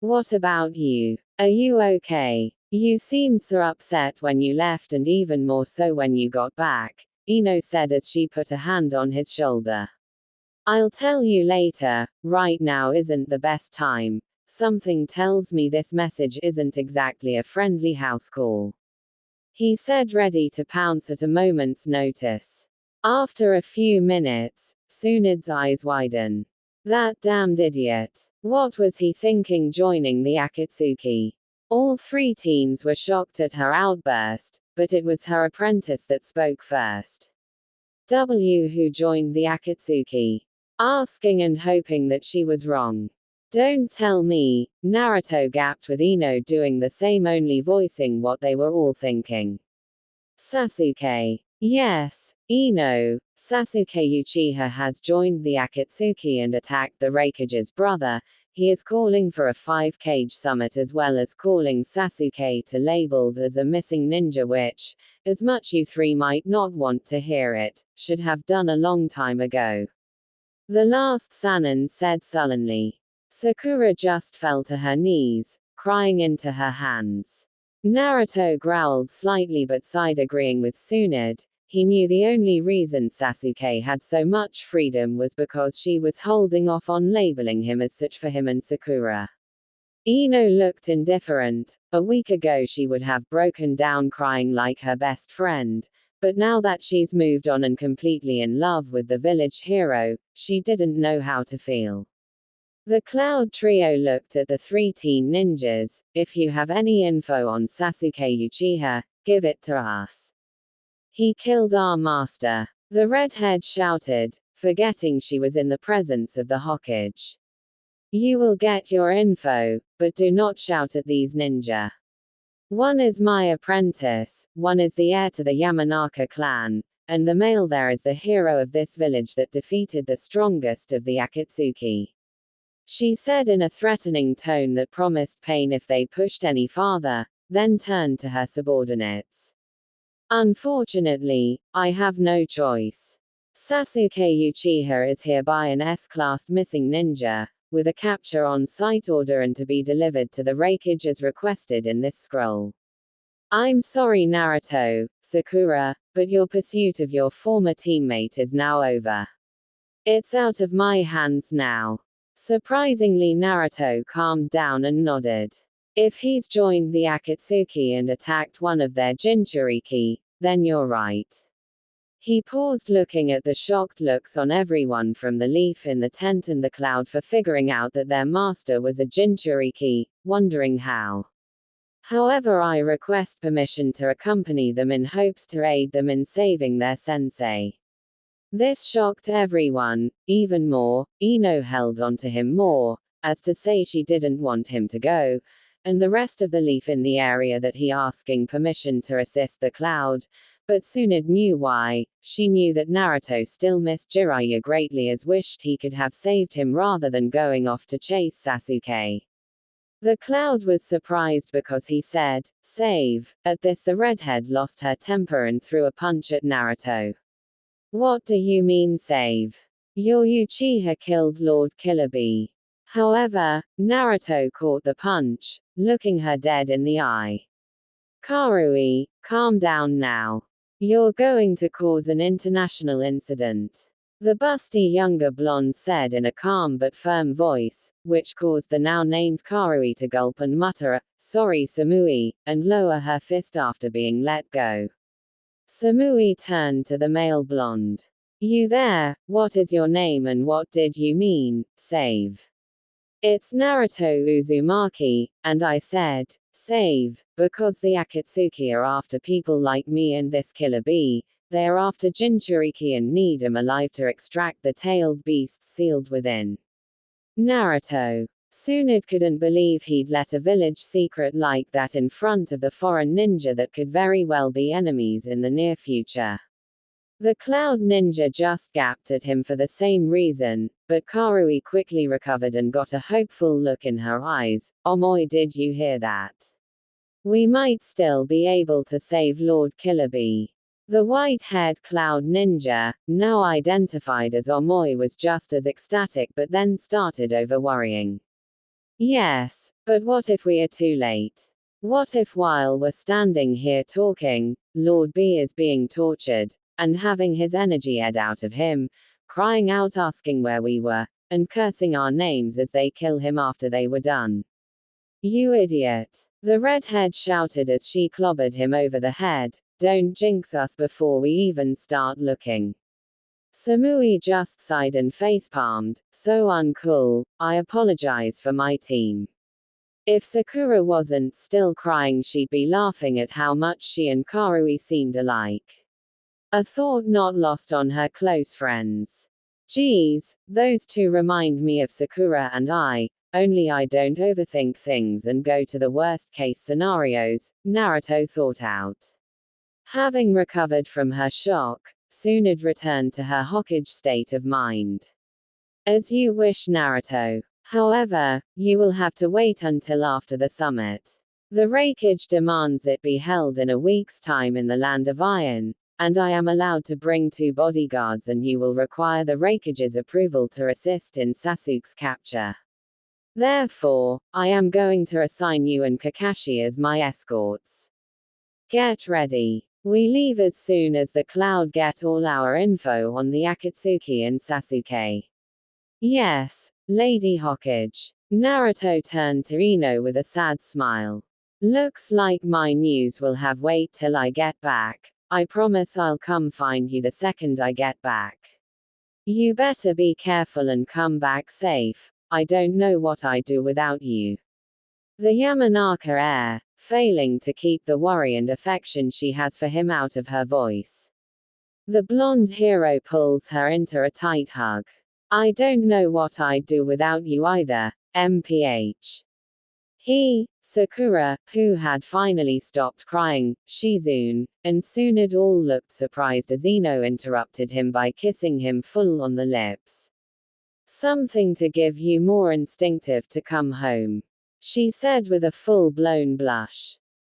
What about you? Are you okay? You seemed so upset when you left and even more so when you got back, Ino said as she put a hand on his shoulder. I'll tell you later, right now isn't the best time. Something tells me this message isn't exactly a friendly house call. He said, ready to pounce at a moment's notice. After a few minutes, Tsunde's eyes widen. That damned idiot. What was he thinking joining the Akatsuki? All three teens were shocked at her outburst, but it was her apprentice that spoke first. Who joined the Akatsuki? Asking and hoping that she was wrong. Don't tell me, Naruto gasped with Ino doing the same, only voicing what they were all thinking. Sasuke. Yes, Ino. Sasuke Uchiha has joined the Akatsuki and attacked the Raikage's brother. He is calling for a 5-cage summit as well as calling Sasuke to labeled as a missing ninja, which, as much you three might not want to hear it, should have done a long time ago. The last Sannin said sullenly. Sakura just fell to her knees, crying into her hands. Naruto growled slightly but sighed, agreeing with Tsunade. He knew the only reason Sasuke had so much freedom was because she was holding off on labeling him as such for him and Sakura. Ino looked indifferent. A week ago she would have broken down crying like her best friend, but now that she's moved on and completely in love with the village hero, she didn't know how to feel. The Cloud Trio looked at the three teen ninjas. If you have any info on Sasuke Uchiha, give it to us. He killed our master. The redhead shouted, forgetting she was in the presence of the Hokage. You will get your info, but do not shout at these ninja. One is my apprentice, one is the heir to the Yamanaka clan, and the male there is the hero of this village that defeated the strongest of the Akatsuki. She said in a threatening tone that promised pain if they pushed any farther, then turned to her subordinates. Unfortunately, I have no choice. Sasuke Uchiha is hereby an S-class missing ninja, with a capture on site order and to be delivered to the Raikage as requested in this scroll. I'm sorry Naruto, Sakura, but your pursuit of your former teammate is now over. It's out of my hands now. Surprisingly, Naruto calmed down and nodded. If he's joined the Akatsuki and attacked one of their Jinchuriki, then you're right. He paused, looking at the shocked looks on everyone from the leaf in the tent and the cloud for figuring out that their master was a Jinchuriki, wondering how. However, I request permission to accompany them in hopes to aid them in saving their sensei. This shocked everyone, even more. Ino held onto him more, as to say she didn't want him to go, and the rest of the leaf in the area that he asking permission to assist the cloud, but Tsunade knew why. She knew that Naruto still missed Jiraiya greatly, as wished he could have saved him rather than going off to chase Sasuke. The cloud was surprised because he said, save. At this the redhead lost her temper and threw a punch at Naruto. What do you mean save? Your Uchiha killed Lord Killer Bee. However, Naruto caught the punch, looking her dead in the eye. Karui, calm down now. You're going to cause an international incident. The busty younger blonde said in a calm but firm voice, which caused the now named Karui to gulp and mutter, sorry Samui, and lower her fist after being let go. Samui turned to the male blonde. You there, what is your name and what did you mean, save? It's Naruto Uzumaki, and I said, save, because the Akatsuki are after people like me and this Killer Bee. They are after Jinchuriki and need him alive to extract the tailed beasts sealed within. Naruto. Tsunade couldn't believe he'd let a village secret like that in front of the foreign ninja that could very well be enemies in the near future. The Cloud Ninja just gaped at him for the same reason, but Karui quickly recovered and got a hopeful look in her eyes. Omoi, did you hear that? We might still be able to save Lord Killer Bee. The white-haired Cloud Ninja, now identified as Omoi, was just as ecstatic but then started over worrying. Yes, but what if we are too late? What if while we're standing here talking, Lord B is being tortured, and having his energy ed out of him, crying out asking where we were, and cursing our names as they kill him after they were done? You idiot! The redhead shouted as she clobbered him over the head. Don't jinx us before we even start looking. Samui just sighed and facepalmed. So uncool, I apologize for my team. If Sakura wasn't still crying, she'd be laughing at how much she and Karui seemed alike. A thought not lost on her close friends. Geez, those two remind me of Sakura and I, only I don't overthink things and go to the worst case scenarios, Naruto thought out. Having recovered from her shock, Tsunade returned to her Hokage state of mind. As you wish, Naruto. However, you will have to wait until after the summit. The Raikage demands it be held in a week's time in the Land of Iron, and I am allowed to bring 2 bodyguards, and you will require the Raikage's approval to assist in Sasuke's capture. Therefore, I am going to assign you and Kakashi as my escorts. Get ready. We leave as soon as the Cloud get all our info on the Akatsuki and Sasuke. Yes, Lady Hokage. Naruto turned to Ino with a sad smile. Looks like my news will have wait till I get back. I promise I'll come find you the second I get back. You better be careful and come back safe. I don't know what I'd do without you. The Yamanaka heir, failing to keep the worry and affection she has for him out of her voice. The blonde hero pulls her into a tight hug. I don't know what I'd do without you either, MPH. He, Sakura, who had finally stopped crying, Shizune, and Tsunade all looked surprised as Ino interrupted him by kissing him full on the lips. Something to give you more instinctive to come home, she said with a full-blown blush.